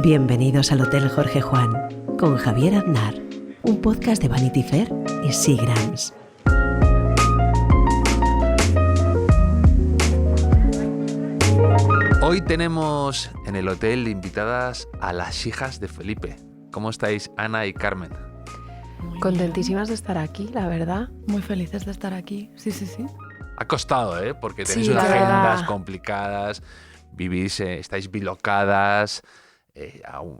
Bienvenidos al Hotel Jorge Juan con Javier Aznar, un podcast de Vanity Fair y Seagrams. Hoy tenemos en el hotel invitadas a las hijas de Felipe. ¿Cómo estáis, Ana y Carmen? Contentísimas de estar aquí, la verdad. Muy felices de estar aquí, sí. Ha costado, ¿eh? Porque tenéis Sí, unas la verdad. agendas complicadas, vivís, estáis bilocadas,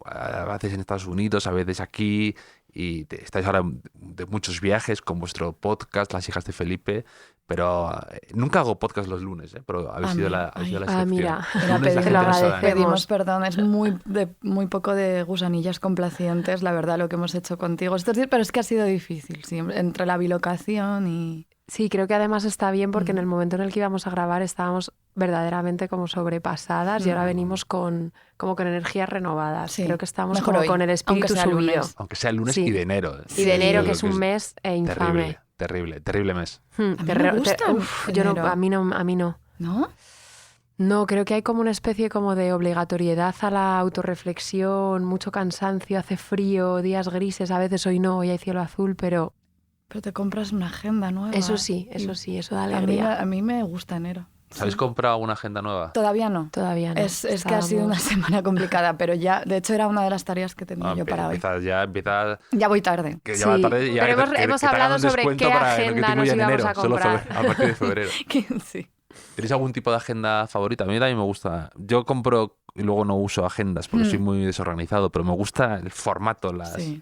a veces en Estados Unidos, a veces aquí, y estáis ahora de muchos viajes con vuestro podcast, Las hijas de Felipe, pero nunca hago podcast los lunes, pero habéis sido la excepción. Mira, Lunes la te lo gente no sabe. agradecemos. Pedimos perdón, es muy poco de gusanillas complacientes, la verdad, lo que hemos hecho contigo estos días, pero es que ha sido difícil, sí, entre la bilocación y... Sí, creo que además está bien porque en el momento en el que íbamos a grabar estábamos verdaderamente como sobrepasadas y ahora venimos con energías renovadas. Sí, Creo que estamos mejor como hoy, con el espíritu aunque sea subido. lunes. Aunque sea el lunes Sí. y de enero. Y de enero, Yo que es creo un mes infame. Terrible mes. A mí me gusta yo no, enero. a mí no. ¿No? No, creo que hay como una especie como de obligatoriedad a la autorreflexión, mucho cansancio, hace frío, días grises, a veces hoy no, hoy hay cielo azul, pero Pero te compras una agenda nueva. eso sí, eso da A mí, alegría. a mí me gusta enero. ¿Os habéis comprado una agenda nueva? Todavía no. Todavía no. Es que ha sido una semana complicada, pero ya, de hecho, era una de las tareas que tenía yo para hoy. Empieza Ya voy tarde. que Sí, ya va tarde. Ya pero que hemos te hagan hablado un sobre descuento qué para lo que agenda tengo nos ya en íbamos enero, a solo comprar. a partir de febrero. Sí. ¿Tenéis algún tipo de agenda favorita? A mí también me gusta. Yo compro y luego no uso agendas porque soy muy desorganizado, pero me gusta el formato, Sí.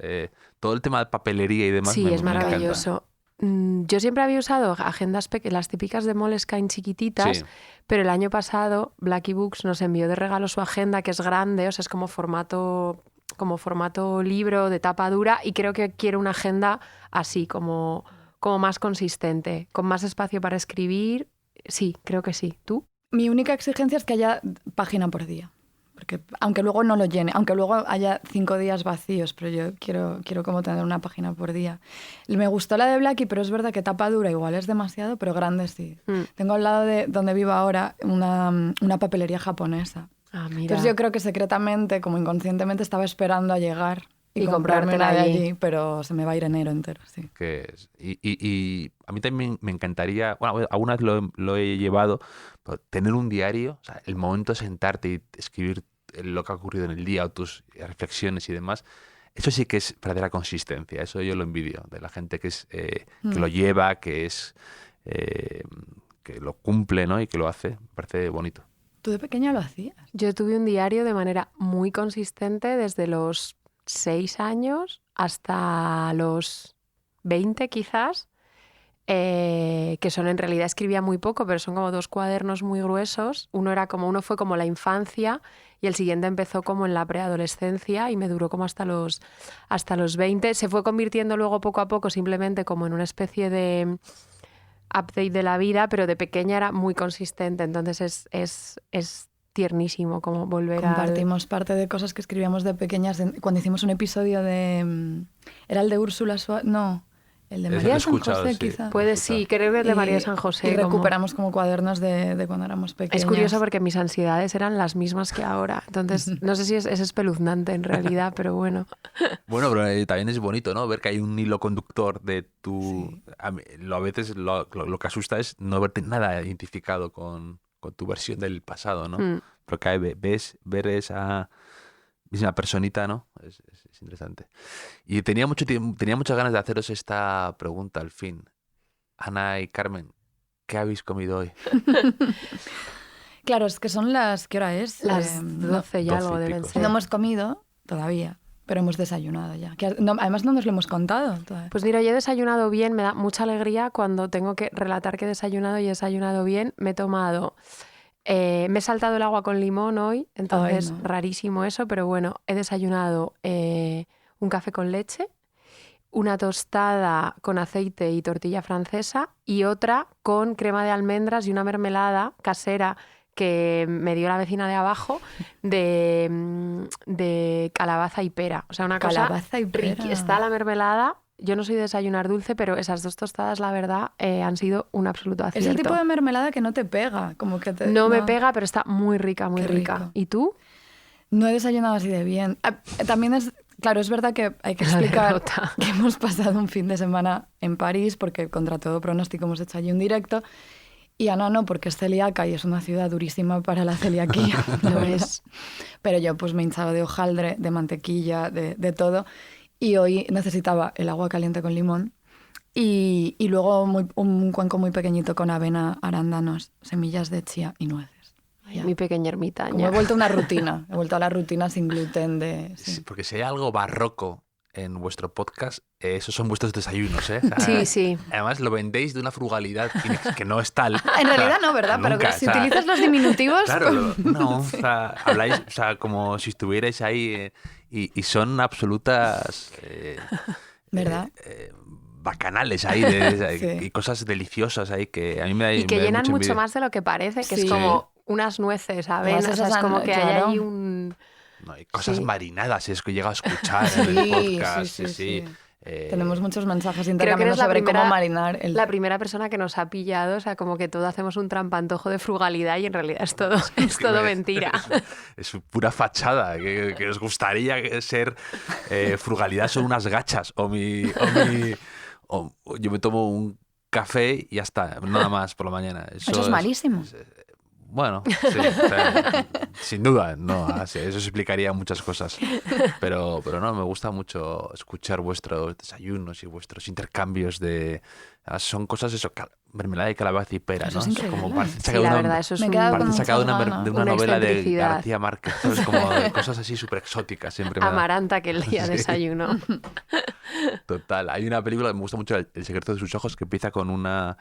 todo el tema de papelería y demás. Sí, es me encanta. maravilloso. Yo siempre había usado agendas las típicas de Moleskine chiquititas, Sí. pero el año pasado Blacky Books nos envió de regalo su agenda, que es grande, o sea, es como formato libro de tapa dura, y creo que quiero una agenda así, como más consistente, con más espacio para escribir. Sí, creo que sí. ¿Tú? Mi única exigencia es que haya página por día. Porque aunque luego no lo llene, aunque luego haya 5 días vacíos, pero yo quiero como tener una página por día. Me gustó la de Blacky, pero es verdad que tapa dura igual es demasiado, pero grande sí. Tengo al lado de donde vivo ahora una papelería japonesa. Ah, mira. Entonces yo creo que secretamente, como inconscientemente, estaba esperando a llegar y Y comprarme comprártela una de allí. allí, pero se me va a ir enero entero, sí. Y a mí también me encantaría, bueno, alguna vez lo he llevado, pero tener un diario, o sea, el momento de sentarte y escribir lo que ha ocurrido en el día o tus reflexiones y demás, eso sí que es verdadera consistencia. Eso yo lo envidio de la gente que lo lleva, que lo cumple, ¿no? Y que lo hace. Me parece bonito. ¿Tú de pequeña lo hacías? Yo tuve un diario de manera muy consistente desde los 6 años hasta los 20 quizás, que son en realidad escribía muy poco, pero son como 2 cuadernos muy gruesos. Uno fue como la infancia y el siguiente empezó como en la preadolescencia y me duró como hasta los 20. Se fue convirtiendo luego poco a poco simplemente como en una especie de update de la vida, pero de pequeña era muy consistente, entonces es tiernísimo como volver Compartimos parte de cosas que escribíamos de pequeñas cuando hicimos un episodio de... ¿Era el de Úrsula Suárez? No, el de Eso María lo he San escuchado, José, sí. quizá. Puede, sí, creo que el de María San José. Y como- recuperamos como cuadernos de cuando éramos pequeñas. Es curioso porque mis ansiedades eran las mismas que ahora, entonces no sé si es espeluznante en realidad, pero bueno. Bueno, pero también es bonito, ¿no? Ver que hay un hilo conductor de tu... Sí. A veces lo que asusta es no verte nada identificado con tu versión del pasado, ¿no? Pero que ver esa misma personita, ¿no? Es interesante. Y tenía muchas ganas de haceros esta pregunta al fin. Ana y Carmen, ¿qué habéis comido hoy? Claro, es que son las... ¿Qué hora es? Las 12 y 12 algo y deben pico, ser. No hemos comido todavía, pero hemos desayunado ya. Además no nos lo hemos contado todavía. Pues mira, yo he desayunado bien, me da mucha alegría cuando tengo que relatar que he desayunado y he desayunado bien. Me he tomado... me he saltado el agua con limón hoy, entonces Ay, no. rarísimo eso, pero bueno, he desayunado un café con leche, una tostada con aceite y tortilla francesa y otra con crema de almendras y una mermelada casera que me dio la vecina de abajo de calabaza y pera. O sea, una cosa Calabaza y pera. Está la mermelada. Yo no soy de desayunar dulce, pero esas 2 tostadas, la verdad, han sido un absoluto acierto. Es el tipo de mermelada que no te pega. Como que No me pega, pero está muy rica, muy Qué rica. rico. ¿Y tú? No he desayunado así de bien. También es, claro, es verdad que hay que La explicar derrota. que hemos pasado un fin de semana en París porque contra todo pronóstico hemos hecho allí un directo. Y Ana no, porque es celíaca y es una ciudad durísima para la celiaquía. Lo es. Pero yo pues me he hinchado de hojaldre, de mantequilla, de todo. Y hoy necesitaba el agua caliente con limón y luego un cuenco muy pequeñito con avena, arándanos, semillas de chía y nueces. Ay, Ya. mi pequeña ermitaña. Como he vuelto a una rutina, he vuelto a la rutina sin gluten de... Sí, Sí. porque si hay algo barroco en vuestro podcast, esos son vuestros desayunos, ¿eh? O sea, Sí, sí. Además lo vendéis de una frugalidad que no es tal. En realidad no, ¿verdad? Nunca, Pero si o sea, utilizas los diminutivos... Claro, no, o sea, habláis, o sea, como si estuvierais ahí y son absolutas ¿Verdad? bacanales ahí, Sí. y cosas deliciosas ahí que a mí me da Y que me da llenan mucha mucho envidia. más de lo que parece, que Sí. es como unas nueces, ¿sabes? Además, O sea, esas es como han- que claro. hay ahí un... No, hay cosas Sí. marinadas, es que llega a escuchar en el podcast, sí. Tenemos muchos mensajes Creo que intercambiando eres la sobre primera, cómo marinar el... la primera persona que nos ha pillado, o sea, como que todo hacemos un trampantojo de frugalidad y en realidad es todo, es todo mentira. Es pura fachada, que os gustaría ser frugalidad son unas gachas o yo me tomo un café y ya está, nada más por la mañana. Eso es malísimo. Bueno, sí, o sea, sin duda, no, eso explicaría muchas cosas. Pero no, me gusta mucho escuchar vuestros desayunos y vuestros intercambios de... Son cosas eso, mermelada de calabaza y pera, Eso ¿no? es increíble. Como parece Sí, sacado la una- verdad, eso es Me he un... quedado con parece sacado de muchas una, ganas. de una Una novela de excentricidad. García Márquez, ¿sabes? Como de cosas así súper exóticas siempre me da. Amaranta que el día Sí. desayuno. Total. Hay una película que me gusta mucho, El secreto de sus ojos, que empieza con una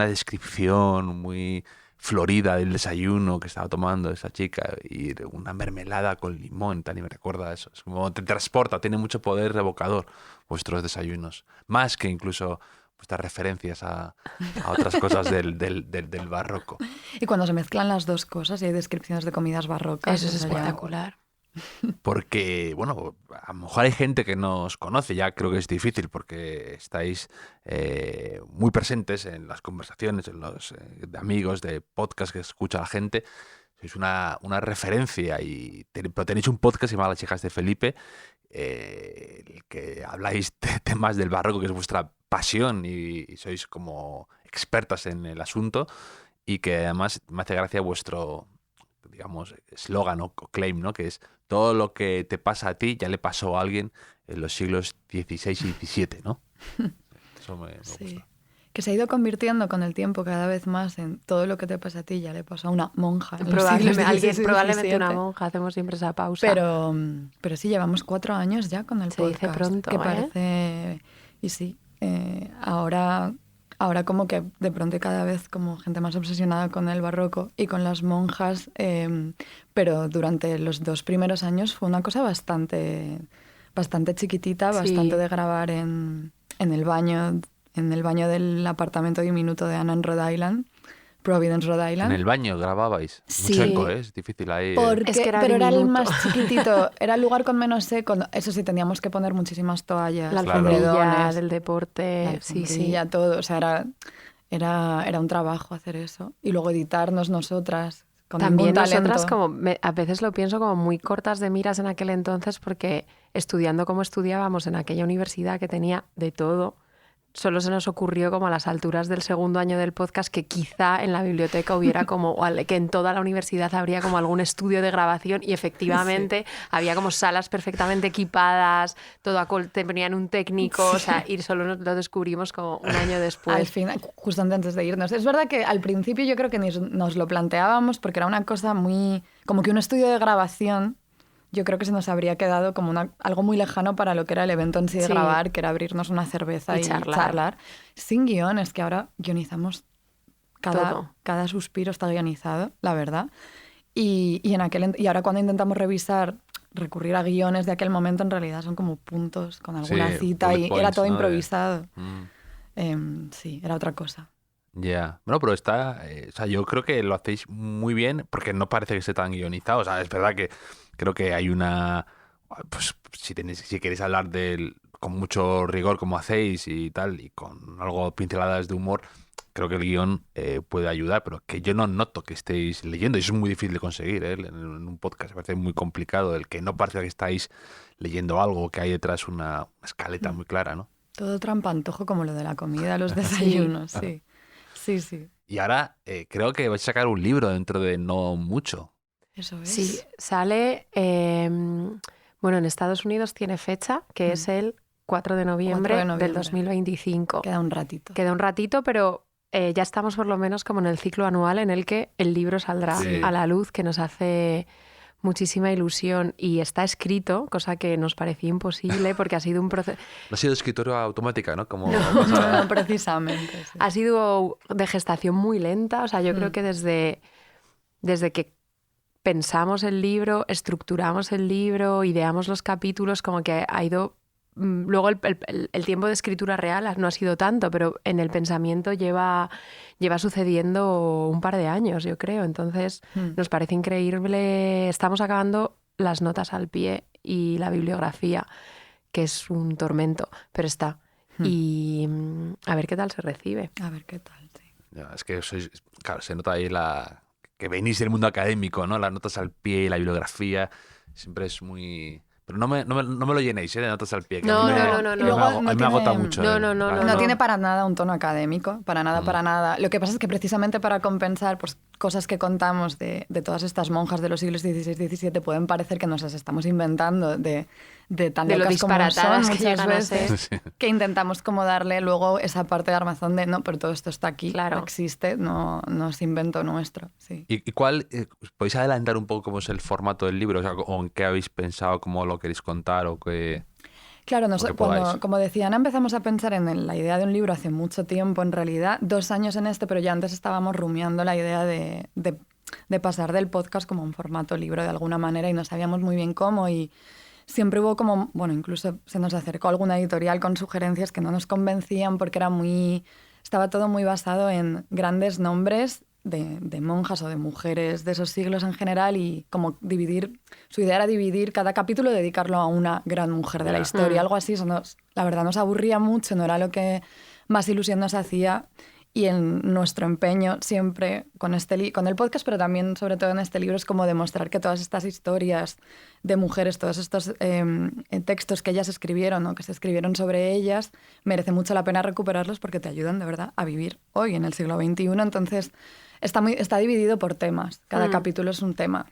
descripción muy florida del desayuno que estaba tomando esa chica y de una mermelada con limón, tal, y me recuerda a eso. Es como te transporta, tiene mucho poder revocador vuestros desayunos, más que incluso vuestras referencias a otras cosas del barroco. Y cuando se mezclan las dos cosas y hay descripciones de comidas barrocas... Eso es eso ya- espectacular. Porque, bueno, a lo mejor hay gente que nos conoce, ya creo que es difícil porque estáis muy presentes en las conversaciones, en los de amigos, de podcast que escucha la gente. Sois una referencia pero tenéis un podcast que se llama Las Hijas de Felipe, el que habláis de temas del barroco, que es vuestra pasión y sois como expertas en el asunto y que además me hace gracia vuestro, digamos, eslogan o claim, ¿no? Que es todo lo que te pasa a ti ya le pasó a alguien en los siglos XVI y XVII, ¿no? Eso me Sí. gusta. Que se ha ido convirtiendo con el tiempo cada vez más en todo lo que te pasa a ti ya le pasó a una monja. en los siglos XVI y Probablemente una XVII. monja, hacemos siempre esa pausa. Pero sí, llevamos 4 años ya con el Se podcast. dice pronto, que ¿eh? parece... Y sí, ahora como que de pronto hay cada vez como gente más obsesionada con el barroco y con las monjas, pero durante los 2 primeros años fue una cosa bastante chiquitita, Sí. bastante de grabar en el baño del apartamento diminuto de Ana en Rhode Island, Providence, Rhode Island. En el baño grababais. Sí. Mucho eco, ¿eh? Es difícil ahí. Es que era pero era el diminuto. más chiquitito, era el lugar con menos eco. Eso sí, teníamos que poner muchísimas toallas, La Claro. alfombrilla edredones, del deporte, la sí, sí. alfombrilla, todo. O sea, era un trabajo hacer eso. Y luego editarnos nosotras con También ningún talento. nosotras a veces lo pienso como muy cortas de miras en aquel entonces porque estudiando como estudiábamos en aquella universidad que tenía de todo, solo se nos ocurrió como a las alturas del segundo año del podcast que quizá en la biblioteca hubiera que en toda la universidad habría como algún estudio de grabación y efectivamente había como salas perfectamente equipadas, te ponían un técnico, o sea, y solo lo descubrimos como un año después. Al final, justo antes de irnos. Es verdad que al principio yo creo que ni nos lo planteábamos porque era una cosa muy... Como que un estudio de grabación, yo creo que se nos habría quedado como algo muy lejano para lo que era el evento en sí de Sí. grabar, que era abrirnos una cerveza Y y charlar. charlar. Sin guión, es que ahora guionizamos Todo. cada suspiro está guionizado, la verdad. Y ahora cuando intentamos recurrir a guiones de aquel momento, en realidad son como puntos con alguna Sí, cita bullet y era points, todo ¿no? improvisado. Mm. Sí, era otra cosa. Ya. Bueno, pero está... o sea, yo creo que lo hacéis muy bien porque no parece que esté tan guionizado. O sea, es verdad que creo que hay una... Pues si queréis hablar con mucho rigor como hacéis y tal, y con algo pinceladas de humor, creo que el guión puede ayudar, pero que yo no noto que estéis leyendo, y eso es muy difícil de conseguir, ¿eh? En un podcast me parece muy complicado el que no parezca que estáis leyendo algo, que hay detrás una escaleta muy clara, ¿no? Todo trampantojo como lo de la comida, los desayunos, sí. Sí, sí. Y ahora creo que vais a sacar un libro dentro de no mucho. Eso es. Sí, sale, bueno, en Estados Unidos tiene fecha, que es el 4 de noviembre, del 2025. Queda un ratito. Queda un ratito, pero ya estamos por lo menos como en el ciclo anual en el que el libro saldrá a la luz, que nos hace muchísima ilusión. Y está escrito, cosa que nos parecía imposible porque ha sido un proceso... No ha sido escritura automática, ¿no? Como No, precisamente. Sí. Ha sido de gestación muy lenta, o sea, yo creo que desde que pensamos el libro, estructuramos el libro, ideamos los capítulos, como que ha ido... Luego el tiempo de escritura real no ha sido tanto, pero en el pensamiento lleva sucediendo un par de años, yo creo. Entonces nos parece increíble. Estamos acabando las notas al pie y la bibliografía, que es un tormento, pero está. Y a ver qué tal se recibe. A ver qué tal, sí. Ya, es que claro, se nota ahí que venís del mundo académico, ¿no? Las notas al pie y la bibliografía siempre es muy... Pero no me lo llenéis, de notas al pie. Que no. A mí me agota mucho. No tiene para nada un tono académico, para nada. Lo que pasa es que precisamente para compensar pues, cosas que contamos de todas estas monjas de los siglos XVI y XVII pueden parecer que nos las estamos inventando de tan de lo locas como disparatadas son que muchas llegan veces, a ser. que intentamos como darle luego esa parte de armazón de no, pero todo esto está aquí, claro. Existe, no es invento nuestro. Sí. ¿Y cuál, podéis adelantar un poco cómo es el formato del libro? O sea, o en qué habéis pensado, cómo lo queréis contar o qué... Claro, cuando, como decía Ana, empezamos a pensar en la idea de un libro hace mucho tiempo, en realidad, 2 años en pero ya antes estábamos rumiando la idea de pasar del podcast como un formato libro de alguna manera y no sabíamos muy bien cómo y siempre hubo como, bueno, incluso se nos acercó alguna editorial con sugerencias que no nos convencían porque estaba todo muy basado en grandes nombres de monjas o de mujeres de esos siglos en general y como su idea era dividir cada capítulo, dedicarlo a una gran mujer de la historia, algo así. Eso la verdad nos aburría mucho, no era lo que más ilusión nos hacía y en nuestro empeño siempre con el podcast, pero también sobre todo en este libro es como demostrar que todas estas historias de mujeres, todos estos textos que ellas escribieron o que se escribieron sobre ellas, merece mucho la pena recuperarlos porque te ayudan de verdad a vivir hoy en el siglo XXI. Entonces está dividido por temas. Cada capítulo es un tema.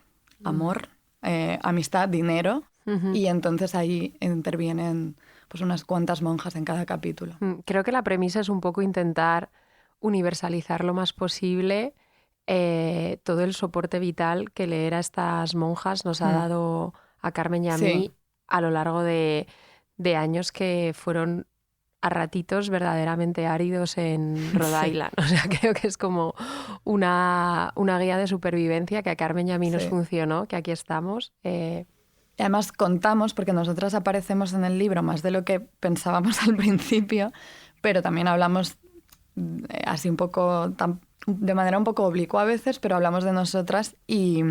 Amor, amistad, dinero. Y entonces ahí intervienen pues unas cuantas monjas en cada capítulo. Creo que la premisa es un poco intentar universalizar lo más posible todo el soporte vital que leer a estas monjas nos ha dado a Carmen y a mí a lo largo de años que fueron a ratitos verdaderamente áridos en Rhode Island. O sea, creo que es como una guía de supervivencia que a Carmen y a mí nos funcionó, que aquí estamos. Además contamos, porque nosotras aparecemos en el libro más de lo que pensábamos al principio, pero también hablamos así un poco, de manera un poco oblicua a veces, pero hablamos de nosotras y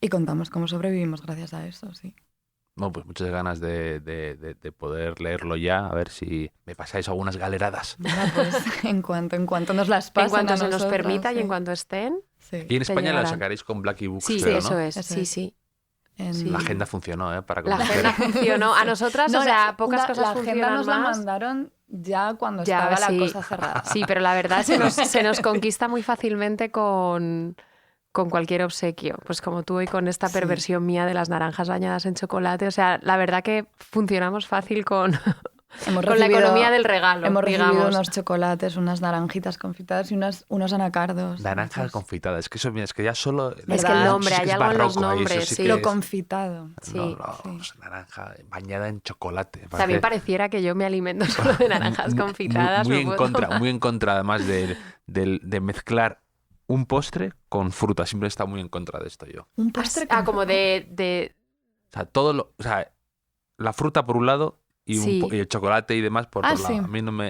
contamos cómo sobrevivimos gracias a eso, sí. No, pues muchas ganas de poder leerlo ya, a ver si me pasáis algunas galeradas. Bueno, pues en cuanto nos las pasen. En cuanto a se nosotras, nos permita y en cuanto estén. Sí. Y en España llegarán. la sacaréis con Blackie Books, Sí, creo, eso ¿no? es, sí. La agenda funcionó, ¿eh? Para la agenda funcionó. A nosotras, o sea, pocas cosas la funcionan agenda nos más. la mandaron ya cuando estaba la cosa cerrada. Sí, pero la verdad se nos conquista muy fácilmente con cualquier obsequio. Pues como tú hoy con esta perversión mía de las naranjas bañadas en chocolate. O sea, la verdad que funcionamos fácil con la economía del regalo. Hemos recibido unos chocolates, unas naranjitas confitadas y unos anacardos. Naranjas confitadas. Es que eso, es que ya solo... Es que el nombre, hay algo en los nombres. Sí. Lo confitado. Sí. Naranja bañada en chocolate. También pareciera que yo me alimento solo de naranjas confitadas. Muy en contra, además de mezclar un postre con fruta. Siempre he estado muy en contra de esto yo. Un postre como de... O sea, la fruta por un lado y, Sí. y el chocolate y demás por Ah, otro lado. sí.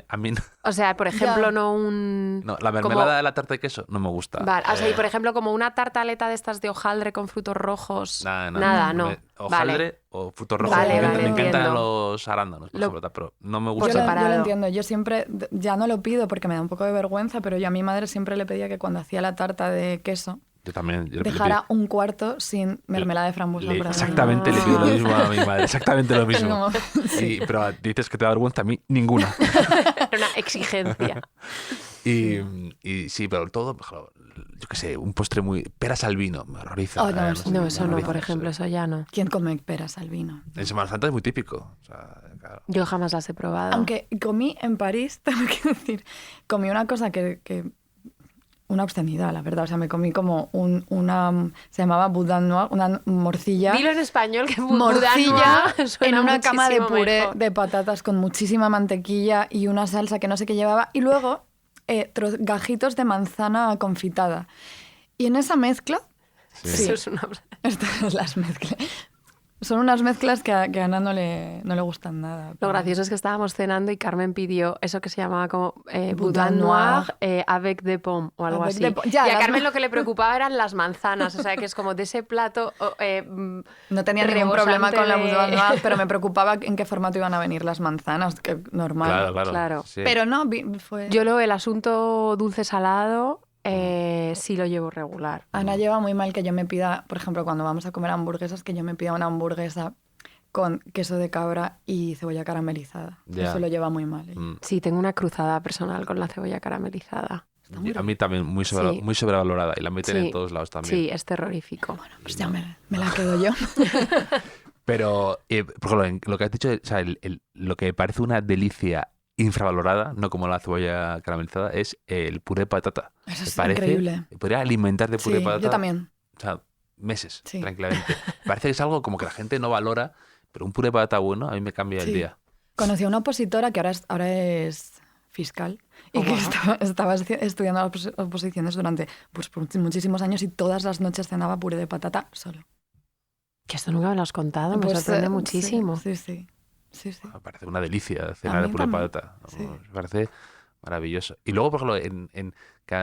A mí no, O sea, por ejemplo, Ya. no un... no, la mermelada de la tarta de queso no me gusta. Vale, o sea, y por ejemplo, como una tartaleta de estas de hojaldre con frutos rojos. Nada, no. Hojaldre Vale. o frutos rojos. Vale, me, vale, me encantan entiendo. los arándanos, por Lo- ejemplo, pero no me Por gusta. Yo lo separado. entiendo. Yo siempre, ya no lo pido porque me da un poco de vergüenza, pero yo a mi madre siempre le pedía que cuando hacía la tarta de queso Yo también. Yo le dejara un cuarto sin mermelada de frambuesa. por encima. exactamente le pido lo mismo a mi madre, exactamente lo mismo. Como- sí. Pero dices que te da vergüenza, a mí ninguna. Era una exigencia. Y sí, pero todo, por ejemplo, yo qué sé, un postre muy... Peras al vino, me horroriza. Oh, no, eso No, me eso no, horroriza, por ejemplo, eso ya no. ¿Quién come peras al vino? En Semana Santa es muy típico. O sea, claro. Yo jamás las he probado. Aunque comí en París, tengo que decir, comí una cosa que una obscenidad, la verdad. O sea, me comí como una... Se llamaba boudin noir, una morcilla. Dilo en español, que Morcilla boudin noir suena en una cama de muchísimo puré mejor. de patatas con muchísima mantequilla y una salsa que no sé qué llevaba. Y luego gajitos de manzana confitada. Y en esa mezcla... Sí. Eso es una... Estas las mezclas. Son unas mezclas que a Ana no le gustan nada. Lo pero- gracioso es que estábamos cenando y Carmen pidió eso que se llamaba como Boudin boudin noir. noir avec des pommes o algo Avec así. des pommes. Ya, y a las Carmen ma- lo que le preocupaba eran las manzanas, o sea que es como de ese plato No tenía ningún problema con la rebosante boudin noir, pero me preocupaba en qué formato iban a venir las manzanas, que normal. Claro. Sí. Pero no, fue... Yo el asunto dulce-salado sí lo llevo regular. Ana lleva muy mal que yo me pida, por ejemplo, cuando vamos a comer hamburguesas, que yo me pida una hamburguesa con queso de cabra y cebolla caramelizada. Ya. Eso lo lleva muy mal. ella. Mm. Sí, tengo una cruzada personal con la cebolla caramelizada. A mí también muy, Sí. muy sobrevalorada y la meten Sí. en todos lados también. Sí, es terrorífico. Pues ya me la quedo yo. Pero, por ejemplo, en lo que has dicho, o sea, lo que me parece una delicia infravalorada, no como la cebolla caramelizada, es el puré de patata. Eso Me es parece- increíble. Podría alimentar de puré Sí, de patata. yo también. O sea, meses, Sí. tranquilamente. Parece que es algo como que la gente no valora, pero un puré de patata bueno a mí me cambia el Sí. día. Conocí a una opositora que ahora es fiscal y Oh, que wow. estaba estudiando las oposiciones durante por muchísimos años y todas las noches cenaba puré de patata solo. Que esto nunca me lo has contado, me Pues, sorprende sí, muchísimo. Sí, sí. Sí, sí. Me parece una delicia A cenar de mí puré de también, patata. sí. Me parece maravilloso. Y luego, por ejemplo, que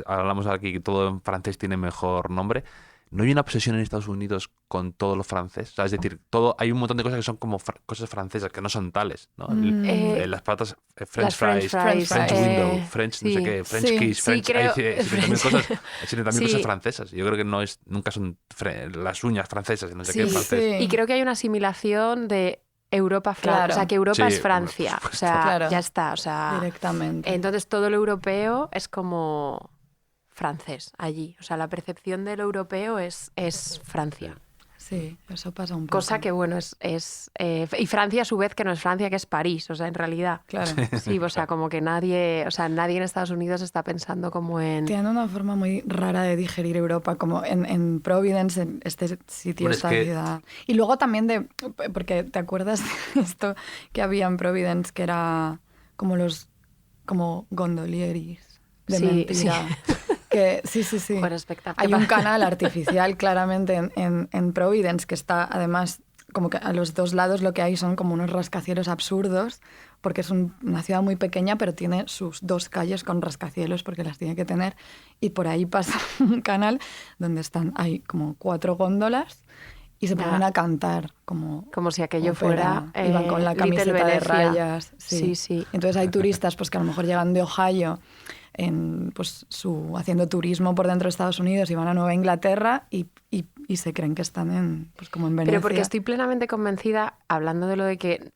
hablamos aquí que todo en francés tiene mejor nombre. ¿No hay una obsesión en Estados Unidos con todo lo francés? O sea, es decir, hay un montón de cosas que son como cosas francesas, que no son tales, ¿no? Las patatas, French las French fries, fries, French window, French no sé sí. qué, French Sí, kiss, sí, French... creo- Hay 70.000 cosas, hay 70.000 Sí. cosas francesas. Yo creo que nunca son las uñas francesas y no sé Sí, qué francés. sí. Y creo que hay una asimilación de Europa-Francia. Claro. O sea, que Europa Sí, es Francia. por O sea, supuesto. Claro. ya está. O sea, Directamente. entonces todo lo europeo es como francés allí. O sea, la percepción de lo europeo es Francia. Sí, eso pasa un poco. Cosa que, bueno, y Francia a su vez que no es Francia, que es París. O sea, en realidad. Claro. Sí, o sea, como que nadie en Estados Unidos está pensando como en... Tienen una forma muy rara de digerir Europa, como en Providence, en este sitio, Hombre, es esta que- ciudad. Y luego también porque ¿te acuerdas de esto que había en Providence, que era como gondolieris de Sí, mentira? Que, sí. Bueno, espectacular. Hay un canal artificial claramente en Providence que está además como que a los dos lados lo que hay son como unos rascacielos absurdos porque es una ciudad muy pequeña pero tiene sus dos calles con rascacielos porque las tiene que tener y por ahí pasa un canal donde hay como 4 góndolas y se Ya. ponen a cantar como Como si aquello ópera, fuera... y van con la Little camiseta de Venecia. rayas. Sí, sí. Entonces hay turistas pues, que a lo mejor llegan de Ohio haciendo turismo por dentro de Estados Unidos y van a Nueva Inglaterra y se creen que están como en Venecia. Pero porque estoy plenamente convencida, hablando de lo de que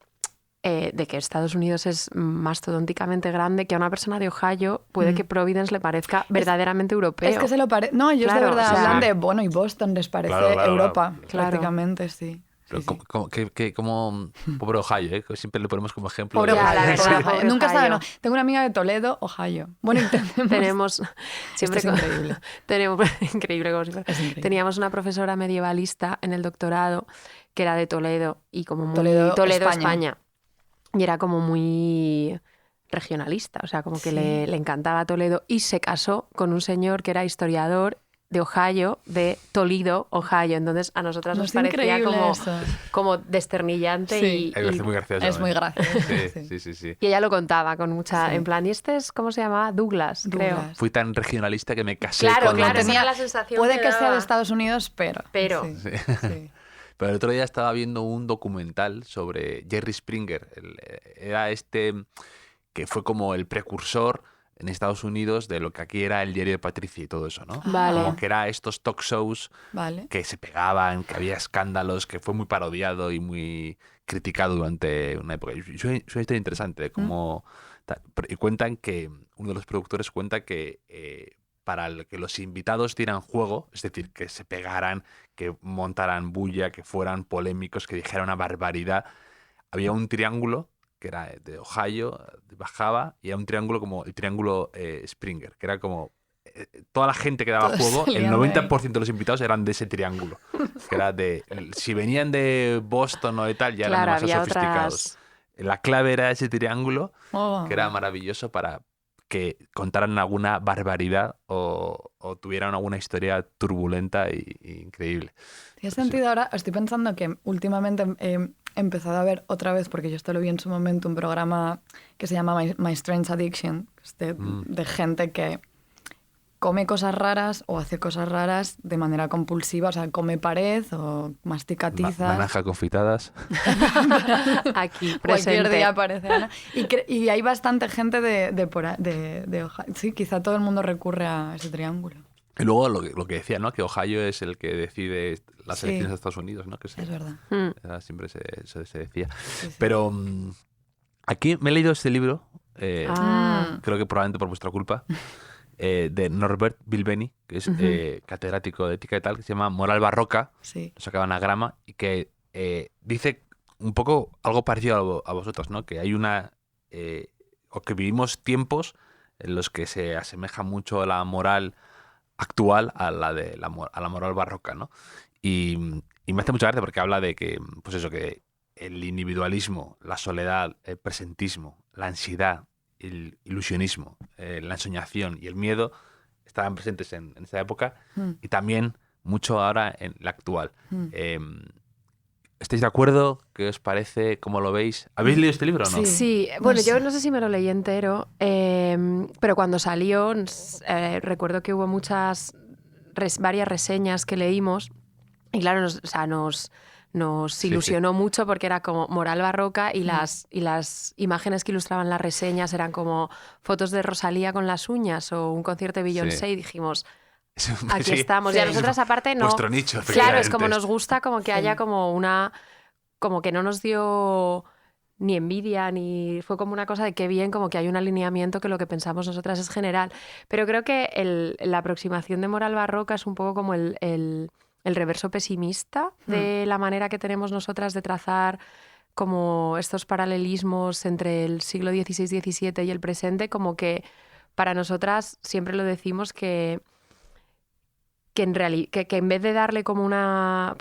Estados Unidos es mastodónticamente grande, que a una persona de Ohio puede que Providence le parezca verdaderamente europeo. Es que se lo parece... No, ellos Claro, de verdad o sea- hablan de, bueno, y Boston les parece Claro. Europa, Claro. prácticamente, sí. Pero Sí, sí. como pobre Ohio, ¿eh? Que siempre le ponemos como ejemplo. Pobre de- Ya, la Ohio, verdad, pobre pobre Ohio. Nunca Ohio. sabe, no. Tengo una amiga de Toledo, Ohio. Bueno, y Tenemos siempre Esto es increíble. tenemos increíble como si fuera. Es increíble. Teníamos una profesora medievalista en el doctorado que era de Toledo y como muy Toledo, España. España. Y era como muy regionalista, o sea, como que Sí. le encantaba Toledo y se casó con un señor que era historiador de Ohio, de Toledo, Ohio. Entonces a nosotras nos parecía como desternillante sí. y muy gracioso. Es muy gracioso. Sí. Y ella lo contaba con mucha... En plan, ¿y este es cómo se llamaba? Douglas, creo. Fui tan regionalista que me casé Claro, con... tenía la sensación puede que sea de Estados Unidos, pero... Sí. Pero el otro día estaba viendo un documental sobre Jerry Springer. Era que fue como el precursor en Estados Unidos de lo que aquí era el diario de Patricia y todo eso, ¿no? Vale. Como que era estos talk shows que se pegaban, que había escándalos, que fue muy parodiado y muy criticado durante una época. Es una historia interesante, como y cuentan que uno de los productores cuenta que para que los invitados dieran juego, es decir, que se pegaran, que montaran bulla, que fueran polémicos, que dijeran una barbaridad, había un triángulo que era de Ohio, bajaba, y era un triángulo como el triángulo Springer, que era como toda la gente que daba juego, el 90% de los invitados eran de ese triángulo, que era si venían de Boston o de tal, ya eran demasiado sofisticados. La clave era ese triángulo, que era maravilloso para que contaran alguna barbaridad o tuvieran alguna historia turbulenta e increíble. ¿Tiene sentido? Ahora estoy pensando que últimamente he empezado a ver otra vez, porque yo esto lo vi en su momento, un programa que se llama My Strange Addiction, de gente que come cosas raras o hace cosas raras de manera compulsiva, o sea, come pared o mastica tizas. Naranja confitadas. Aquí, presente. Cualquier día aparece Ana. Y hay bastante gente de Ohio. Sí, quizá todo el mundo recurre a ese triángulo. Y luego lo que decía, ¿no? Que Ohio es el que decide las elecciones de Estados Unidos, ¿no? Es verdad. Siempre se decía. Sí. Pero aquí me he leído este libro, creo que probablemente por vuestra culpa, de Norbert Bilbeni, que es catedrático de ética y tal, que se llama Moral Barroca, lo sacaba Anagrama, y que dice un poco algo parecido a vosotros, ¿no? Que hay o que vivimos tiempos en los que se asemeja mucho la moral actual a la moral barroca, ¿no? Y me hace mucha gracia porque habla de que, pues eso, que el individualismo, la soledad, el presentismo, la ansiedad, el ilusionismo, la ensoñación y el miedo estaban presentes en esa época y también mucho ahora en la actual. ¿Estáis de acuerdo? ¿Qué os parece? ¿Cómo lo veis? ¿Habéis leído este libro o no? Sí. Bueno, yo no sé si me lo leí entero, pero cuando salió recuerdo que hubo varias reseñas que leímos y claro, nos ilusionó mucho porque era como moral barroca y las imágenes que ilustraban las reseñas eran como fotos de Rosalía con las uñas o un concierto de Beyoncé y dijimos... Aquí estamos. Y a nosotras aparte no... Vuestro nicho, claro, es como nos gusta como que haya como como que no nos dio ni envidia, ni fue como una cosa de qué bien, como que hay un alineamiento que lo que pensamos nosotras es general. Pero creo que la aproximación de moral barroca es un poco como el reverso pesimista de la manera que tenemos nosotras de trazar como estos paralelismos entre el siglo XVI-XVII y el presente, como que para nosotras siempre lo decimos que en vez de darle como una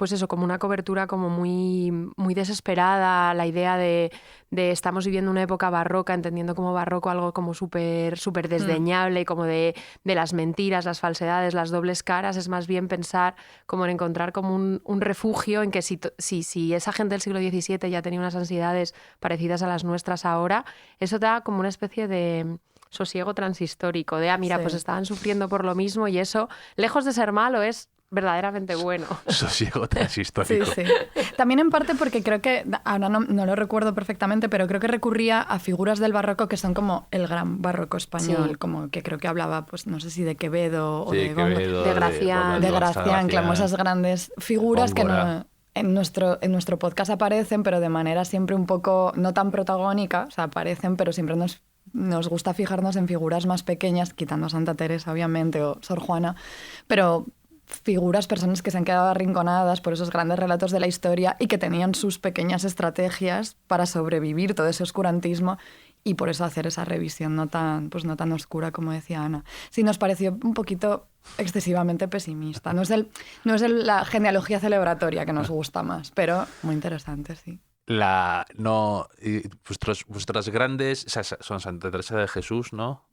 cobertura como muy, muy desesperada a la idea de estamos viviendo una época barroca, entendiendo como barroco algo como súper súper desdeñable, como de las mentiras, las falsedades, las dobles caras, es más bien pensar como en encontrar como un refugio en que si esa gente del siglo XVII ya tenía unas ansiedades parecidas a las nuestras ahora, eso da como una especie de sosiego transhistórico, de pues estaban sufriendo por lo mismo y eso, lejos de ser malo, es verdaderamente bueno. Sosiego transhistórico. Sí. También en parte porque creo que, ahora no lo recuerdo perfectamente, pero creo que recurría a figuras del barroco que son como el gran barroco español, como que creo que hablaba, pues no sé si de Quevedo o de Gracián. De Gracián, como esas grandes figuras Góngora. Que en nuestro podcast aparecen, pero de manera siempre un poco no tan protagónica, o sea, aparecen, pero siempre nos gusta fijarnos en figuras más pequeñas, quitando a Santa Teresa, obviamente, o Sor Juana, pero personas que se han quedado arrinconadas por esos grandes relatos de la historia y que tenían sus pequeñas estrategias para sobrevivir todo ese oscurantismo y por eso hacer esa revisión no tan oscura como decía Ana. Sí, nos pareció un poquito excesivamente pesimista. No es la genealogía celebratoria que nos gusta más, pero muy interesante, sí. Vuestras grandes, o sea, son Santa Teresa de Jesús, ¿no?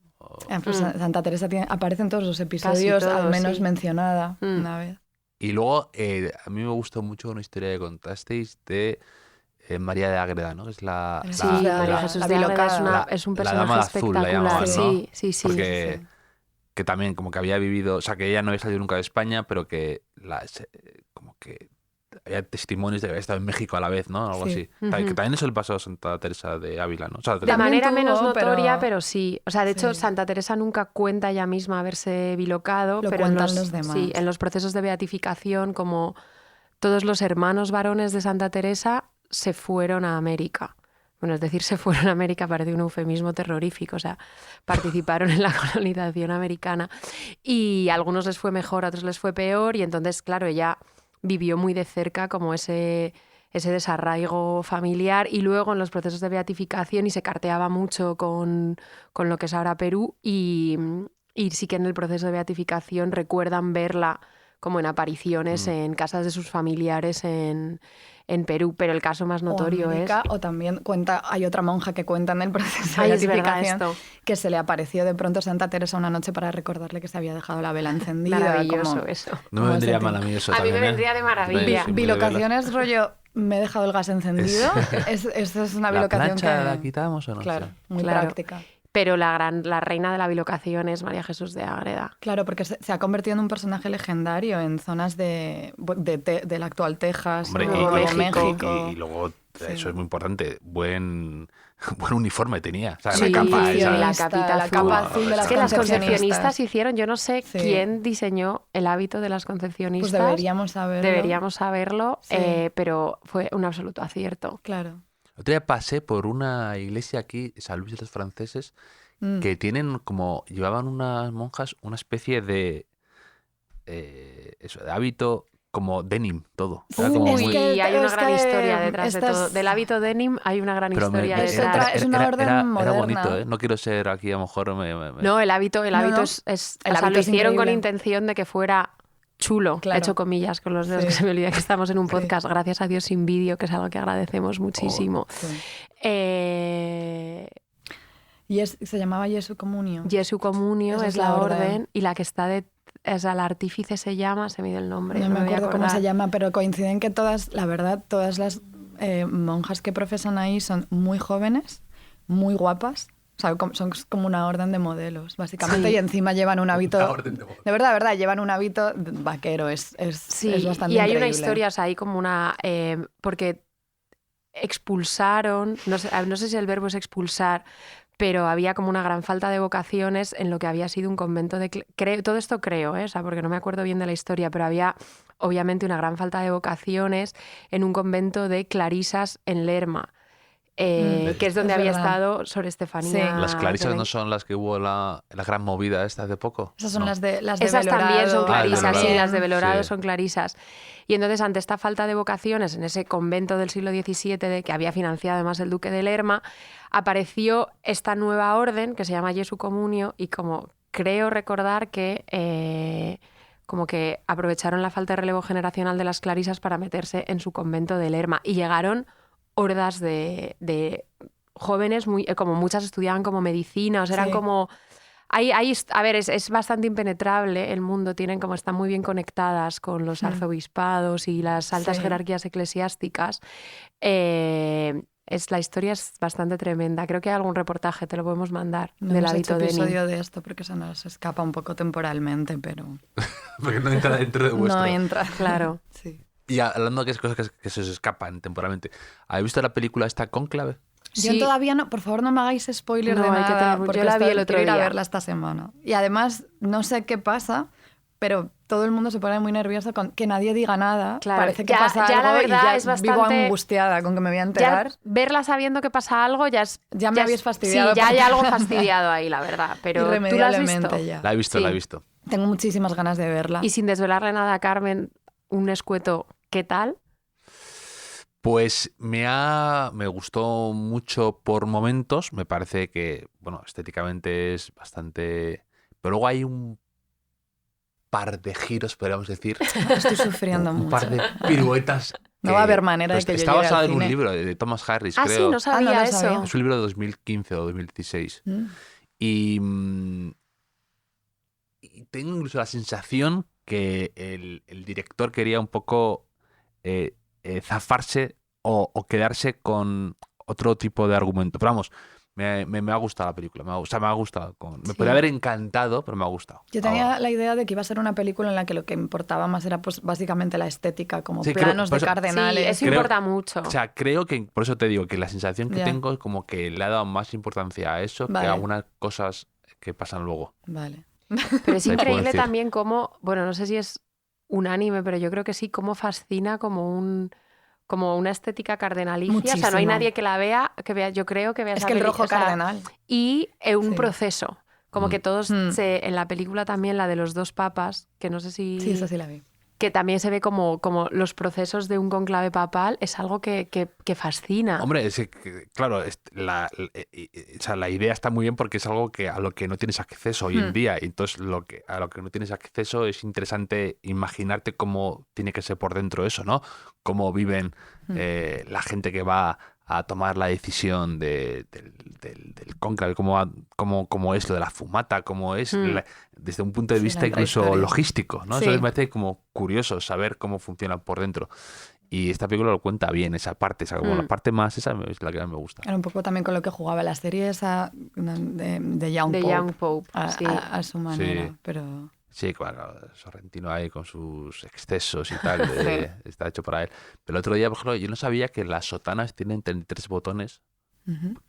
Pues Santa Teresa aparece en todos los episodios, todos, al menos sí. mencionada una vez. Y luego, a mí me gustó mucho una historia que contasteis de María de Ágreda, ¿no? Es la Sí, María Jesús de Ágreda es un la personaje dama de azul, la espectacular. llamaban, ¿no? Sí. Porque que también como que había vivido, o sea, que ella no había salido nunca de España, pero que como que había testimonios de que había estado en México a la vez, ¿no? Algo Sí. así. Que también eso le pasó a Santa Teresa de Ávila, ¿no? O sea, De También manera tuvo, menos notoria, pero- pero sí. O sea, de hecho, Sí. Santa Teresa nunca cuenta ella misma haberse bilocado, Lo pero en cuentan los demás. sí, en los procesos de beatificación, como todos los hermanos varones de Santa Teresa se fueron a América. Bueno, es decir, se fueron a América parece un eufemismo terrorífico, o sea, participaron en la colonización americana y a algunos les fue mejor, a otros les fue peor y entonces, claro, ella vivió muy de cerca como ese desarraigo familiar y luego en los procesos de beatificación y se carteaba mucho con lo que es ahora Perú y sí que en el proceso de beatificación recuerdan verla como en apariciones en casas de sus familiares en Perú, pero el caso más notorio o América, es... o también hay otra monja que cuenta en el proceso de Ay, es verdad beatificación esto. que se le apareció de pronto Santa Teresa una noche para recordarle que se había dejado la vela encendida. Maravilloso como- eso. no me como vendría ese mal a tipo. mí eso A mí también, me ¿eh? vendría de maravilla. Yo soy muy de velas. Bilocaciones rollo, me he dejado el gas encendido. Esto es una ¿La bilocación plancha que... la quitamos o no? Claro, Sí. muy Claro. práctica. Pero la reina de la bilocación es María Jesús de Ágreda. Claro, porque se ha convertido en un personaje legendario en zonas del actual Texas, Hombre, Nuevo Nuevo México. y luego, Sí. eso es muy importante, buen uniforme tenía. O sea, Sí, la capa esa. la capita la azul. capa azul de Es las Es que las concepcionistas. concepcionistas hicieron, yo no sé Sí. quién diseñó el hábito de las concepcionistas. Pues deberíamos saberlo. Deberíamos saberlo, Sí. pero fue un absoluto acierto. Claro. Otro día pasé por una iglesia aquí, San Luis de los Franceses, que tienen como, llevaban unas monjas una especie de, eso, de hábito como denim, todo. Era como es Uy, muy- que- hay una es gran que historia detrás de estas- todo. Del hábito denim hay una gran pero historia Es detrás. otra- es una orden era moderna. bonito, ¿eh? No quiero ser aquí, a lo mejor No, el hábito No, no. es El o sea, hábito lo es hicieron con increíble. intención de que fuera chulo, Claro. hecho comillas con los dedos, Sí. que se me olvida que estamos en un Sí. podcast, gracias a Dios sin vídeo, que es algo que agradecemos muchísimo. Sí. Eh, Se llamaba Jesu Comunio. Jesu Comunio Esa es es la la orden. orden. Y la que está al artífice se llama, se me dio el nombre. No me voy a acuerdo cómo acordar. se llama, pero coinciden que todas, la verdad, todas las monjas que profesan ahí son muy jóvenes, muy guapas. O sea, son como una orden de modelos, básicamente. Sí. Y encima llevan un hábito... Una orden de modelos. De verdad, llevan un hábito vaquero. Sí, es bastante y hay una increíble. historia, o sea, hay como una... porque expulsaron, no sé si el verbo es expulsar, pero había como una gran falta de vocaciones en lo que había sido un convento de... todo esto creo, o sea, porque no me acuerdo bien de la historia, pero había obviamente una gran falta de vocaciones en un convento de clarisas en Lerma, que es donde es había verdad. estado Sor Estefanía. Sí. Las clarisas de no son las que hubo la gran movida esta hace poco. Esas son No. las de Esas también son Ah, clarisas, de sí, Belorado. las de Belorado Sí. son clarisas. Y entonces, ante esta falta de vocaciones en ese convento del siglo XVII, que había financiado además el duque de Lerma, apareció esta nueva orden que se llama Jesu Comunio y como creo recordar que como que aprovecharon la falta de relevo generacional de las clarisas para meterse en su convento de Lerma y llegaron hordas de jóvenes, como muchas estudiaban como medicina, o sea, eran Sí. como... a ver, es bastante impenetrable el mundo, están muy bien conectadas con los arzobispados y las altas Sí. jerarquías eclesiásticas. La historia es bastante tremenda. Creo que hay algún reportaje, te lo podemos mandar, No del hemos hecho hábito de episodio de esto porque se nos escapa un poco temporalmente, pero Porque no entra dentro de vuestro. no entra. Claro. Sí. Y hablando de cosas que se os escapan temporalmente, ¿habéis visto la película esta Cónclave? Yo Sí. todavía no, por favor no me hagáis spoiler No, de hay que nada, tener- porque yo la vi el otro quiero ir a día. verla esta semana. Y además no sé qué pasa, pero todo el mundo se pone muy nervioso con que nadie diga nada. Claro, Parece que ya- pasa ya la algo verdad y ya es vivo bastante- angustiada con que me voy a enterar. Ya verla sabiendo que pasa algo ya es... Ya me habéis es- fastidiado Sí, ya por- hay algo fastidiado ahí, la verdad. Pero ¿tú la has visto? Irremediablemente ya. La he visto, Sí. la he visto. Tengo muchísimas ganas de verla. Y sin desvelarle nada a Carmen, un escueto, ¿qué tal? Pues me gustó mucho por momentos. Me parece que, bueno, estéticamente es bastante... Pero luego hay un par de giros, podríamos decir. Estoy sufriendo un mucho. par de piruetas. No va a haber manera de que yo Está llegue al basado en un cine. libro de Thomas Harris, Ah, creo. sí, no sabía no lo eso. sabía. Es un libro de 2015 o 2016. Mm. Y tengo incluso la sensación que el director quería un poco zafarse o quedarse con otro tipo de argumento. Pero vamos, me ha gustado la película. Me ha gustado. Me podría haber encantado, pero me ha gustado. Yo tenía la idea de que iba a ser una película en la que lo que importaba más era pues básicamente la estética, como planos de cardenales. Sí, eso importa mucho. O sea, creo que, por eso te digo, que la sensación que tengo es como que le ha dado más importancia a eso que a algunas cosas que pasan luego. Vale. Pero es increíble también cómo, bueno, no sé si es unánime, pero yo creo que sí, cómo fascina como una estética cardenalicia. Muchísimo. O sea, no hay nadie que la vea, yo creo que vea es esa que el rojo película, cardenal. Y un proceso. Como que todos, en la película también, la de los dos papas, que no sé si... Sí, esa sí la vi. Que también se ve como los procesos de un conclave papal, es algo que fascina. Hombre, claro, la idea está muy bien porque es algo a lo que no tienes acceso hoy en día. Entonces, a lo que no tienes acceso es interesante imaginarte cómo tiene que ser por dentro eso, ¿no? Cómo viven la gente que va a tomar la decisión del cónclave, cómo es lo de la fumata, cómo es desde un punto de vista incluso logístico, ¿no? Eso me parece como curioso saber cómo funciona por dentro. Y esta película lo cuenta bien, esa parte, como la parte más, esa es la que más me gusta. Era un poco también con lo que jugaba la serie esa de Young Pope a su manera, pero... Sí, claro, Sorrentino ahí con sus excesos y tal, está hecho para él. Pero el otro día, por ejemplo, yo no sabía que las sotanas tienen 33 botones. O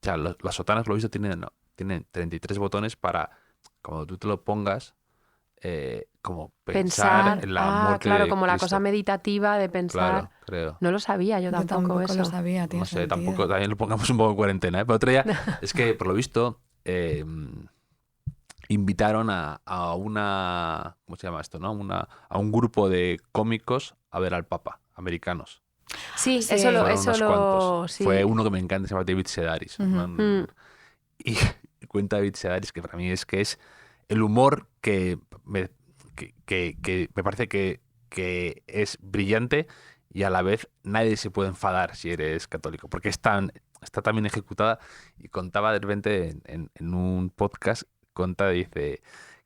sea, las sotanas, lo he visto, tienen 33 botones para, cuando tú te lo pongas, como pensar en la muerte claro, de como la Cristo. cosa meditativa de pensar. Claro, creo. No lo sabía, yo tampoco eso. Lo sabía, No sé, tampoco, también lo pongamos un poco en cuarentena, ¿eh? Pero otro día, es que, por lo visto... invitaron a una... ¿Cómo se llama esto? ¿No? A un grupo de cómicos a ver al Papa, americanos. Sí, eso sí. Fue uno que me encanta, se llama David Sedaris. Y cuenta David Sedaris que para mí es el humor que me parece que es brillante y a la vez nadie se puede enfadar si eres católico, porque está tan bien ejecutada. Y contaba de repente en un podcast, dice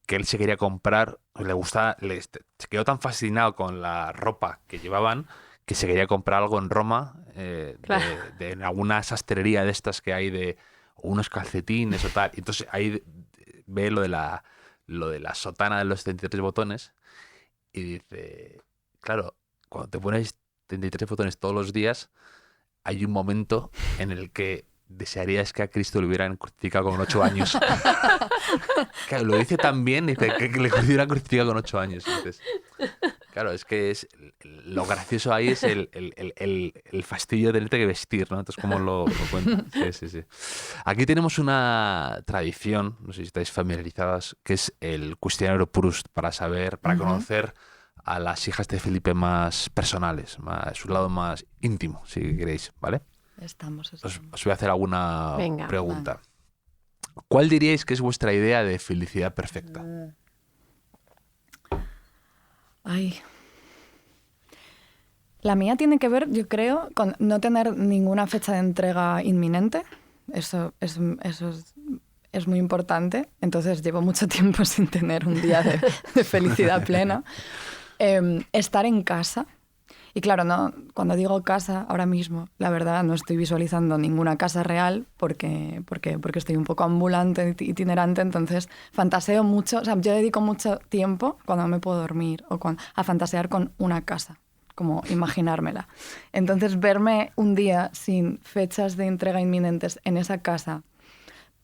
que él se quería comprar, se quedó tan fascinado con la ropa que llevaban que se quería comprar algo en Roma, en alguna sastrería de estas que hay, de unos calcetines o tal. Y entonces ahí ve lo de la sotana de los 33 botones y dice, claro, cuando te pones 33 botones todos los días, hay un momento en el que desearías que a Cristo le hubieran crucificado con 8 años. Claro, lo dice tan bien, dice que le hubieran crucificado con 8 años. Entonces, claro, es que lo gracioso ahí es el fastidio de tenerte que vestir, ¿no? Entonces, ¿cómo lo cuenta? Sí. Aquí tenemos una tradición, no sé si estáis familiarizadas, que es el cuestionario Proust, para conocer a las hijas de Felipe más personales, su lado más íntimo, si queréis, ¿vale? Estamos. Os voy a hacer alguna pregunta. Vale. ¿Cuál diríais que es vuestra idea de felicidad perfecta? Ay. La mía tiene que ver, yo creo, con no tener ninguna fecha de entrega inminente. Eso es muy importante. Entonces llevo mucho tiempo sin tener un día de felicidad plena. Estar en casa. Y claro, no, cuando digo casa, ahora mismo, la verdad, no estoy visualizando ninguna casa real porque estoy un poco ambulante, itinerante, entonces fantaseo mucho. O sea, yo dedico mucho tiempo cuando me puedo dormir a fantasear con una casa, como imaginármela. Entonces, verme un día sin fechas de entrega inminentes en esa casa,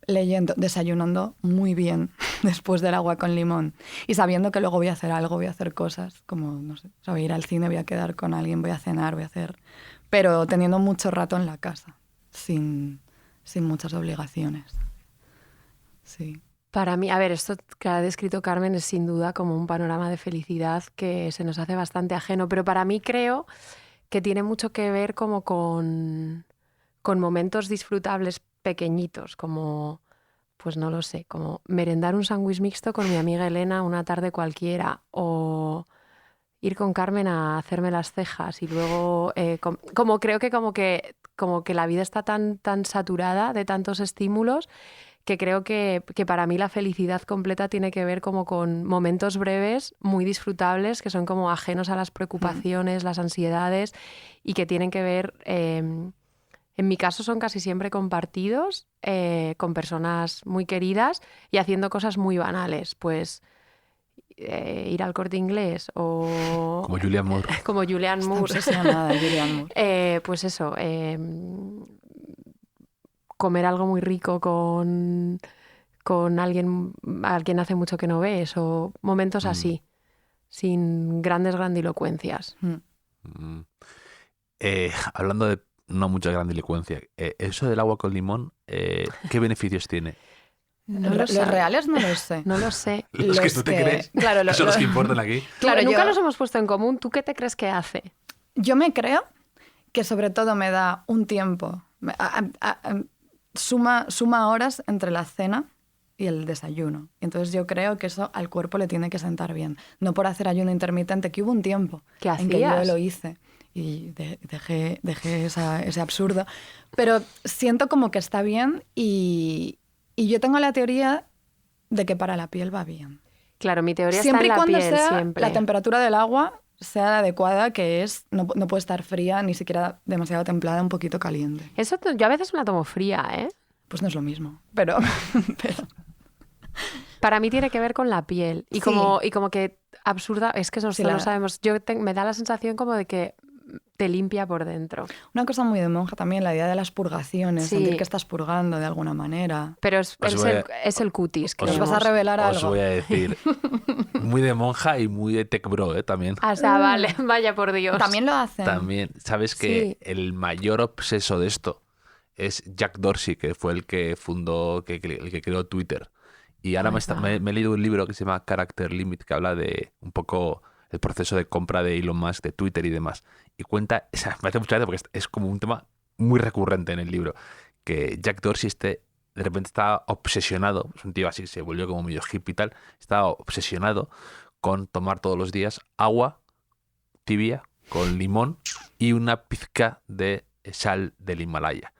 leyendo, desayunando muy bien después del agua con limón y sabiendo que luego voy a hacer algo, voy a hacer cosas, como, no sé, o sea, voy a ir al cine, voy a quedar con alguien, voy a cenar, pero teniendo mucho rato en la casa, sin muchas obligaciones. Sí. Para mí, a ver, esto que ha descrito Carmen es sin duda como un panorama de felicidad que se nos hace bastante ajeno, pero para mí creo que tiene mucho que ver como con momentos disfrutables pequeñitos, como, pues no lo sé, como merendar un sándwich mixto con mi amiga Elena una tarde cualquiera, o ir con Carmen a hacerme las cejas y luego, como creo que como que la vida está tan saturada de tantos estímulos que creo que para mí la felicidad completa tiene que ver como con momentos breves, muy disfrutables, que son como ajenos a las preocupaciones, las ansiedades, y que tienen que ver, en mi caso son casi siempre compartidos, con personas muy queridas y haciendo cosas muy banales, pues ir al Corte Inglés o... Como Julianne Moore. Como Julianne Está Moore. obsesionada de Julianne Moore. Pues eso, comer algo muy rico con alguien al quien hace mucho que no ves, o momentos así, sin grandes grandilocuencias. Hablando de no mucha grandilocuencia, eso del agua con limón, ¿qué beneficios tiene? No lo Los sé. reales no los sé. No lo sé. Los que tú te crees, Claro, que son los que importan aquí. Claro, Nunca yo- los hemos puesto en común. ¿Tú qué te crees que hace? Yo me creo que sobre todo me da un tiempo, suma horas entre la cena y el desayuno. Entonces yo creo que eso al cuerpo le tiene que sentar bien. No por hacer ayuno intermitente, que hubo un tiempo ¿Qué en que yo hacías? lo hice y dejé ese absurdo. Pero siento como que está bien y yo tengo la teoría de que para la piel va bien. Claro, mi teoría Siempre y está en la cuando piel, sea siempre. la temperatura del agua sea la adecuada, que es no puede estar fría ni siquiera demasiado templada, un poquito caliente. Eso yo a veces me la tomo fría, ¿eh? Pues no es lo mismo, pero Para mí tiene que ver con la piel. Y Sí. como que absurda, es que eso Sí, no la- lo sabemos. Me da la sensación como de que te limpia por dentro. una cosa muy de monja también, la idea de las purgaciones, Sí. sentir que estás purgando de alguna manera. Pero Os voy a- es el cutis. os Os vas a creemos. revelar Os algo. voy a decir, muy de monja y muy de tech bro, también. O sea, vale, vaya por Dios. También lo hacen. También, ¿sabes que Sí. el mayor obseso de esto es Jack Dorsey, que fue el que fundó, el que creó Twitter? Y ahora me he leído un libro que se llama Character Limit, que habla de un poco el proceso de compra de Elon Musk, de Twitter y demás. Y cuenta, o sea, me hace mucha gracia porque es como un tema muy recurrente en el libro, que Jack Dorsey de repente estaba obsesionado, es un tío así, se volvió como medio hippie y tal, estaba obsesionado con tomar todos los días agua tibia con limón y una pizca de sal del Himalaya.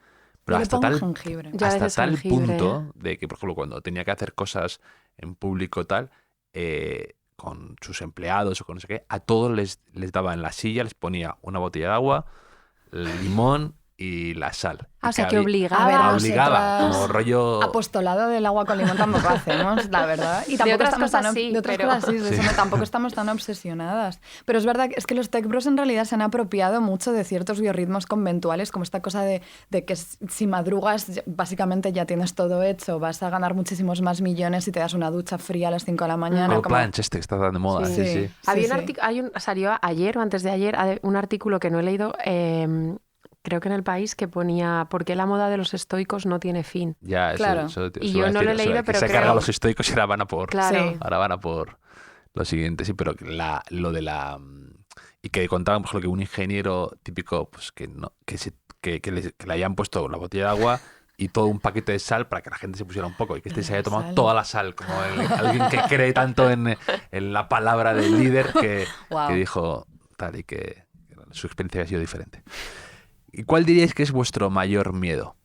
Pero Yo le hasta pongo tal, jengibre. Ya. a hasta veces tal jengibre, punto de que, por ejemplo, cuando tenía que hacer cosas en público tal, con sus empleados o con no sé qué, a todos les daba en la silla, les ponía una botella de agua, el limón y la sal. O sea, que había- obligaba. A ver, obligaba, nosotras- como rollo... Apostolado del agua con limón tampoco hacemos, la verdad. Y tampoco otras estamos cosas tan, sí, de otras pero- cosas sí, de eso no, tampoco estamos tan obsesionadas. Pero es verdad que es que los tech bros en realidad se han apropiado mucho de ciertos biorritmos conventuales, como esta cosa de que si madrugas, básicamente ya tienes todo hecho, vas a ganar muchísimos más millones si te das una ducha fría a las 5 de la mañana. Cold como- Plunge que está tan de moda. Sí. Sí, sí. Había un sí. salió ayer o antes de ayer un artículo que no he leído, creo que en El País, que ponía ¿por qué la moda de los estoicos no tiene fin? Ya, Claro. Y yo no lo he leído, que pero se creo- cargan los estoicos y ahora van a por... Claro. Sí. Ahora van a por lo siguiente, sí, pero lo de la... Y que contaban, por ejemplo, que un ingeniero típico, pues que no que le hayan puesto la botella de agua y todo un paquete de sal para que la gente se pusiera un poco y que se haya tomado Sal. toda la sal, como alguien que cree tanto en la palabra del líder que Guau. dijo tal y que su experiencia ha sido diferente. ¿Y cuál diríais que es vuestro mayor miedo?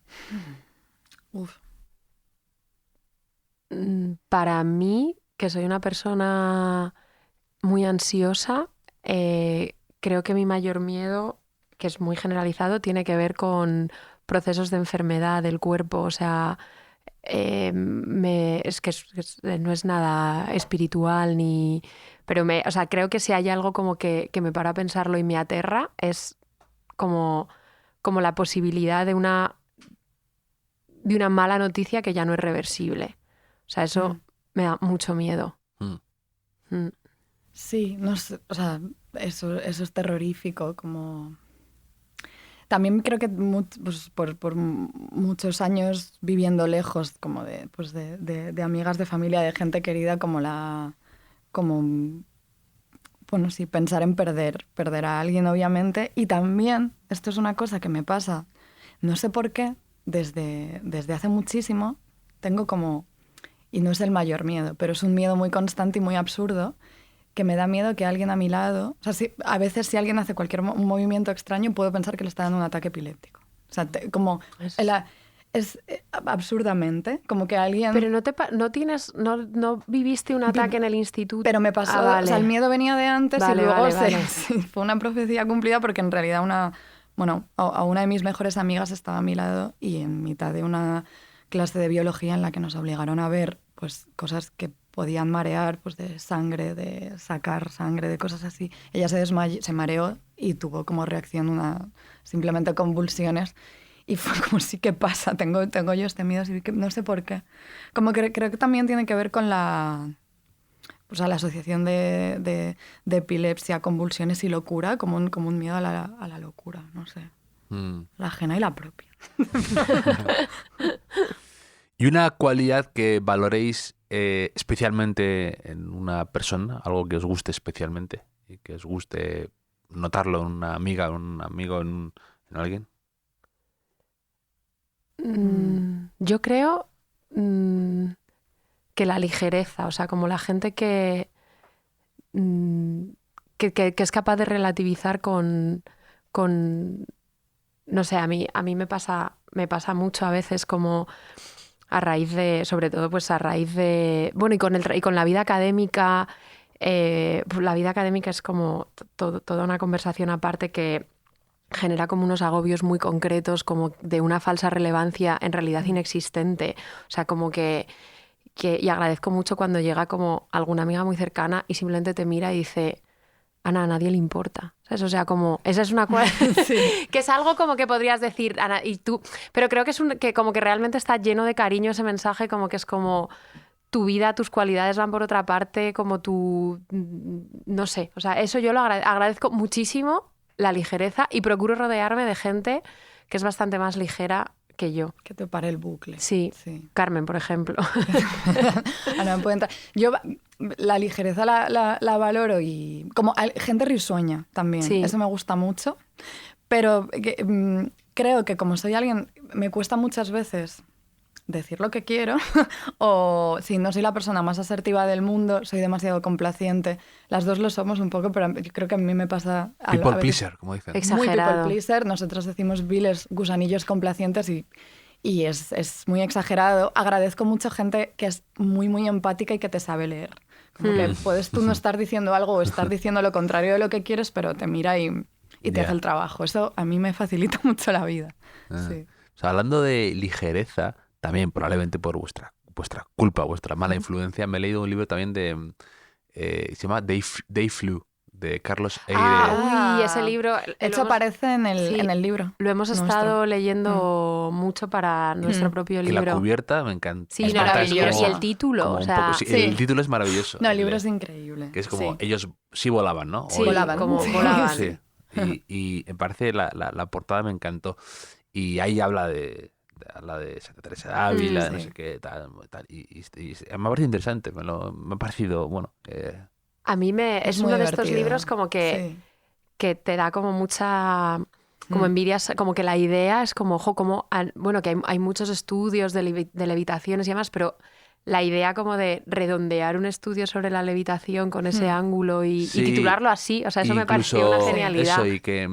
Uf. Para mí, que soy una persona muy ansiosa, creo que mi mayor miedo, que es muy generalizado, tiene que ver con procesos de enfermedad del cuerpo. O sea, no es nada espiritual ni... Pero o sea, creo que si hay algo como que me para a pensarlo y me aterra, es como la posibilidad de una mala noticia que ya no es reversible. O sea, eso me da mucho miedo. Mm. Sí, no sé, o sea, eso es terrorífico, como... También creo que pues, por muchos años viviendo lejos como de amigas, de familia, de gente querida, bueno, sí, pensar en perder a alguien, obviamente. Y también, esto es una cosa que me pasa, no sé por qué, desde hace muchísimo, tengo como, y no es el mayor miedo, pero es un miedo muy constante y muy absurdo, que me da miedo que alguien a mi lado... O sea, a veces si alguien hace un movimiento extraño, puedo pensar que le está dando un ataque epiléptico. O sea, como Es absurdamente, como que alguien... Pero no viviste un ataque en el instituto. Pero me pasó, vale. o sea, el miedo venía de antes Vale, y luego vale. sí, fue una profecía cumplida porque en realidad a una de mis mejores amigas estaba a mi lado y en mitad de una clase de biología en la que nos obligaron a ver pues cosas que podían marear, pues de sangre, de sacar sangre, de cosas así. Ella se mareó y tuvo como reacción simplemente convulsiones. Y fue como, sí, ¿qué pasa? Tengo yo este miedo, sí, que no sé por qué. Como que creo que también tiene que ver con la asociación de epilepsia, convulsiones y locura, como un miedo a la locura, no sé. La ajena y la propia. ¿Y una cualidad que valoréis especialmente en una persona? Algo que os guste especialmente y que os guste notarlo en una amiga, en un amigo, en alguien. Yo creo que la ligereza, o sea, como la gente que es capaz de relativizar con no sé, a mí me pasa mucho a veces como a raíz de, sobre todo pues a raíz de, bueno, y con la vida académica, pues la vida académica es como toda una conversación aparte que genera como unos agobios muy concretos, como de una falsa relevancia en realidad inexistente. O sea, como que y agradezco mucho cuando llega como alguna amiga muy cercana y simplemente te mira y dice, Ana, a nadie le importa. ¿Sabes? O sea, como, esa es una cosa Sí. que es algo como que podrías decir, Ana, y tú, pero creo que es que como que realmente está lleno de cariño ese mensaje, como que es como tu vida, tus cualidades van por otra parte, como tu, no sé, o sea, eso yo lo agradezco muchísimo, la ligereza, y procuro rodearme de gente que es bastante más ligera que yo. Que te pare el bucle. Sí, Carmen, por ejemplo. Ana, puede entrar. Yo la ligereza la valoro y como gente risueña también. Sí. Eso me gusta mucho. Pero creo que como soy alguien, me cuesta muchas veces decir lo que quiero o si no soy la persona más asertiva del mundo, soy demasiado complaciente. Las dos lo somos un poco, pero yo creo que a mí me pasa... People pleaser, como dicen. Exagerado. Muy people pleaser. Nosotros decimos viles gusanillos complacientes y es muy exagerado. Agradezco mucho gente que es muy, muy empática y que te sabe leer. Como que puedes tú no estar diciendo algo o estar diciendo lo contrario de lo que quieres, pero te mira y te hace el trabajo. Eso a mí me facilita mucho la vida. Sí. O sea, hablando de ligereza, también probablemente por vuestra culpa, vuestra mala influencia, me he leído un libro también se llama Day Flew, de Carlos Eire. Uy, ese libro... Eso aparece en el libro. Lo hemos estado leyendo mucho para nuestro propio Y libro. la cubierta me encanta. Sí, maravilloso. Y el título, o sea... el título es maravilloso. No, el libro es increíble. Que es como, ellos sí volaban, ¿no? Sí, volaban. Como volaban. Sí. Y me parece, la portada me encantó. Y ahí habla de Santa Teresa de Ávila, no sé qué, tal. Y me ha parecido interesante, me ha parecido, bueno... A mí es uno de estos libros como que te da como mucha... Como envidias, como que la idea es como, ojo, como... Bueno, que hay muchos estudios de levitaciones y demás, pero la idea como de redondear un estudio sobre la levitación con ese ángulo y titularlo así, o sea, eso me pareció una genialidad. Eso, y que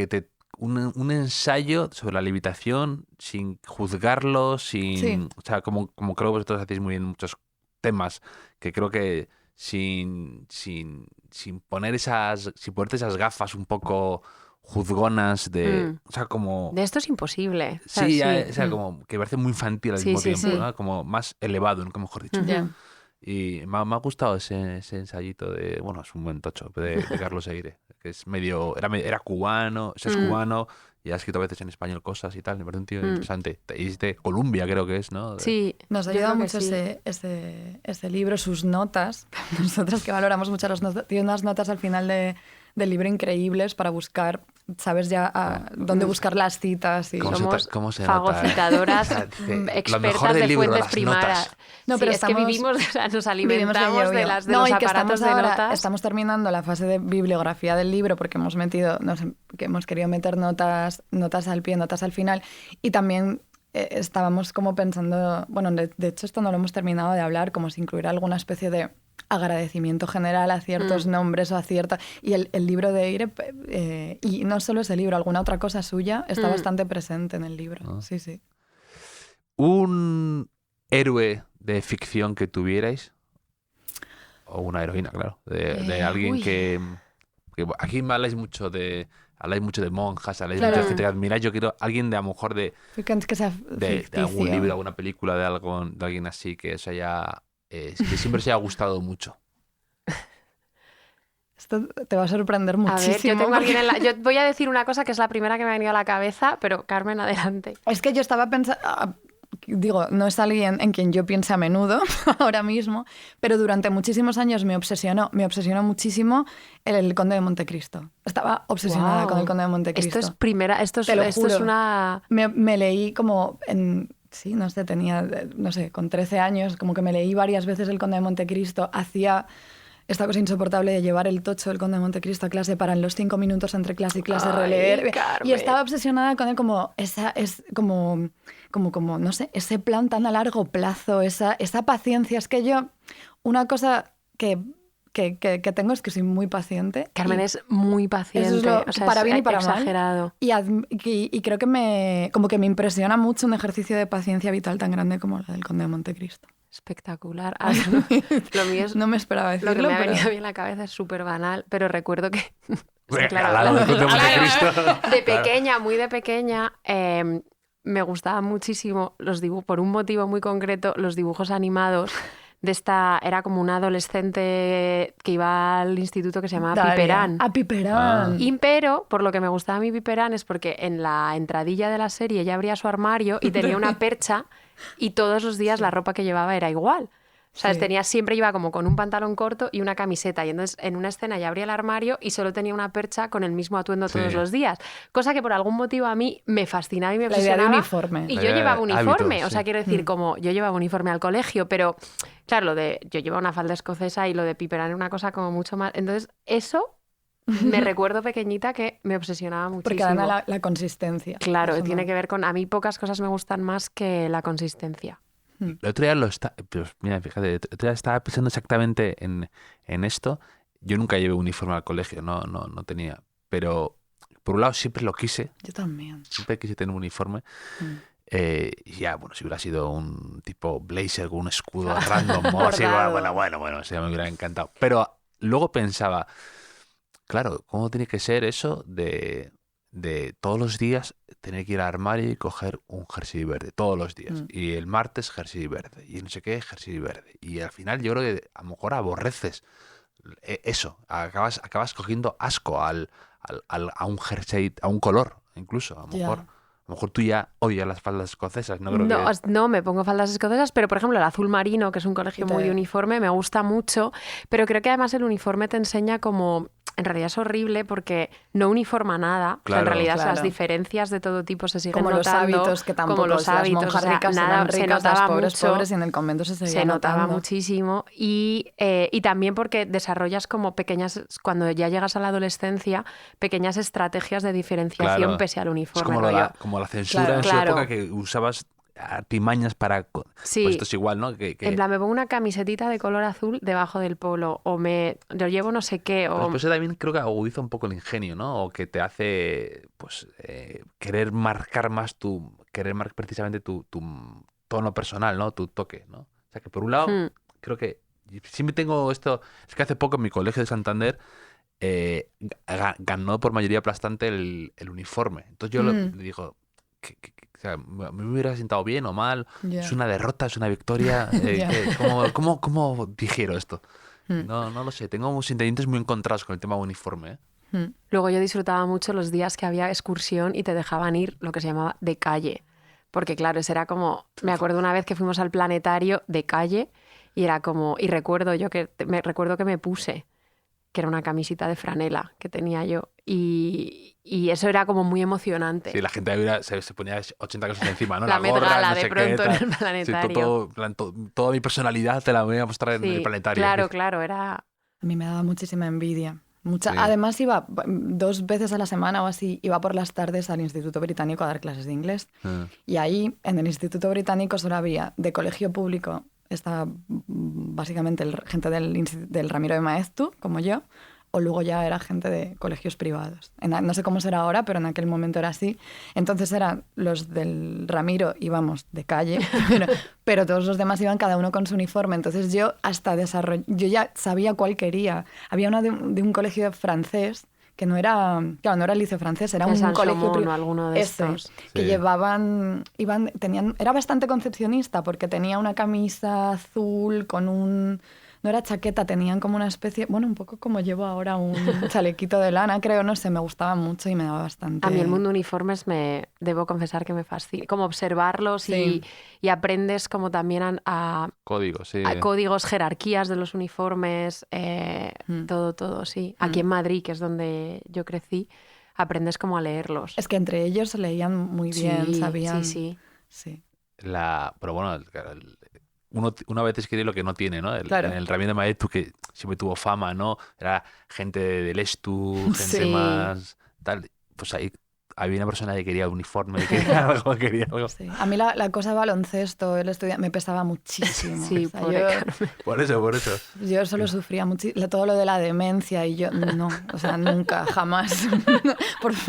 te... Un ensayo sobre la levitación sin juzgarlo, sin... O sea, como creo que vosotros hacéis muy bien muchos temas, que creo que sin ponerte esas gafas un poco juzgonas de... O sea, como... De esto es imposible. Sí, o sea, como que parece muy infantil al mismo tiempo, sí. ¿no? Como más elevado, nunca mejor dicho. Y me ha gustado ese ensayito de... Bueno, es un buen tocho de Carlos Eire, que es medio... Era cubano, es cubano, y ha escrito a veces en español cosas y tal. Me parece un tío interesante. Y es de Colombia, creo que es, ¿no? Sí. Nos ayuda mucho ese libro, sus notas. Nosotros que valoramos mucho las notas, tiene unas notas al final del libro increíbles para buscar, sabes ya dónde buscar las citas. Y ¿Cómo se fagocitadoras expertas de fuentes primarias. No, pero es que vivimos, o sea, nos alimentamos de los aparatos de notas. Estamos terminando la fase de bibliografía del libro porque hemos querido meter notas al pie, notas al final, y también estábamos como pensando, bueno, de hecho esto no lo hemos terminado de hablar, como si incluir alguna especie de agradecimiento general a ciertos nombres o a cierta... Y el libro de Eire, y no solo ese libro, alguna otra cosa suya, está bastante presente en el libro. Sí, sí. ¿Un héroe de ficción que tuvierais? O una heroína, claro. De alguien que aquí me habláis mucho de monjas, habláis mucho de gente que admiráis. Yo quiero alguien de a lo mejor de algún libro, alguna película, de alguien así que os haya... que siempre os haya gustado mucho. Esto te va a sorprender muchísimo. A ver, yo voy a decir una cosa que es la primera que me ha venido a la cabeza, pero Carmen, adelante. Es que yo estaba pensando... Digo, no es alguien en quien yo piense a menudo ahora mismo, pero durante muchísimos años me obsesionó muchísimo el Conde de Montecristo. Estaba obsesionada con el Conde de Montecristo. Esto es una... Me leí como sí, no sé, con 13 años, como que me leí varias veces el Conde de Montecristo. Hacía esta cosa insoportable de llevar el tocho del Conde de Montecristo a clase para en los 5 minutos entre clase y clase releer. Carmen. Y estaba obsesionada con él como no sé, ese plan tan a largo plazo, esa paciencia. Es que yo, una cosa que tengo es que soy muy paciente. Carmen es muy paciente. Eso es para bien y para exagerado. Mal. Y creo que me impresiona mucho un ejercicio de paciencia vital tan grande como la del Conde de Montecristo. Espectacular. Lo mío es, no me esperaba decirlo. Lo que me ha venido bien a la cabeza es súper banal, pero recuerdo que... de pequeña, muy de pequeña, me gustaban muchísimo los dibujos, por un motivo muy concreto, los dibujos animados. Era como una adolescente que iba al instituto que se llamaba Piperán. Piperán. Pero, por lo que me gustaba a mí Piperán es porque en la entradilla de la serie ella abría su armario y tenía una percha y todos los días la ropa que llevaba era igual. O sea, siempre iba como con un pantalón corto y una camiseta. Y entonces en una escena ya abría el armario y solo tenía una percha con el mismo atuendo todos los días. Cosa que por algún motivo a mí me fascinaba y me obsesionaba. La idea de uniforme. Y yo llevaba uniforme. O sea, quiero decir, como yo llevaba uniforme al colegio, pero claro, yo llevaba una falda escocesa y lo de Piperán era una cosa como mucho más... Entonces, eso... Me recuerdo pequeñita que me obsesionaba muchísimo. Porque además la consistencia. Claro, eso tiene que ver con... A mí pocas cosas me gustan más que la consistencia. El otro día mira, fíjate, el otro día estaba pensando exactamente en esto. Yo nunca llevé uniforme al colegio, no tenía. Pero por un lado siempre lo quise. Yo también. Siempre quise tener un uniforme. Y ya, bueno, si hubiera sido un tipo blazer con un escudo random, así, bueno, o sea, me hubiera encantado. Pero luego pensaba, claro, ¿cómo tiene que ser eso de todos los días tener que ir al armario y coger un jersey verde? Todos los días. Y el martes jersey verde. Y no sé qué, jersey verde. Y al final yo creo que a lo mejor aborreces eso. Acabas cogiendo asco a un jersey, a un color, incluso. A lo mejor. A lo mejor tú ya odias las faldas escocesas. No, me pongo faldas escocesas, pero por ejemplo el azul marino, que es un colegio muy de uniforme, me gusta mucho, pero creo que además el uniforme te enseña como... En realidad es horrible porque no uniforma nada. Claro, en realidad las diferencias de todo tipo se siguen como notando. Como los hábitos, que tampoco como los hábitos, las monjas ricas eran ricas, se notaba las pobres mucho, pobres, y en el convento se notaba muchísimo. Y también porque desarrollas como pequeñas, cuando ya llegas a la adolescencia, pequeñas estrategias de diferenciación pese al uniforme. Es como la censura en su época, que usabas artimañas para... Pues esto es igual, ¿no? En plan, me pongo una camisetita de color azul debajo del polo, o yo llevo no sé qué, o... Pues eso también creo que agudiza un poco el ingenio, ¿no? O que te hace, pues, querer marcar precisamente tu tono personal, ¿no? Tu toque, ¿no? O sea, que por un lado, creo que siempre tengo esto... Es que hace poco en mi colegio de Santander ganó por mayoría aplastante el uniforme. Entonces yo le digo... O sea, me hubiera sentado bien o mal, es una derrota, es una victoria. ¿Cómo digiero esto? No lo sé, tengo sentimientos muy encontrados con el tema uniforme. Luego yo disfrutaba mucho los días que había excursión y te dejaban ir lo que se llamaba de calle. Porque claro, eso era como... Me acuerdo una vez que fuimos al planetario de calle y era como... Y recuerdo que me puse, que era una camisita de franela que tenía yo. Y eso era como muy emocionante. Sí, la gente se ponía 80 cosas encima, ¿no? La gorra, Met-Gala no sé de pronto qué, en el planetario. Sí, toda mi personalidad te la voy a mostrar en el planetario. Claro, era... A mí me daba muchísima envidia. Además iba 2 veces a la semana o así, iba por las tardes al Instituto Británico a dar clases de inglés. Y ahí, en el Instituto Británico, solo había de colegio público estaba básicamente gente del Ramiro de Maeztu, como yo, o luego ya era gente de colegios privados. No sé cómo será ahora, pero en aquel momento era así. Entonces eran los del Ramiro, íbamos de calle, pero todos los demás iban cada uno con su uniforme. Entonces yo yo ya sabía cuál quería. Había una de un colegio francés que no era el liceo francés, era un colegio privado, alguno de estos. Que era bastante concepcionista porque tenía una camisa azul con no era chaqueta, tenían como una especie, bueno, un poco como llevo ahora un chalequito de lana, creo, no sé, me gustaba mucho y me daba bastante... A mí el mundo uniformes debo confesar que me fascina, como observarlos y aprendes como también a códigos, sí. A códigos, jerarquías de los uniformes, todo, sí. Aquí en Madrid, que es donde yo crecí, aprendes como a leerlos. Es que entre ellos se leían muy bien, sabían... Sí. Pero bueno, uno a veces quiere lo que no tiene, ¿no? Claro. En el Ramiro de Maeztu, que siempre tuvo fama, ¿no? Era gente del Estu, gente más tal. Pues ahí había una persona que quería uniforme, que quería algo. Sí. A mí la cosa de baloncesto, el estudiante, me pesaba muchísimo. Sí, por eso. Yo solo sufría muchísimo, todo lo de la demencia y yo, no, o sea, nunca, jamás.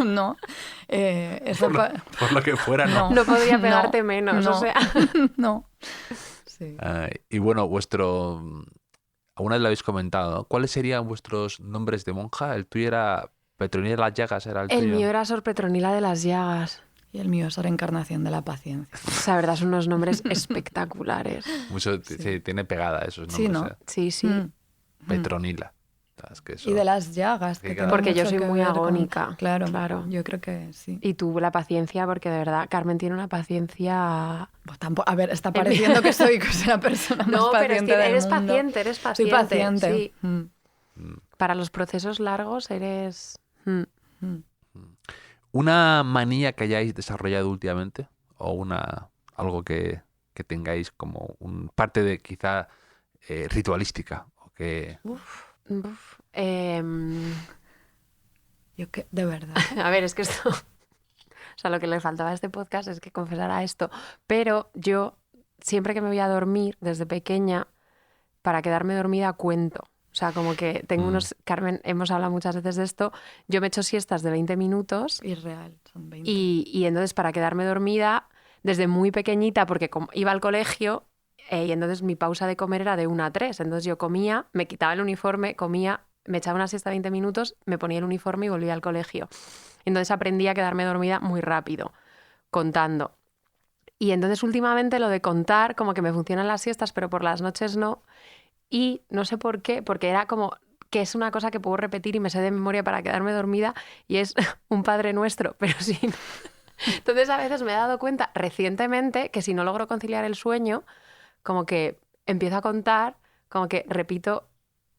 No. Eso por lo que fuera, no. No podía pegarte menos, o sea. No. Sí. Y bueno, alguna vez lo habéis comentado, ¿no? ¿Cuáles serían vuestros nombres de monja? El tuyo era Petronila de las Llagas, ¿era el tuyo? El mío era Sor Petronila de las Llagas. Y el mío es Sor Encarnación de la Paciencia. La verdad, son unos nombres espectaculares. Mucho sí, tiene pegada esos nombres. Sí, ¿no? ¿eh? Petronila. Es que eso... Y de las llagas. Porque yo soy muy agónica. Claro, yo creo que sí. Y tú la paciencia, porque de verdad, Carmen tiene una paciencia... Pues a ver, está pareciendo que soy la persona más paciente del eres mundo. Eres paciente. Soy paciente. Sí. Para los procesos largos eres... ¿Una manía que hayáis desarrollado últimamente? ¿O algo que tengáis como parte de quizá ritualística? O que... Yo que, de verdad. A ver, es que esto... O sea, lo que le faltaba a este podcast es que confesara esto. Pero yo, siempre que me voy a dormir, desde pequeña, para quedarme dormida, cuento. O sea, como que tengo unos... Carmen, hemos hablado muchas veces de esto. Yo me echo siestas de 20 minutos. Irreal, son 20. Y entonces, para quedarme dormida, desde muy pequeñita, porque iba al colegio... y entonces mi pausa de comer era de 1 a 3. Entonces yo comía, me quitaba el uniforme, comía, me echaba una siesta de 20 minutos, me ponía el uniforme y volvía al colegio. Entonces aprendí a quedarme dormida muy rápido, contando. Y entonces últimamente lo de contar, como que me funcionan las siestas, pero por las noches no. Y no sé por qué, porque era como que es una cosa que puedo repetir y me sé de memoria para quedarme dormida, y es un Padre Nuestro, pero sin... Entonces a veces me he dado cuenta recientemente que si no logro conciliar el sueño, como que empiezo a contar, como que repito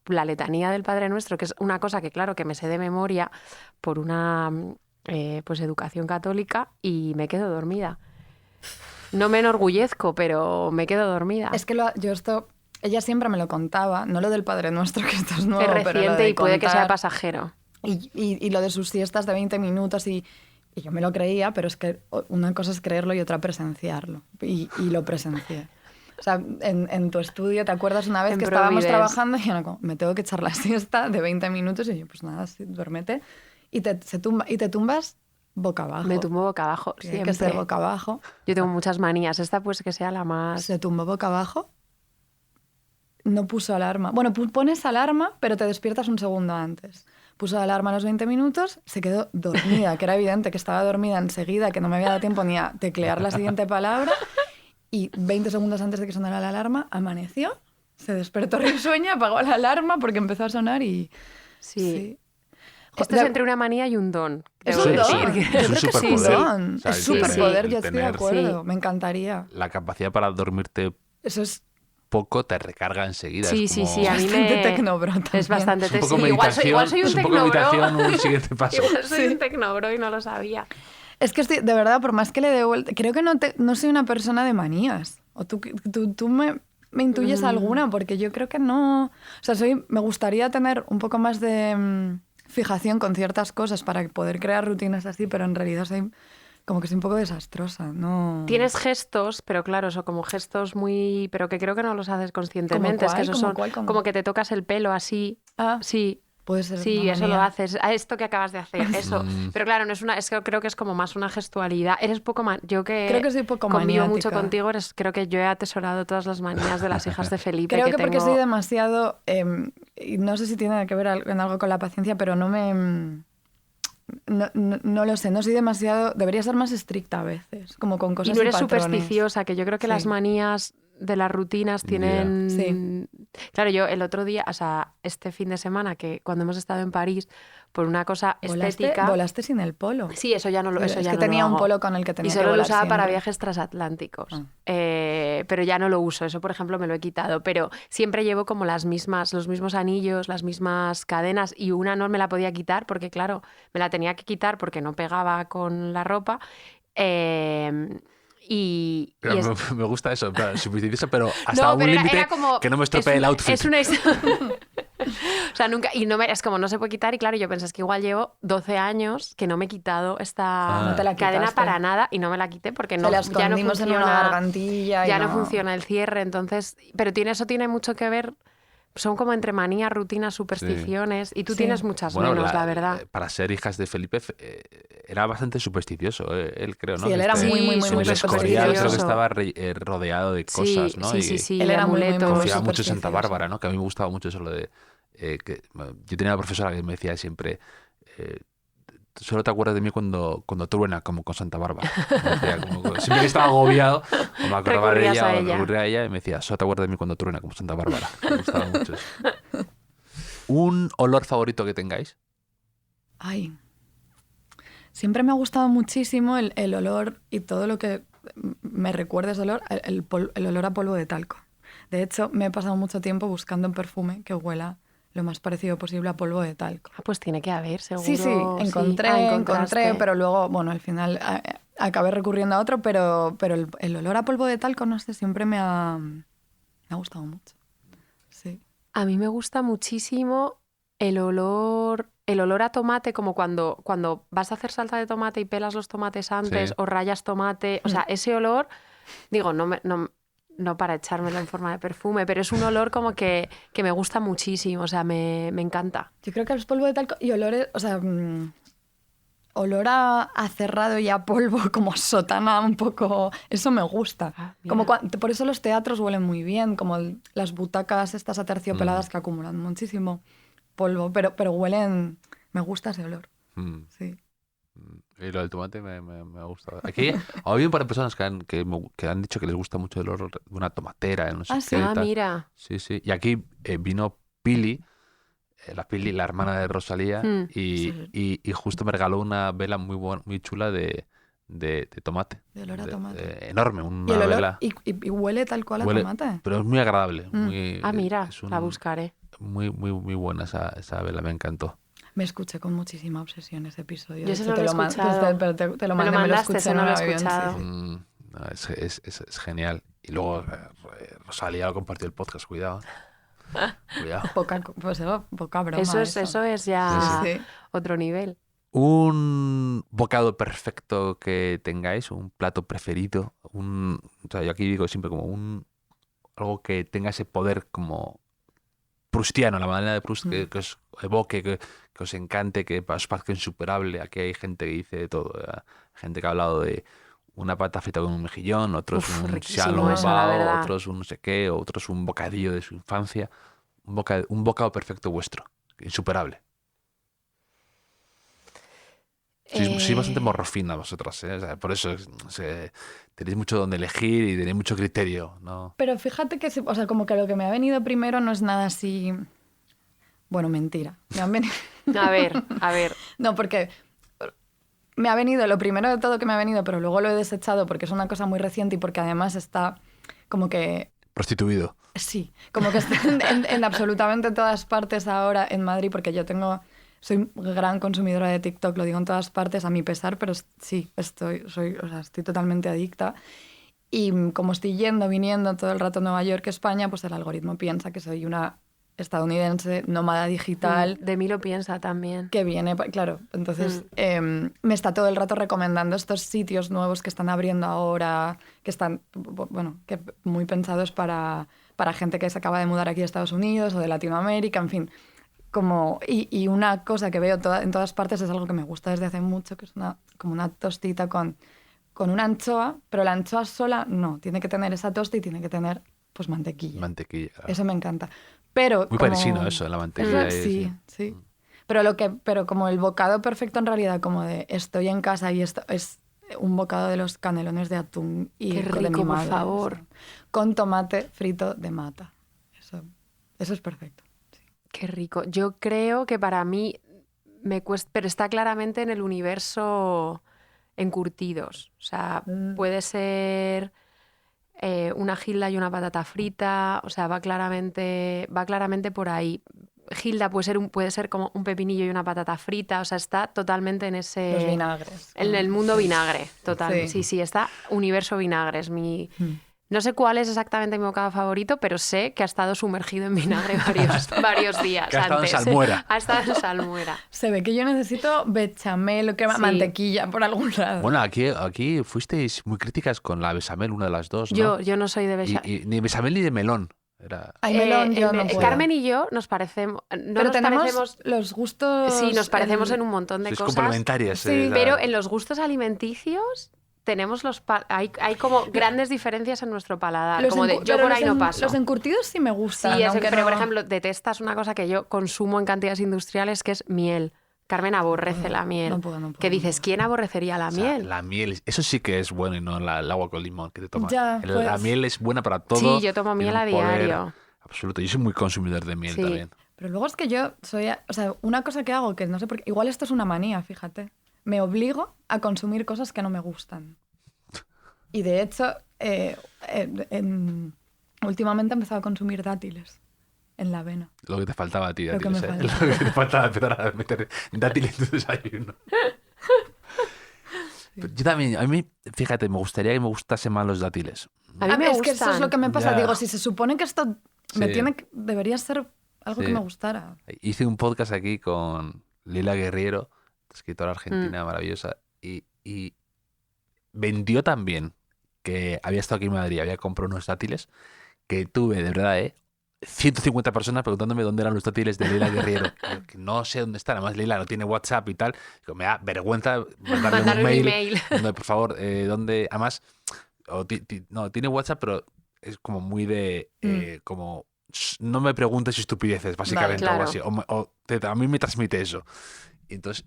la letanía del Padre Nuestro, que es una cosa que, claro, que me sé de memoria por una pues educación católica, y me quedo dormida. No me enorgullezco, pero me quedo dormida. Es que ella siempre me lo contaba, no lo del Padre Nuestro, que esto es nuevo, es reciente, pero lo de y puede contar, que sea pasajero. Y lo de sus siestas de 20 minutos y yo me lo creía, pero es que una cosa es creerlo y otra presenciarlo. Y lo presencié. O sea, en tu estudio, ¿te acuerdas una vez que estábamos trabajando y yo como, me tengo que echar la siesta de 20 minutos? Y yo, pues nada, sí, duérmete. Y te tumbas boca abajo. Me tumbo boca abajo, siempre. Tiene que ser boca abajo. Yo tengo muchas manías. Esta pues que sea la más... Se tumbó boca abajo. No puso alarma. Bueno, pones alarma, pero te despiertas un segundo antes. Puso alarma a los 20 minutos, se quedó dormida, que era evidente que estaba dormida enseguida, que no me había dado tiempo ni a teclear la siguiente palabra. Y 20 segundos antes de que sonara la alarma, amaneció, se despertó risueña, apagó la alarma porque empezó a sonar y... Sí. Esto es entre una manía y un don. Es un don. Yo creo que es un don. O sea, es superpoder, yo estoy de tener acuerdo. Me encantaría. La capacidad para dormirte Eso es... poco te recarga enseguida. Sí, es como... sí, a mí bastante tecnobro también. Es bastante Es un poco sí, meditación, igual soy un es un poco tecnobro. meditación, un siguiente paso. Igual soy un tecnobro y no lo sabía. Es que estoy, de verdad, por más que le dé vuelta, creo que no soy una persona de manías. O tú me intuyes alguna, porque yo creo que no... O sea, me gustaría tener un poco más de fijación con ciertas cosas para poder crear rutinas así, pero en realidad soy como que soy un poco desastrosa, ¿no? Tienes gestos, pero claro, son como gestos muy... Pero que creo que no los haces conscientemente. ¿Cómo Es que cuál? esos ¿Cómo son cuál? ¿Cómo? como que te tocas el pelo así. Ah, Sí, puede ser sí, una eso lo manía. haces. A esto que acabas de hacer, eso. Pero claro, no es una... Es que creo que es como más una gestualidad. Eres poco... Yo Creo que soy poco convivo mucho maniática. contigo, creo que yo he atesorado todas las manías de las hijas de Felipe. Creo que porque tengo... soy demasiado... y no sé si tiene que ver en algo con la paciencia, pero no me... No lo sé, no soy demasiado... Debería ser más estricta a veces, como con Y cosas no eres patrones. supersticiosa, que yo creo que Sí. las manías de las rutinas tienen... Sí. Claro, yo el otro día, o sea, este fin de semana, que cuando hemos estado en París, por una cosa estética... Volaste sin el polo. Sí, eso ya no lo eso Es ya que no tenía lo un hago. polo con el que tenía y que solo lo volar usaba para siempre. viajes transatlánticos. Ah. Pero ya no lo uso. Eso, por ejemplo, me lo he quitado. Pero siempre llevo como los mismos anillos, las mismas cadenas, y una no me la podía quitar porque, claro, me la tenía que quitar porque no pegaba con la ropa. Pero me gusta eso, supersticiosa, pero hasta un pero límite era como, que no me estropee el outfit. Es una... O sea, nunca... Y no es como no se puede quitar. Y claro, yo pensé, es que igual llevo 12 años que no me he quitado esta No te la cadena quitaste. para nada y no me la quité porque no, Se la ya no escondimos funciona, en una gargantilla y ya no funciona el cierre. Entonces, pero eso tiene mucho que ver... Son como entre manías, rutinas, supersticiones. Y tú Sí. tienes muchas menos, la verdad. Para ser hijas de Felipe era bastante supersticioso, él creo, ¿no? Sí, él era muy, muy, muy en el Escorial creo que supersticioso. estaba rodeado de cosas, ¿no? Sí, Él de era muy, muy, muy amuletos. Confiaba mucho en Santa supersticioso. Bárbara, ¿no? Que a mí me gustaba mucho eso, lo de... yo tenía una profesora que me decía siempre... solo te acuerdas de mí cuando truena, como con Santa Bárbara. Me decía, siempre que estaba agobiado, o me acordaba de Recurrías ella, a o ella. recurría a ella, y me decía, solo te acuerdas de mí cuando truena, como Santa Bárbara. Me gustaba mucho eso. ¿Un olor favorito que tengáis? Ay. Siempre me ha gustado muchísimo el olor y todo lo que me recuerda ese olor, el olor a polvo de talco. De hecho, me he pasado mucho tiempo buscando un perfume que huela lo más parecido posible a polvo de talco. Pues tiene que haber, seguro. Sí, encontré, pero luego, bueno, al final acabé recurriendo a otro, pero el olor a polvo de talco, no sé, siempre me ha gustado mucho. Sí. A mí me gusta muchísimo el olor a tomate, como cuando vas a hacer salsa de tomate y pelas los tomates antes, Sí. o rayas tomate. O sea, ese olor, digo, no para echármelo en forma de perfume, pero es un olor como que me gusta muchísimo, o sea, me encanta. Yo creo que los polvos de talco y olores, o sea, olor a cerrado y a polvo, como a sotana un poco, eso me gusta. Como por eso los teatros huelen muy bien, como las butacas estas aterciopeladas que acumulan muchísimo polvo, pero huelen, me gusta ese olor. Sí. Y lo del tomate me ha gustado. Aquí ha habido un par de personas que han dicho que les gusta mucho el olor de una tomatera, no sé Ah, qué. sí. Ah, tal. mira. Sí, sí. Y aquí vino Pili, la hermana de Rosalía, y justo me regaló una vela muy chula de tomate. De olor a tomate. Enorme, Y una el olor, vela. y huele tal cual a Huele- tomate. Pero es muy agradable. Mira, es la buscaré. Muy buena esa vela, me encantó. Me escuché con muchísima obsesión ese episodio. Yo ese De hecho, no lo he escuchado. pero te lo Me lo mandé, mandaste, ese escuché en no lo he un avión, sí, escuchado. sí. No, es genial. Y luego Rosalía lo compartió el podcast, cuidado. Cuidado. Poca broma. Eso es ya Sí. otro nivel. Un bocado perfecto que tengáis, un plato preferido, o sea, yo aquí digo siempre como algo que tenga ese poder como prustiano, la manera de Proust, que os evoque, que os encante, que os parezca insuperable. Aquí hay gente que dice de todo. Gente que ha hablado de una pata frita con un mejillón, otros un riquísimo shalom eso, la bao, verdad. otros un no sé qué, otros un bocadillo de su infancia. Un bocado perfecto vuestro, insuperable. Sois bastante morrofina vosotras, ¿eh? O sea, por eso tenéis mucho donde elegir y tenéis mucho criterio, ¿no? Pero fíjate que, o sea, como que lo que me ha venido primero no es nada así... Bueno, mentira. Me han venido... A ver. No, porque me ha venido, lo primero de todo que me ha venido, pero luego lo he desechado porque es una cosa muy reciente y porque además está como que... Prostituido. Sí, como que está en absolutamente todas partes ahora en Madrid, porque yo soy gran consumidora de TikTok, lo digo en todas partes a mi pesar, pero sí, estoy totalmente adicta. Y como estoy viniendo todo el rato a Nueva York, España, pues el algoritmo piensa que soy una estadounidense, nómada digital. De mí lo piensa también. Que viene, claro. Entonces, me está todo el rato recomendando estos sitios nuevos que están abriendo ahora, que están, bueno, que muy pensados para gente que se acaba de mudar aquí a Estados Unidos o de Latinoamérica, en fin. Y una cosa que veo en todas partes es algo que me gusta desde hace mucho, que es como una tostita con una anchoa, pero la anchoa sola no. Tiene que tener esa tosta y tiene que tener pues mantequilla. Mantequilla. Claro. Eso me encanta. Pero muy parisino eso, la mantequilla. Sí. Pero como el bocado perfecto en realidad, como de estoy en casa y esto es un bocado de los canelones de atún y Qué rico, de mi madre, por favor. eso, con tomate frito de mata. Eso es perfecto. Sí. Qué rico. Yo creo que para mí me cuesta, pero está claramente en el universo encurtidos. O sea, puede ser una gilda y una patata frita, o sea, va claramente por ahí. Gilda puede ser como un pepinillo y una patata frita, o sea, está totalmente en ese... Los vinagres. En el mundo vinagre, total. Sí. Sí, está universo vinagres. No sé cuál es exactamente mi bocado favorito, pero sé que ha estado sumergido en vinagre varios días que ha estado antes. en salmuera. Ha estado en salmuera. Se ve que yo necesito bechamel, mantequilla por algún lado. Bueno, aquí fuisteis muy críticas con la bechamel, una de las dos, ¿no? Yo no soy de bechamel. Y ni bechamel ni de melón. Hay melón, yo no puedo. Carmen y yo nos parecemos... pero tenemos los gustos... Sí, nos parecemos en un montón de cosas. Complementarias. Sí. Pero en los gustos alimenticios... Tenemos hay como grandes diferencias en nuestro paladar. Yo por ahí no paso. Los encurtidos sí me gustan. Sí, pero por ejemplo, detestas una cosa que yo consumo en cantidades industriales, que es miel. Carmen aborrece la miel. No puedo. ¿Qué dices? ¿Quién aborrecería la miel? La miel, eso sí que es bueno y no el agua con limón que te tomas. La miel es buena para todo. Sí, yo tomo miel a diario. Absoluto. Yo soy muy consumidor de miel también. Pero luego es que yo soy... O sea, una cosa que hago que no sé por qué... Igual esto es una manía, fíjate. Me obligo a consumir cosas que no me gustan. Y de hecho, últimamente he empezado a consumir dátiles en la avena. Lo que te faltaba a ti, Lo que dátiles. Lo que te faltaba empezar a meter dátiles en tu desayuno. Sí. Yo también, a mí, fíjate, me gustaría que me gustasen más los dátiles. A mí me es que eso es lo que me pasa. Ya. Digo, si se supone que esto debería ser algo que me gustara. Hice un podcast aquí con Lila Guerriero, escritora argentina maravillosa, y vendió también que había estado aquí en Madrid, había comprado unos dátiles, que tuve, de verdad, 150 personas preguntándome dónde eran los dátiles de Lila Guerriero. Que no sé dónde están, además Lila no tiene WhatsApp y tal. Digo, me da vergüenza mandarle un mail. Donde, por favor, ¿dónde? Además, no, tiene WhatsApp, pero es como muy de... como no me preguntes estupideces, básicamente, vale, claro. O así. A mí me transmite eso. Y entonces...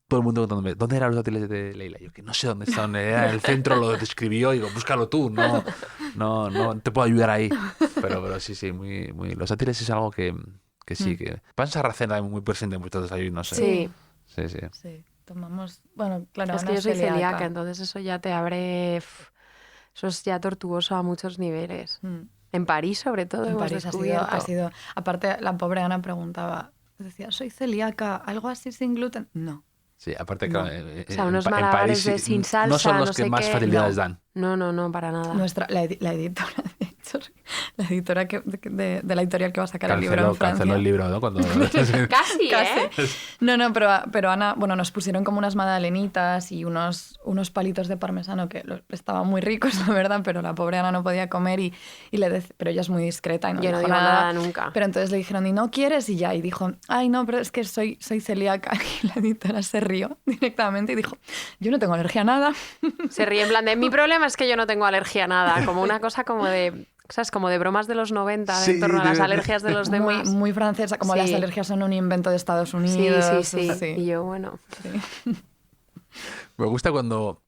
todo el mundo preguntándome, ¿dónde eran los dátiles de Leila? Yo que no sé dónde están, era en el centro, lo describió, digo, búscalo tú, no te puedo ayudar ahí. Pero sí, muy, los dátiles es algo que sí, que pan sarracena muy presente en muchos desayunos. Sí. Sí, tomamos, bueno, claro. Es que yo soy celíaca, entonces eso ya te abre, eso es ya tortuoso a muchos niveles. En París, sobre todo, en hemos París descubierto. ha sido, aparte la pobre Ana preguntaba, decía, soy celíaca, ¿algo así sin gluten? No. Sí, aparte no. que o sea, unos en París sin salsa, no son los no que sé más qué. facilidades dan. No, para nada. La editora, de hecho, la editora de la editorial que va a sacar el libro en Francia. Canceló el libro, ¿no? Cuando... Casi, ¿eh? No, pero Ana, bueno, nos pusieron como unas magdalenitas y unos palitos de parmesano que estaban muy ricos, la verdad, pero la pobre Ana no podía comer pero ella es muy discreta y no Yo no dijo digo nada nunca. Pero entonces le dijeron, ¿y no quieres? Y ya, y dijo, ay, no, pero es que soy celíaca. Y la editora se rió directamente y dijo, yo no tengo alergia a nada. Se ríe en plan de, mi problema es que yo no tengo alergia a nada, como una cosa como de... ¿Sabes? Como de bromas de los 90 en torno a las alergias de los demás. Muy francesa, como las alergias son un invento de Estados Unidos. Sí. Y yo, bueno. Sí. Me gusta cuando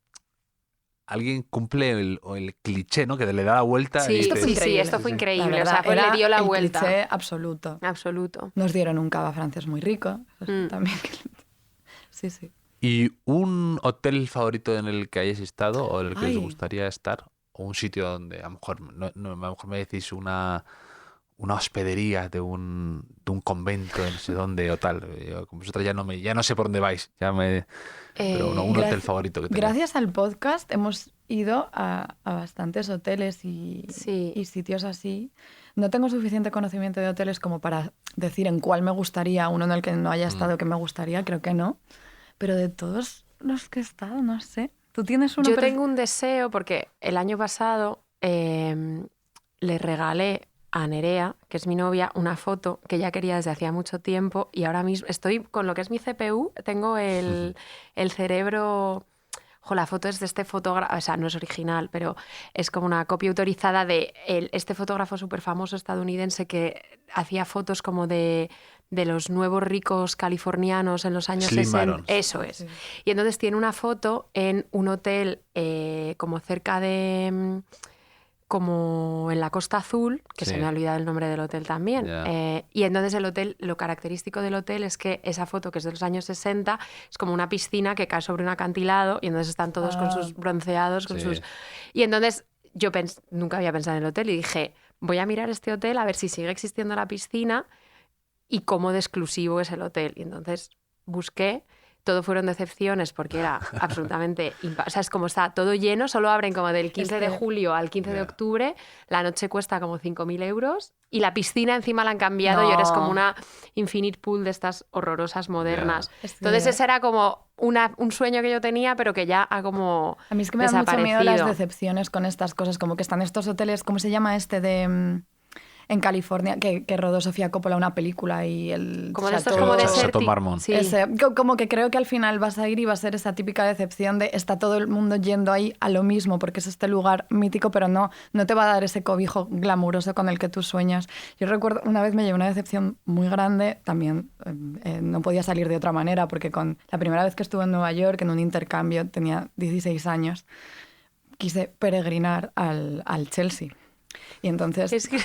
alguien cumple el cliché, ¿no? Que le da la vuelta. Sí, esto fue increíble. Verdad, o sea, le dio la vuelta. Cliché absoluto. Nos dieron un cava francés muy rico. También. Sí. ¿Y un hotel favorito en el que hayáis estado o en el que os gustaría estar? O un sitio donde a lo mejor, a lo mejor me decís una hospedería de un convento, no sé dónde o tal. Yo, con vosotras ya no sé por dónde vais. Pero un hotel favorito que tengáis. Gracias al podcast hemos ido a bastantes hoteles y sitios así. no tengo suficiente conocimiento de hoteles como para decir en cuál me gustaría, uno en el que no haya estado que me gustaría, creo que no. Pero de todos los que he estado, no sé. ¿Tú tienes uno? Yo tengo un deseo porque el año pasado le regalé a Nerea, que es mi novia, una foto que ella quería desde hacía mucho tiempo y ahora mismo estoy con lo que es mi CPU, tengo el cerebro... La foto es de este fotógrafo, o sea, no es original, pero es como una copia autorizada de este fotógrafo súper famoso estadounidense que hacía fotos como de los nuevos ricos californianos en los años Slim 60. Barons. Eso es. Sí. Y entonces tiene una foto en un hotel como cerca de... como en la Costa Azul, que Sí. se me ha olvidado el nombre del hotel también. Ya. Y entonces el hotel, lo característico del hotel es que esa foto, que es de los años 60, es como una piscina que cae sobre un acantilado y entonces están todos con sus bronceados, con Sí. sus... Y entonces yo nunca había pensado en el hotel y dije, voy a mirar este hotel a ver si sigue existiendo la piscina y cómo de exclusivo es el hotel. Y entonces busqué... Todo fueron decepciones porque era absolutamente... O sea, es como está todo lleno, solo abren como del 15 de julio al 15 de Ya. octubre, la noche cuesta como 5.000 euros y la piscina encima la han cambiado y No. ahora es como una infinite pool de estas horrorosas modernas. Es que- Entonces ese era como un sueño que yo tenía, pero que ya ha como A mí es que me dan mucho miedo las desaparecido. decepciones con estas cosas, como que están estos hoteles, ¿cómo se llama este de en California, que rodó Sofía Coppola una película y el Como de estos Chateau- como Chateau desérticos. Marmont. Sí. Como que creo que al final vas a ir y va a ser esa típica decepción de está todo el mundo yendo ahí a lo mismo porque es este lugar mítico, pero no te va a dar ese cobijo glamuroso con el que tú sueñas. Yo recuerdo una vez me llevé una decepción muy grande, también no podía salir de otra manera porque con la primera vez que estuve en Nueva York en un intercambio, tenía 16 años, quise peregrinar al Chelsea. Y entonces Es que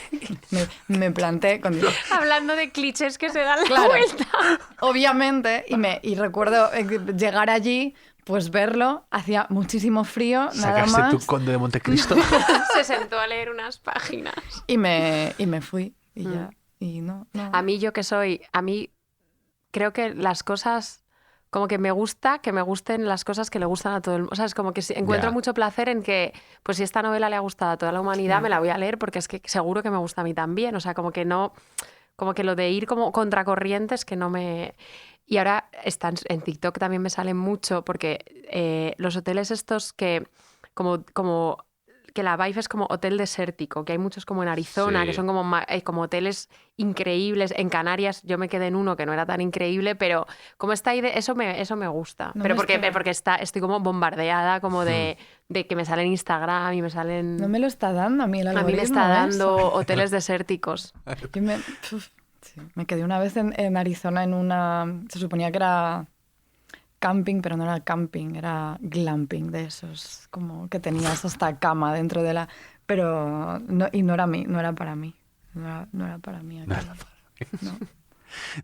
me planté con... hablando de clichés que se dan la Claro. vuelta. Obviamente, y recuerdo llegar allí, pues verlo, hacía muchísimo frío, nada ¿Sacaste más, tu Conde de Montecristo? Se sentó a leer unas páginas. y me fui, y ya, y no. A mí creo que las cosas, como que me gusta que me gusten las cosas que le gustan a todo el mundo. O sea, es como que encuentro Ya. mucho placer en que, pues si esta novela le ha gustado a toda la humanidad, me la voy a leer porque es que seguro que me gusta a mí también. O sea, como que no, como que lo de ir como contracorrientes que no me... Y ahora están en TikTok también me salen mucho porque los hoteles estos que como que la vibe es como hotel desértico, que hay muchos como en Arizona, Sí. que son como hoteles increíbles. En Canarias yo me quedé en uno que no era tan increíble, pero como está eso me gusta. No Pero me porque está- estoy como bombardeada como de que me salen en Instagram y me salen... No me lo está dando a mí el a algoritmo. mí me está dando eso. hoteles desérticos. Yo me quedé una vez en Arizona en una... Se suponía que era camping, pero no era camping, era glamping de esos, como que tenías hasta cama dentro de la... Pero no era para mí. No era para mí. aquello. No.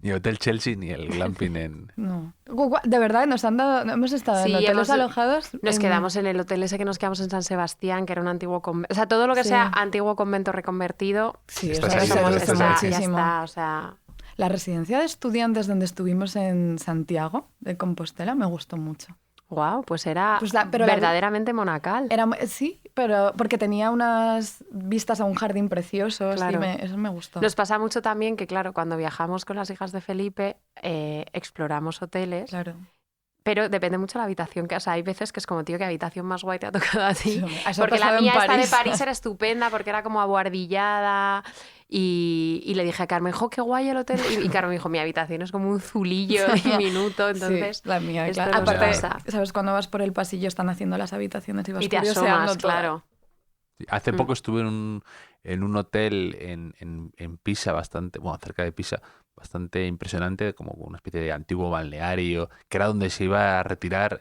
Ni Hotel Chelsea ni el glamping en... No. De verdad, nos han dado... Hemos estado Sí, en hoteles hemos- alojados. Nos en- quedamos en el hotel ese que nos quedamos en San Sebastián, que era un antiguo convento. O sea, todo lo que Sí. sea antiguo convento reconvertido, Sí, Estás eso ahí, me somos- gusta estás ahí. ya muchísimo. está, o sea... La residencia de estudiantes donde estuvimos en Santiago, de Compostela, me gustó mucho. Wow, pues era Pues pero la- verdaderamente monacal. Sí, pero porque tenía unas vistas a un jardín precioso, Claro. eso me gustó. Nos pasa mucho también que, claro, cuando viajamos con las hijas de Felipe, exploramos hoteles, Claro. pero depende mucho de la habitación. O sea, hay veces que es como, tío, ¿qué habitación más guay te ha tocado a ti? Sí, eso ha Porque la pasado en mía esta de París. París era estupenda porque era como abuhardillada. Y le dije a Carmen, jo, qué guay el hotel. Y Carmen me dijo, mi habitación es como un zulillo diminuto. Entonces, Sí, la mía, esto claro. nos Aparte, pasa. ¿sabes? Cuando vas por el pasillo están haciendo las habitaciones y vas Y te curioseando asomas, toda. claro. Hace poco estuve en un hotel en Pisa, cerca de Pisa, bastante impresionante, como una especie de antiguo balneario, que era donde se iba a retirar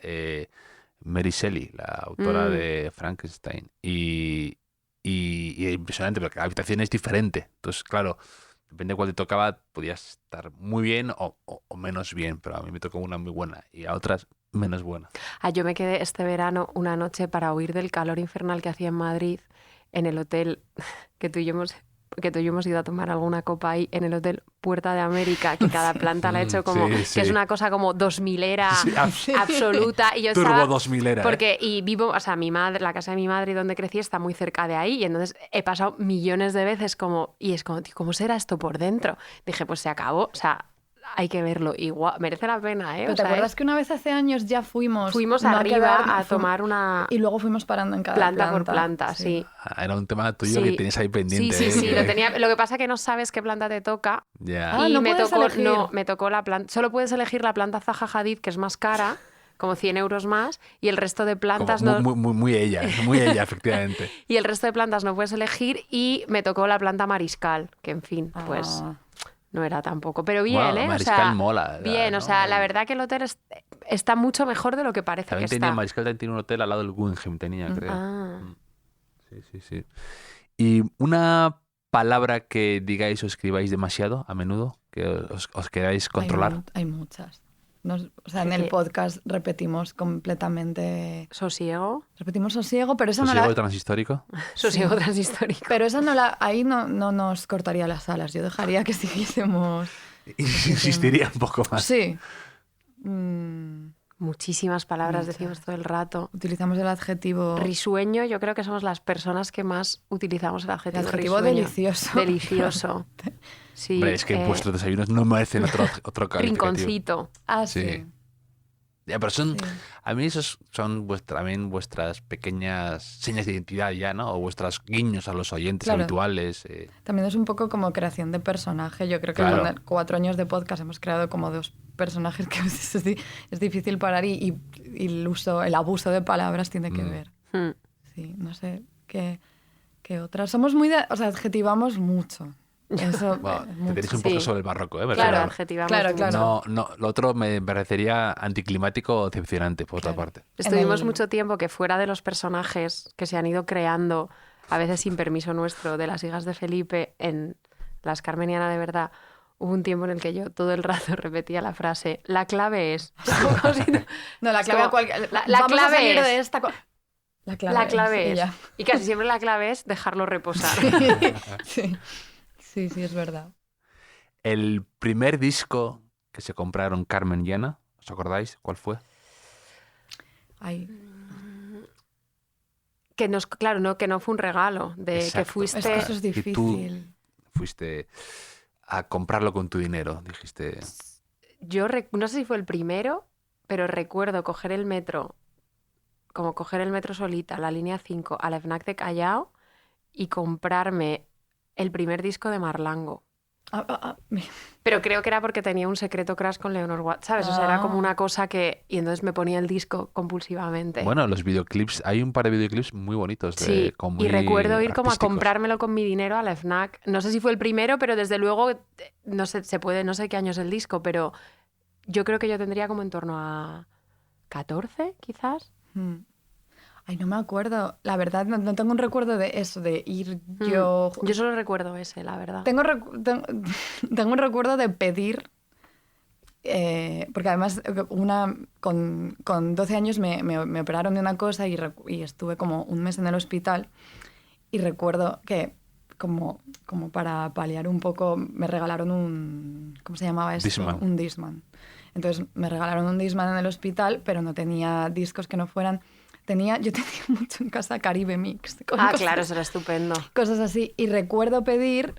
Mary Shelley, la autora de Frankenstein. Y impresionante, porque la habitación es diferente. Entonces, claro, depende de cuál te tocaba, podías estar muy bien o menos bien, pero a mí me tocó una muy buena y a otras menos buena. Yo me quedé este verano una noche para huir del calor infernal que hacía en Madrid, en el hotel que tú y yo hemos que tú y yo hemos ido a tomar alguna copa ahí en el Hotel Puerta de América, que cada planta la ha hecho como, Sí, sí. que es una cosa como 2000era Sí, absoluta. Y yo Turbo estaba, 2000era. porque, y vivo, o sea, mi madre, la casa de mi madre donde crecí está muy cerca de ahí, y entonces he pasado millones de veces como, y es como, tío, ¿cómo será esto por dentro? Dije, pues se acabó, o sea, hay que verlo. Igual, merece la pena, ¿eh? ¿Pero O te sea, acuerdas que una vez hace años ya fuimos no arriba quedar- a tomar una y luego fuimos parando en cada planta por planta, sí. Era un tema tuyo Sí. que tenías ahí pendiente. Sí, sí, sí, que- lo tenía. Lo que pasa es que no sabes qué planta te toca. Ya. Ah, y ¿no me puedes tocó, elegir? no, me tocó la planta. Solo puedes elegir la planta Zaha Hadid, que es más cara, como 100 euros más, y el resto de Como plantas muy ella, efectivamente. y el resto de plantas no puedes elegir. Y me tocó la planta Mariscal, que en fin, pues Ah. no era tampoco. Pero bien, Bueno, ¿eh? Mariscal o sea, mola, bien, ¿no? o sea, la verdad que el hotel está mucho mejor de lo que parece También que tenía está. Mariscal, también tiene un hotel al lado del Guggenheim, creo. Ah. Sí. Y una palabra que digáis o escribáis demasiado a menudo, que os queráis controlar. Hay muchas. O sea, en el podcast repetimos completamente... Sosiego. Repetimos sosiego, pero esa no ¿Sosiego la... transhistórico? Sosiego transhistórico. Pero esa no la... Ahí no nos cortaría las alas. Yo dejaría que siguiésemos... Insistiría un poco más. Sí. Muchísimas palabras Muchas. decimos todo el rato. Utilizamos el adjetivo... Risueño, yo creo que somos las personas que más utilizamos el adjetivo, El adjetivo risueño. delicioso. Delicioso. Sí, Hombre, es que vuestros desayunos no merecen otro calificativo. rinconcito. Ah, Sí. sí. Ya, pero son, Sí. a mí esos son también vuestras pequeñas señas de identidad ya, ¿no? O vuestros guiños a los oyentes Claro. habituales. También es un poco como creación de personaje. Yo creo que Claro. en 4 años de podcast hemos creado como 2 personajes que es difícil parar y el abuso de palabras tiene que ver. Hmm. Sí, no sé qué otras. Somos muy o sea, adjetivamos mucho. Eso Bueno, es te mucho. tenéis un poco Sí. sobre el barroco, ¿eh? Me Claro, refiero. adjetivamos Claro, mucho. claro. No, lo otro me parecería anticlimático o decepcionante, por otra Claro. parte. Estuvimos En el- mucho tiempo que fuera de los personajes que se han ido creando, a veces sin permiso nuestro, de las hijas de Felipe en Las Carmen y Ana de verdad, hubo un tiempo en el que yo todo el rato repetía la frase, la clave es... Como si no- No, la es clave como, la clave vamos a salir es... de esta La clave y es... ya. Y casi siempre la clave es dejarlo reposar. Sí, es verdad. El primer disco que se compraron Carmen y Ana, ¿os acordáis cuál fue? Ay, Claro, no, que no fue un regalo, de que Exacto. fuiste... es que eso es Que tú- difícil. Fuiste a comprarlo con tu dinero, dijiste. No sé si fue el primero, pero recuerdo coger el metro solita, la línea 5, a la FNAC de Callao y comprarme el primer disco de Marlango. Pero creo que era porque tenía un secreto crush con Leonor Watts, ¿sabes? O sea, era como una cosa que... Y entonces me ponía el disco compulsivamente. Bueno, los videoclips, hay un par de videoclips muy bonitos. Sí, con y muy recuerdo ir como a artísticos. comprármelo con mi dinero a la FNAC. No sé si fue el primero, pero desde luego, no sé, no sé qué año es el disco, pero yo creo que yo tendría como en torno a 14, quizás. Ay, no me acuerdo. La verdad, no tengo un recuerdo de eso, de ir yo... Yo solo recuerdo ese, la verdad. Tengo un recuerdo de pedir, porque además con 12 años me operaron de una cosa y estuve como un mes en el hospital y recuerdo que como para paliar un poco me regalaron un... ¿Cómo se llamaba esto? Discman. Un Discman. Entonces me regalaron un Discman en el hospital, pero no tenía discos que no fueran... Yo tenía mucho en casa Caribe Mix. Ah, claro, eso era estupendo. Cosas así. Y recuerdo pedir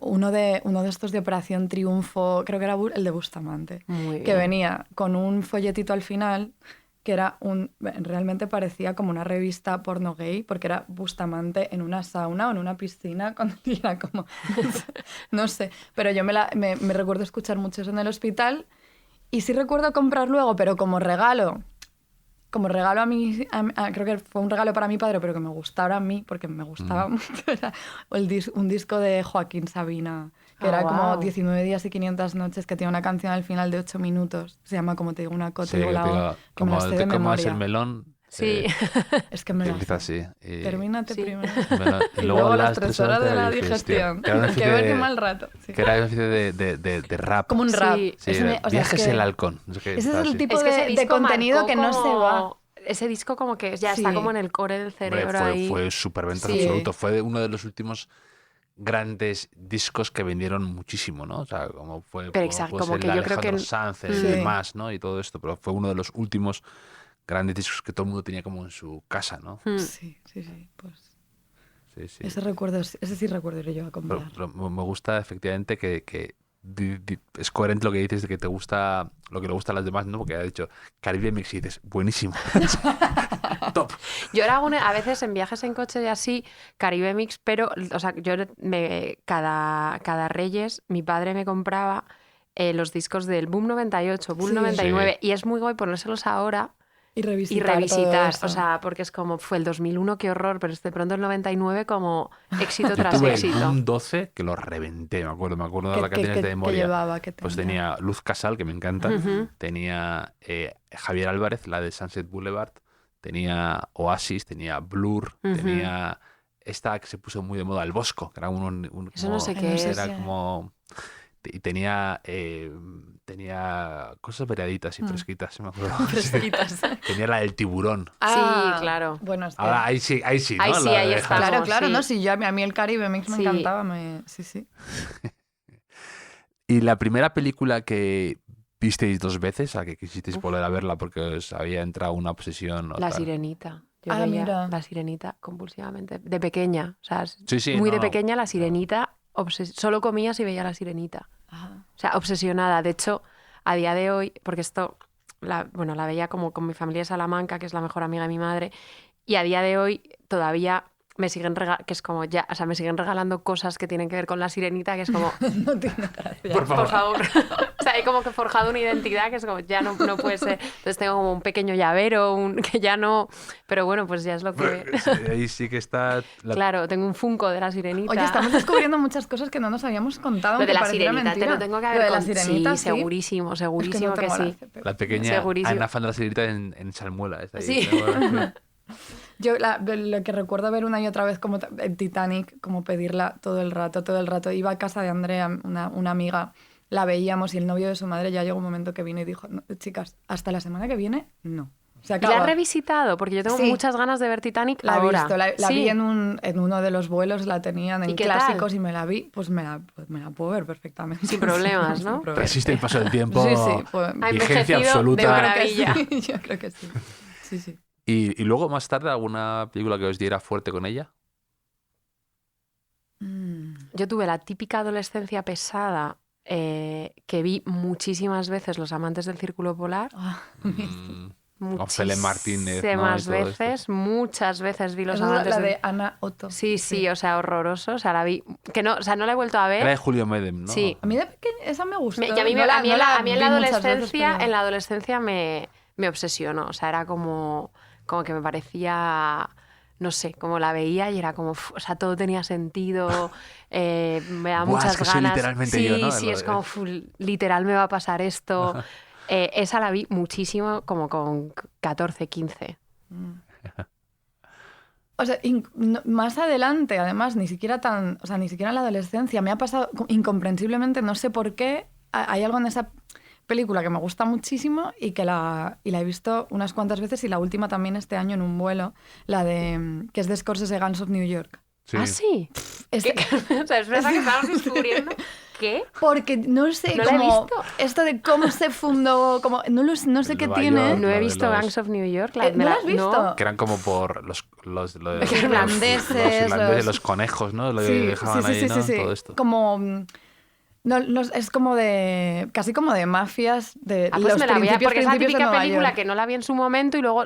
uno de estos de Operación Triunfo, creo que era el de Bustamante, Muy que bien. venía con un folletito al final que era realmente parecía como una revista porno gay, porque era Bustamante en una sauna o en una piscina, y era como, no sé, pero yo me recuerdo escuchar mucho eso en el hospital. Y sí recuerdo comprar luego, pero como regalo a mí, creo que fue un regalo para mi padre, pero que me gustara a mí, porque me gustaba mucho, era un disco de Joaquín Sabina, que era como guau. 19 días y 500 noches, que tiene una canción al final de 8 minutos, se llama Como te digo una cota Sí, y que te volado, digo, que me como la sé de te comas memoria. el melón. Sí. Es que me la Empieza sé. así. Y- Termínate Sí. primero. Bueno, Y luego las 3 horas de la digestión. Que era una Que especie ver de- qué mal rato. Sí. que era una especie de rap. Como un Sí. rap. Sí, Viajes Viajes el halcón. No sé qué, Ese es estaba el así. tipo Es que ese de disco contenido marcó que no se va. ese disco como que ya Sí. está como en el core del cerebro ahí. Fue superventa Sí. absoluto. Fue uno de los últimos grandes discos que vendieron muchísimo, ¿no? O sea, como fue Pero exacto, como el que de yo creo que... Alejandro Sanz y Sí. demás, ¿no? Y todo esto, pero fue uno de los últimos grandes discos que todo el mundo tenía como en su casa, ¿no? Sí, pues Sí, sí. ese sí recuerdo ir yo a comprar. Pero me gusta efectivamente que es coherente lo que dices de que te gusta lo que le gusta a las demás, ¿no? Porque ha dicho Caribe Mix y dices, buenísimo. Top. Yo ahora hago a veces en viajes en coche y así, Caribe Mix, pero, o sea, cada Reyes mi padre me compraba los discos del Boom 98, Boom Sí. 99, y es muy guay ponérselos ahora Y y revisitar. todo revisitar, eso. o sea, porque es como, fue el 2001, qué horror, pero de pronto el 99 como éxito Yo tras tuve el éxito. Boom 12 que lo reventé, me acuerdo de ¿Qué- las qué- canciones qué- de qué memoria. llevaba? ¿Qué Pues tenía? tenía Luz Casal, que me encanta, Ujú. tenía Javier Álvarez, la de Sunset Boulevard, tenía Oasis, tenía Blur, Ujú. tenía esta que se puso muy de moda, El Bosco, que era Eso no sé Ay, qué no sé es. si- era como... Y tenía cosas variaditas y fresquitas, me acuerdo. Fresquitas. Tenía la del tiburón. Sí, claro. Bueno, es que... Ahora ahí sí, ¿no? Ahí sí, La ahí de- está. Claro, Vamos, claro, sí. no, sí, a mí el Caribe Mix me Sí. encantaba, sí. Y la primera película que visteis 2 veces, a que quisisteis volver a verla porque os había entrado una obsesión. o La tal. Sirenita. Yo Ah, veía mira. La Sirenita compulsivamente. De pequeña. O sea, Sí, muy de no, pequeña La no. Sirenita. Solo comía si veía La Sirenita. Ajá. O sea, obsesionada. De hecho, a día de hoy, porque esto, la veía como con mi familia de Salamanca, que es la mejor amiga de mi madre, y a día de hoy todavía me siguen que es como ya, o sea, me siguen regalando cosas que tienen que ver con La Sirenita, que es como, No tiene gracia. Por por favor. O sea, he como que forjado una identidad que es como, ya no puede ser. Entonces tengo como un pequeño llavero, que ya no... Pero bueno, pues ya es lo que... Sí, ahí sí que está. Claro, tengo un Funko de La Sirenita. Oye, estamos descubriendo muchas cosas que no nos habíamos contado. Lo de aunque La pareciera Sirenita te mentira. lo tengo que Lo haber de La contado. Sirenita, Sí, sí. segurísimo Es que no que tengo sí. gracia, pero- La pequeña Segurísimo. Ana Fan de la Sirenita en Salmuela. Está ahí. Sí. Yo lo que recuerdo ver una y otra vez como en Titanic, como pedirla todo el rato. Iba a casa de Andrea, una amiga, la veíamos y el novio de su madre ya llegó un momento que vino y dijo, "No, chicas, hasta la semana que viene, no. Se ¿La acaba". has revisitado? Porque yo tengo Sí. muchas ganas de ver Titanic La he ahora. visto, la Sí. vi en uno de los vuelos, la tenían ¿Y en qué clásicos tal? y me la vi, pues me la puedo ver perfectamente. Sin problemas, ¿no? Sin problemas. Resiste el paso del tiempo. Sí, sí, pues- Ha Vigencia envejecido de absoluta. maravilla. Yo creo que sí. Sí. Y luego, más tarde, ¿alguna película que os diera fuerte con ella? Yo tuve la típica adolescencia pesada que vi muchísimas veces Los amantes del Círculo Polar. Ah, Con Helen Martínez, ¿no? Y Muchísimas todo esto. veces, muchas veces vi Los Esa es amantes la del... de Ana Otto. Sí, o sea, horroroso. O sea, la vi... Que no, o sea, no la he vuelto a ver. Era de Julio Medem, ¿no? Sí. A mí de pequeña esa me gustó. Y a mí, No a mí en la vi muchas adolescencia, veces, pero- en la adolescencia me obsesionó. O sea, era como que me parecía, no sé, como la veía y era como, o sea, todo tenía sentido, me da Buah, muchas es que soy ganas. literalmente sí, yo, ¿no? Sí, Lo es de- como, literal me va a pasar esto. Esa la vi muchísimo, como con 14, 15. O sea, más adelante, además, ni siquiera en la adolescencia, me ha pasado incomprensiblemente, no sé por qué, hay algo en esa película que me gusta muchísimo y que la he visto unas cuantas veces y la última también este año en un vuelo, la de que es de Scorsese, Guns of New York. Sí. ¿Ah, sí? Este- O sea, es verdad que estamos descubriendo ¿qué? Porque no sé No la he cómo visto. esto de cómo se fundó, como no sé qué Nueva tiene. York. No Lo he de visto los- Gangs of New York. ¿No la has visto? Que eran como por los irlandeses, los irlandeses, los- los conejos, ¿no? Lo que Sí, dejaban ahí, ¿no? Todo esto. Como no, es como de casi como de mafias de Ah, pues los me la voy a... principios, Porque es la principios de típica Nueva película York. que no la vi en su momento y luego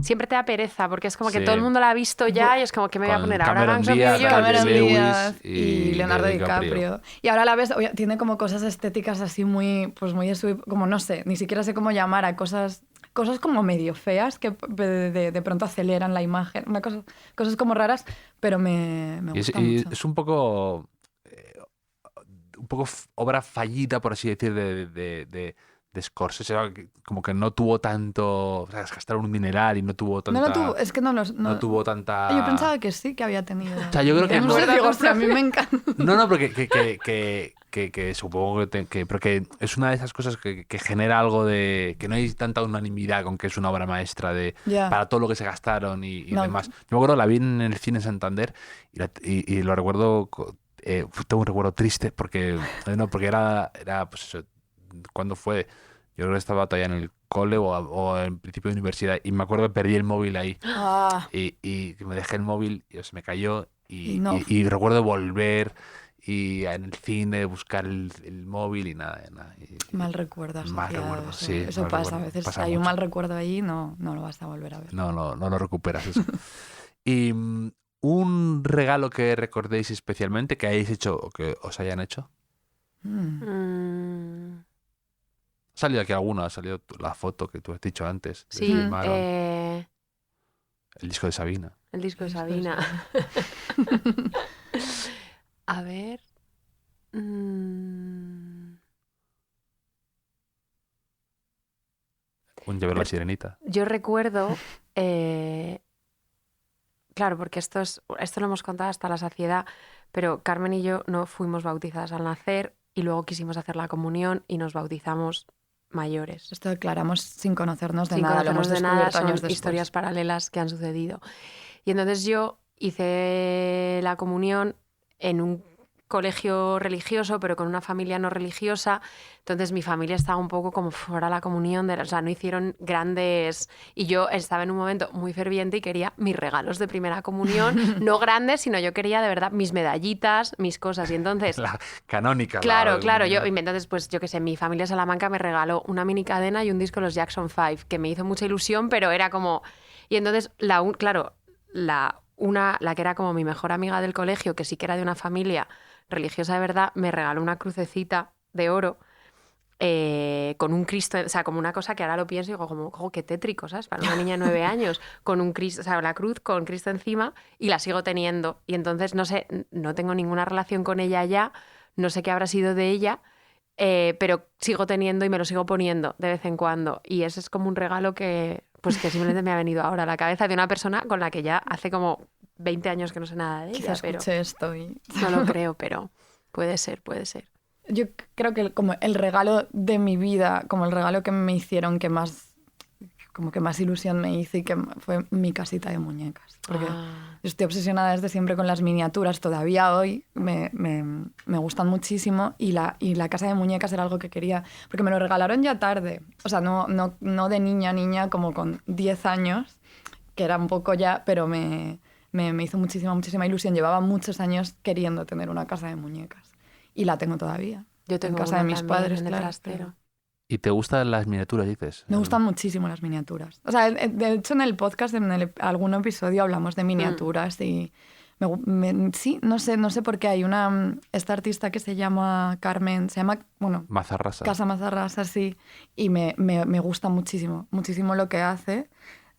siempre te da pereza porque es como que Sí. todo el mundo la ha visto ya y es como que me voy a Con poner ahora Cameron Gangs of Díaz, New York. Daniel Cameron Lewis Díaz y y Leonardo DiCaprio. DiCaprio. Y ahora a la vez tiene como cosas estéticas así muy de su, como no sé, ni siquiera sé cómo llamar a cosas como medio feas que de pronto aceleran la imagen, cosas como raras, pero me gusta mucho. Es un poco obra fallida, por así decir, Scorsese, como que no tuvo tanto... O sea, gastaron un dineral y no tuvo tanta... es que no tuvo tanta... Yo pensaba que sí que había tenido... O sea, yo creo que no. Digo, o sea, a mí me encanta. No, porque que supongo pero que es una de esas cosas que genera algo de... Que no hay tanta unanimidad con que es una obra maestra para todo lo que se gastaron y demás. Yo me acuerdo, la vi en el cine Santander y lo recuerdo... tengo un recuerdo triste porque era pues eso, ¿cuándo fue? Yo creo que estaba todavía en el cole o en principio de universidad y me acuerdo que perdí el móvil ahí y me dejé el móvil y se me cayó y recuerdo volver y en el cine buscar el móvil y nada. Mal recuerdo. Mal recuerdo, sí. Eso pasa, a veces pasa hay mucho. un mal recuerdo ahí no lo vas a volver a ver. No lo recuperas eso. Y un regalo que recordéis especialmente que hayáis hecho o que os hayan hecho. Ha salido aquí alguna, ha salido la foto que tú has dicho antes. Sí, el disco de Sabina. El disco de Sabina. A ver. Un llavero de la sirenita. Yo recuerdo, claro, porque esto lo hemos contado hasta la saciedad, pero Carmen y yo no fuimos bautizadas al nacer y luego quisimos hacer la comunión y nos bautizamos mayores. Esto declaramos sin conocernos de sin nada, conocernos lo hemos de nada, descubierto son años después. Historias paralelas que han sucedido. Y entonces yo hice la comunión en un colegio religioso, pero con una familia no religiosa. Entonces mi familia estaba un poco como fuera de la comunión, o sea, no hicieron grandes... Y yo estaba en un momento muy ferviente y quería mis regalos de primera comunión, no grandes, sino yo quería de verdad mis medallitas, mis cosas. Y entonces... La canónica. Claro. Entonces, pues yo qué sé, mi familia Salamanca me regaló una mini cadena y un disco de los Jackson 5, que me hizo mucha ilusión, pero era como... Y entonces, la que era como mi mejor amiga del colegio, que sí que era de una familia religiosa de verdad, me regaló una crucecita de oro con un Cristo, o sea, como una cosa que ahora lo pienso y digo, como qué tétrico, ¿sabes? Para una niña de 9 años, con un Cristo, o sea, la cruz con Cristo encima, y la sigo teniendo. Y entonces, no sé, no tengo ninguna relación con ella ya, no sé qué habrá sido de ella, pero sigo teniendo y me lo sigo poniendo de vez en cuando. Y ese es como un regalo que simplemente me ha venido ahora a la cabeza de una persona con la que ya hace como 20 años que no sé nada de ella. Quizás escuché esto y... No lo creo, pero puede ser. Yo creo que como el regalo de mi vida, como el regalo que me hicieron que más ilusión me hizo y que fue mi casita de muñecas. Porque yo estoy obsesionada desde siempre con las miniaturas, todavía hoy me gustan muchísimo y la casa de muñecas era algo que quería, porque me lo regalaron ya tarde, o sea, no de niña, como con 10 años, que era un poco ya, pero me hizo muchísima ilusión. Llevaba muchos años queriendo tener una casa de muñecas. Y la tengo todavía. Yo tengo en casa de mis padres, en el claro. trastero. ¿Y te gustan las miniaturas, dices? Me gustan muchísimo las miniaturas. O sea, de hecho, en el podcast, algún episodio hablamos de miniaturas y... sí, no sé por qué hay esta artista que se llama Carmen, Mazarrasa. Casa Mazarrasa, sí. Y me gusta muchísimo lo que hace.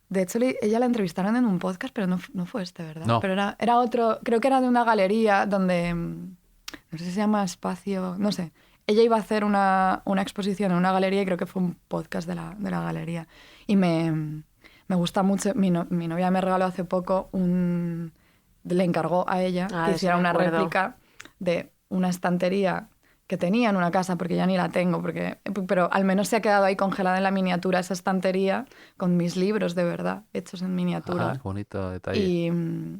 De hecho, ella la entrevistaron en un podcast, pero no fue ¿verdad? No. Pero era otro, creo que era de una galería donde, no sé si se llama Espacio, no sé. Ella iba a hacer una exposición en una galería y creo que fue un podcast de la galería. Y me gusta mucho. Mi novia me regaló hace poco le encargó a ella que hiciera una réplica de una estantería que tenía en una casa, porque ya ni la tengo, pero al menos se ha quedado ahí congelada en la miniatura esa estantería con mis libros de verdad, hechos en miniatura. Ajá, bonito detalle. Y,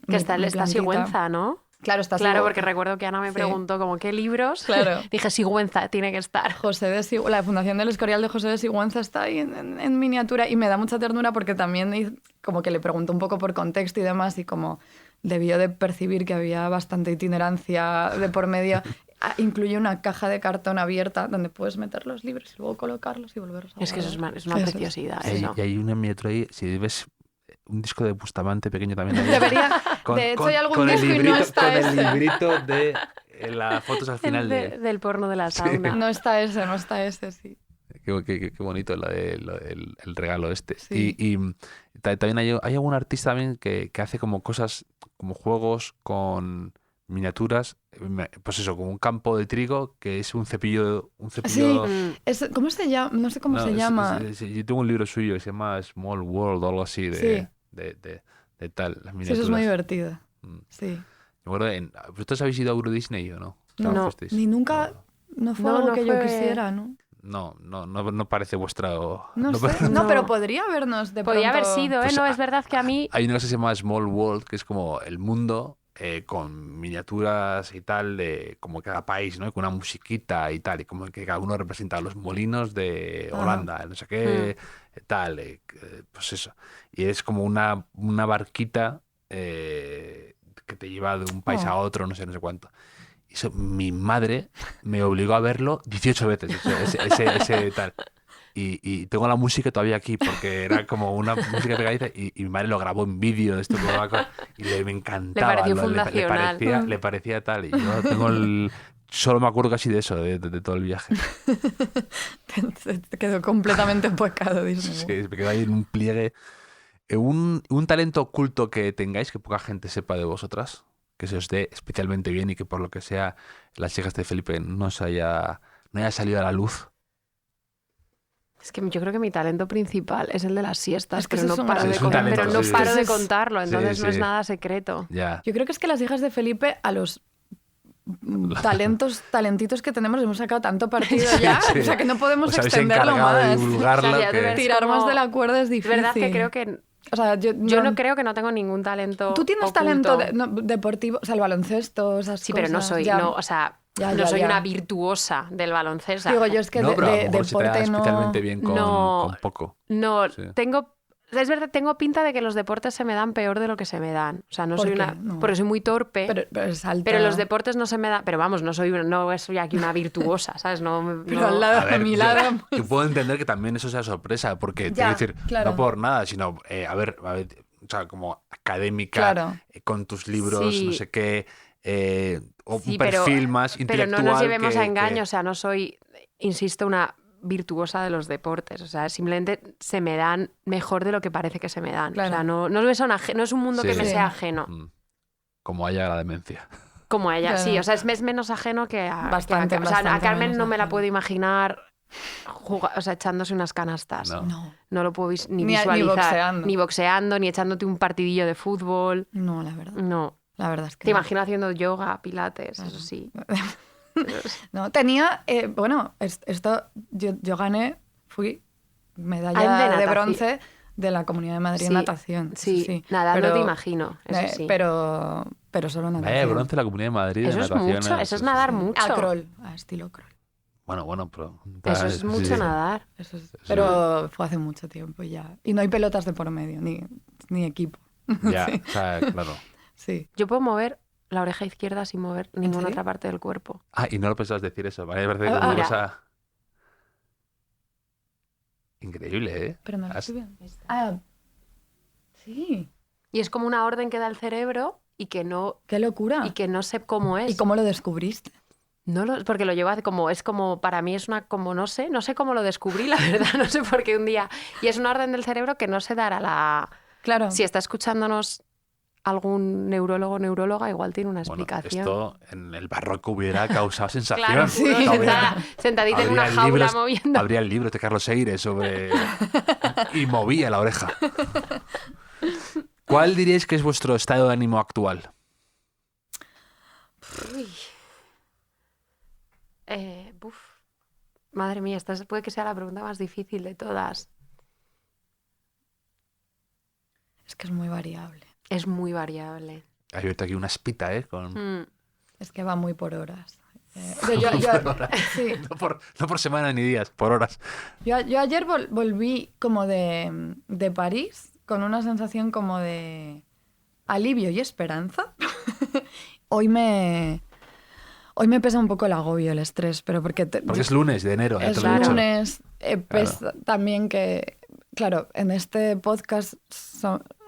que está Sigüenza, ¿no? Claro, está Claro, porque recuerdo que Ana me preguntó como qué libros. Claro. Dije, Sigüenza tiene que estar. La Fundación del Escorial de José de Sigüenza está ahí en miniatura y me da mucha ternura porque también como que le pregunto un poco por contexto y demás y como debió de percibir que había bastante itinerancia de por medio. Incluye una caja de cartón abierta donde puedes meter los libros y luego colocarlos y volverlos a guardar. Es que eso es una preciosidad. Y hay una miniatura ahí, si ves un disco de Bustamante pequeño también. Ahí, debería, de hecho hay algún disco y no está ese. Con el librito de las fotos al final del porno de la sauna. Sí. No está ese, sí. Qué bonito el regalo este. Sí. Y también hay algún artista también que hace como cosas, como juegos con miniaturas, pues eso, como un campo de trigo que es un cepillo... Sí, ¿cómo se llama? No sé cómo se llama. Yo tengo un libro suyo que se llama Small World o algo así de tal, las miniaturas. Sí, eso es muy divertido. Sí. Me acuerdo, ¿vosotros habéis ido a Euro Disney o no? No, ni nunca... No fue algo que yo quisiera, ¿no? No parece vuestra... No sé, no, pero podría habernos de pronto... Podría haber sido, Pues no, es verdad que a mí... Hay una cosa que se llama Small World, que es como el mundo con miniaturas y tal de como cada país, ¿no? Con una musiquita y tal, y como que cada uno representa los molinos de Holanda, no sé qué, tal, pues eso. Y es como una barquita que te lleva de un país a otro, no sé cuánto. Eso, mi madre me obligó a verlo 18 veces, ese tal. Y tengo la música todavía aquí, porque era como una música pegadiza, y mi madre lo grabó en vídeo de esto y me encantaba. Le pareció fundacional. Le parecía tal. Y yo tengo solo me acuerdo casi de eso, de todo el viaje. Te quedó completamente empacado, Disney. Sí, me quedó ahí en un pliegue. Un talento oculto que tengáis, que poca gente sepa de vosotras, que se os dé especialmente bien y que por lo que sea Las hijas de Felipe no haya salido a la luz. Es que yo creo que mi talento principal es el de las siestas, Es que pero eso no es paro de contarlo, entonces no es nada secreto. Ya. Yo creo que es que Las hijas de Felipe, a los talentitos que tenemos, hemos sacado tanto partido ya, o sea que no podemos extenderlo más. Tirar más de la cuerda es difícil. Es verdad que creo que... O sea, yo no creo que no tengo ningún talento. ¿Tú tienes oculto. talento deportivo? O sea, el baloncesto, esas cosas. Sí, pero no soy, no soy una virtuosa del baloncesto. Digo, yo es que pero de deporte no... especialmente bien con poco. No, Sí. Es verdad, tengo pinta de que los deportes se me dan peor de lo que se me dan. O sea, no ¿Por soy qué? una... No. Porque soy muy torpe. Pero es alta. Pero los deportes no se me dan... Pero vamos, no soy aquí una virtuosa, ¿sabes? Pero al lado de mi lado... Yo puedo entender que también eso sea sorpresa, porque te Ya, quiero decir, claro. no por nada, sino, a ver, o sea, como académica, Claro. con tus libros, Sí. no sé qué, o Sí, un perfil más pero intelectual. no nos llevemos a engaño, que... o sea, no soy, insisto, una virtuosa de los deportes, o sea, simplemente se me dan mejor de lo que parece que se me dan. Claro. O sea, no es un mundo que me sea ajeno. Como haya la demencia. Como a ella, Claro. sí, o sea, es menos ajeno que a... Bastante, o sea, a bastante Carmen menos no me la ajeno. puedo imaginar echándose unas canastas. No. No lo puedo ni Ni visualizar. boxeando. Ni boxeando, ni echándote un partidillo de fútbol. No, la verdad. No. La verdad es que Te imagino haciendo yoga, pilates, eso sí. No, tenía... bueno, esto... Yo gané... Fui medalla De de natación. bronce de la Comunidad de Madrid en natación. Sí, nada, no te imagino, eso sí. Pero solo natación. Bronce en la Comunidad de Madrid. Eso en es natación, mucho, eso es nadar mucho. A crawl, a estilo crawl. Bueno, pero... Eso es mucho nadar. Eso es- pero fue hace mucho tiempo ya. Y no hay pelotas de por medio, ni equipo. Ya, Sí. o sea, claro. Sí. Yo puedo mover la oreja izquierda sin mover ninguna serio? otra parte del cuerpo. Ah, y no lo pensabas decir eso, ¿vale? Me parece como una mira. cosa... Increíble, ¿eh? Pero no lo Has- estoy viendo. Ah, sí. Y es como una orden que da el cerebro y que no Qué locura. sé cómo es. ¿Y cómo lo descubriste? Porque lo llevo hace como para mí es una como no sé cómo lo descubrí, la verdad, no sé por qué un día. Y es una orden del cerebro que no se dará Claro. Si está escuchándonos algún neuróloga, igual tiene una Bueno, explicación. esto en el barroco hubiera causado sensación. Claro, Sí. sentadita en una Habría jaula libros- moviendo. Habría el libro de Carlos Seire sobre... y movía la oreja. ¿Cuál diríais que es vuestro estado de ánimo actual? Madre mía, esta puede que sea la pregunta más difícil de todas. Es que es muy variable. Es muy variable. He abierto aquí una espita, ¿eh? Con... Es que va muy por horas. Sí. No por semanas ni días, por horas. Yo ayer volví como de París con una sensación como de alivio y esperanza. Hoy me pesa un poco el agobio, el estrés, pero porque Es lunes de enero. ya es te lo he dicho. lunes. Pesa también que, claro, en este podcast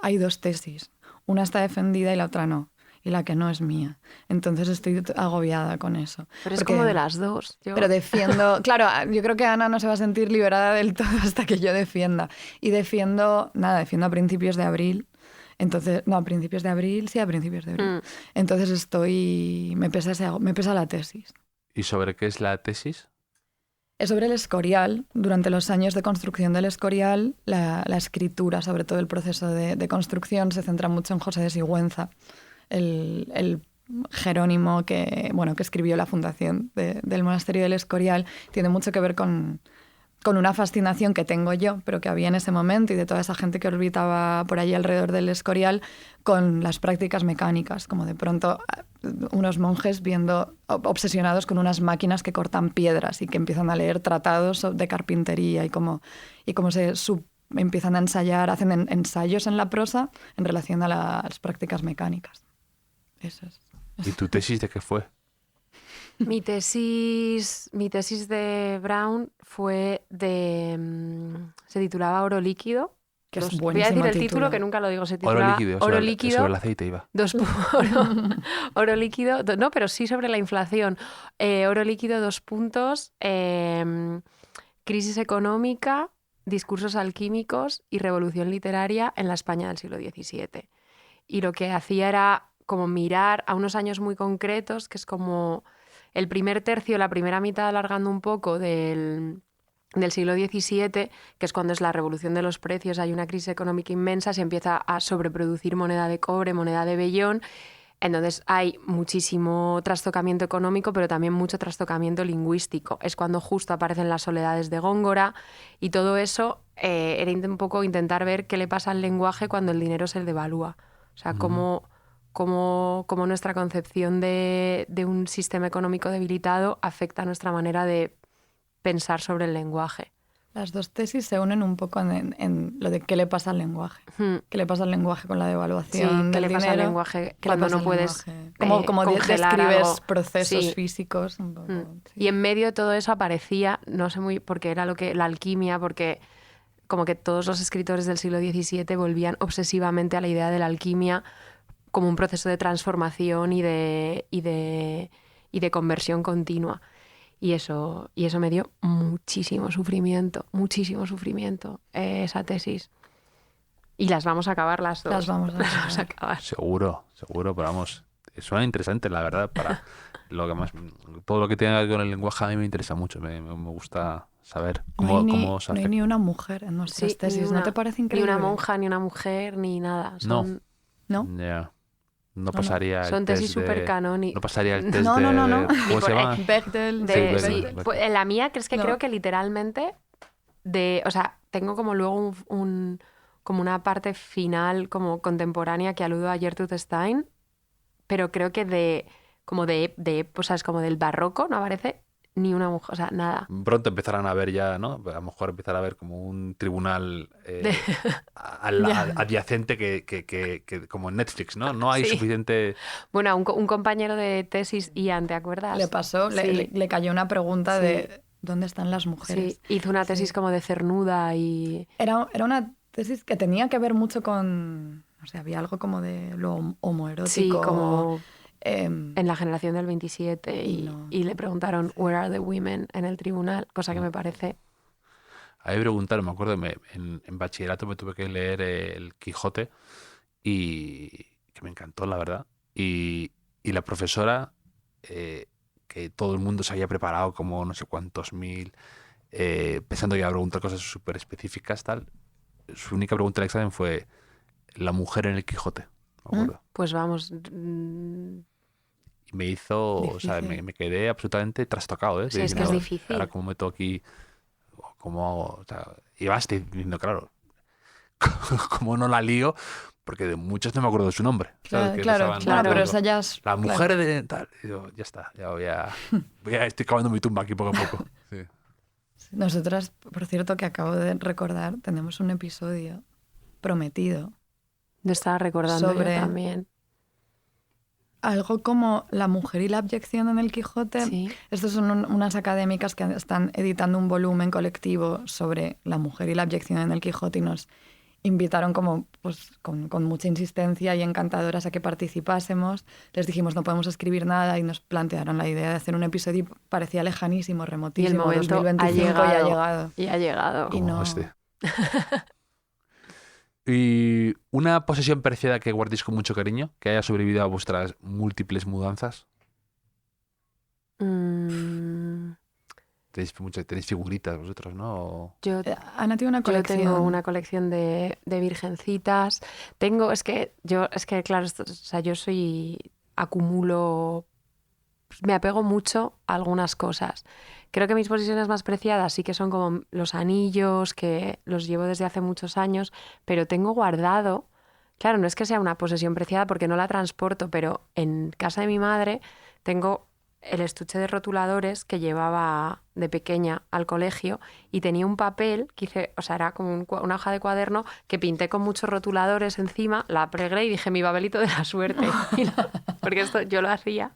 hay dos tesis. Una está defendida y la otra no. Y la que no es mía. Entonces estoy agobiada con eso. Pero es Porque- como de las dos. Pero defiendo... Claro, yo creo que Ana no se va a sentir liberada del todo hasta que yo defienda. Y defiendo a principios de abril Entonces, no, a principios de abril, sí, a principios de abril. Entonces me pesa la tesis. ¿Y sobre qué es la tesis? Es sobre el Escorial. Durante los años de construcción del Escorial, la escritura, sobre todo el proceso de construcción, se centra mucho en José de Sigüenza, el Jerónimo que escribió la fundación del monasterio del Escorial. Tiene mucho que ver con una fascinación que tengo yo, pero que había en ese momento, y de toda esa gente que orbitaba por allí alrededor del Escorial, con las prácticas mecánicas, como de pronto unos monjes obsesionados con unas máquinas que cortan piedras y que empiezan a leer tratados de carpintería y cómo empiezan a ensayar, hacen ensayos en la prosa en relación a las prácticas mecánicas. Eso es. ¿Y tu tesis de qué fue? Mi tesis de Brown fue se titulaba Oro líquido. Que es Voy a decir el título que nunca lo digo. Se titulaba Oro líquido. Sobre el aceite iba. Oro líquido, no, pero sí sobre la inflación. Oro líquido, 2 puntos. Crisis económica, discursos alquímicos y revolución literaria en la España del siglo XVII. Y lo que hacía era como mirar a unos años muy concretos, que es como el primer tercio, la primera mitad, alargando un poco del siglo XVII, que es cuando es la revolución de los precios, hay una crisis económica inmensa, se empieza a sobreproducir moneda de cobre, moneda de vellón, entonces hay muchísimo trastocamiento económico, pero también mucho trastocamiento lingüístico. Es cuando justo aparecen las soledades de Góngora, y todo eso era un poco intentar ver qué le pasa al lenguaje cuando el dinero se devalúa. O sea, cómo nuestra concepción de un sistema económico debilitado afecta a nuestra manera de pensar sobre el lenguaje. Las dos tesis se unen un poco en lo de qué le pasa al lenguaje. ¿Qué le pasa al lenguaje con la devaluación del dinero? ¿Qué le pasa al lenguaje cuando no puedes como describes algo? Procesos físicos. Un poco, sí. Y en medio de todo eso aparecía, no sé muy, porque era la alquimia, porque como que todos los escritores del siglo XVII volvían obsesivamente a la idea de la alquimia como un proceso de transformación y de conversión continua. Y eso me dio muchísimo sufrimiento, esa tesis. Y las vamos a acabar las dos. Las vamos a acabar. Seguro, pero vamos, suena interesante, la verdad, para lo que más, todo lo que tenga que ver con el lenguaje a mí me interesa mucho, me gusta saber cómo se hace. No hay ni una mujer en nuestras tesis, ¿no te parece increíble? Ni una monja, ni una mujer, ni nada. ¿No? Yeah. No pasaría el son tesis súper canónicas. No pasaría el test no. ¿Cómo se llama? Bechdel. Sí. Pues en la mía creo que literalmente o sea, tengo como luego como una parte final como contemporánea que aludo a Gertrude Stein, pero creo que o sea, es como del barroco, no aparece ni una mujer, o sea, nada. Pronto empezarán a ver ya, ¿no? A lo mejor empezar a ver como un tribunal adyacente que como en Netflix, ¿no? No hay suficiente... Bueno, un compañero de tesis, Ian, ¿te acuerdas? Le pasó, le cayó una pregunta de ¿dónde están las mujeres? Sí, hizo una tesis como de cernuda y... Era una tesis que tenía que ver mucho con... O sea, había algo como de lo homoerótico. Sí, como... en la generación del 27 y le preguntaron ¿Where are the women? En el tribunal, cosa que me parece... A mí me preguntaron, me acuerdo, en bachillerato me tuve que leer el Quijote y que me encantó, la verdad. Y la profesora, que todo el mundo se había preparado como no sé cuántos mil, pensando que iba a preguntar cosas súper específicas, tal. Su única pregunta en el examen fue la mujer en el Quijote, me acuerdo. Pues vamos... Y me hizo, difícil. O sea, me quedé absolutamente trastocado, ¿eh? Sí, es que es difícil. Ahora como meto aquí, o sea, y vas diciendo, claro, como no la lío, porque de muchos no me acuerdo de su nombre. ¿Sabes? Claro, pero esa ya es... La mujer de tal, y digo, ya está, estoy cavando mi tumba aquí poco a poco. Sí. Nosotras, por cierto, que acabo de recordar, tenemos un episodio prometido. Lo estaba recordando sobre yo también. Algo como la mujer y la abyección en el Quijote. Sí. Estos son unas académicas que están editando un volumen colectivo sobre la mujer y la abyección en el Quijote y nos invitaron como pues con mucha insistencia y encantadoras a que participásemos. Les dijimos no podemos escribir nada y nos plantearon la idea de hacer un episodio y parecía lejanísimo, remotísimo. Y el momento 2025 ha llegado. Y no... ¿Y una posesión preciada que guardéis con mucho cariño, que haya sobrevivido a vuestras múltiples mudanzas? Tenéis figuritas vosotros, ¿no? Yo Ana tiene una colección. tengo una colección de virgencitas. Claro, o sea, yo acumulo, me apego mucho a algunas cosas. Creo que mis posesiones más preciadas sí que son como los anillos, que los llevo desde hace muchos años, pero tengo guardado, claro, no es que sea una posesión preciada porque no la transporto, pero en casa de mi madre tengo el estuche de rotuladores que llevaba de pequeña al colegio y tenía un papel que hice, o sea, era como una hoja de cuaderno que pinté con muchos rotuladores encima, la plegué y dije mi papelito de la suerte, porque esto yo lo hacía.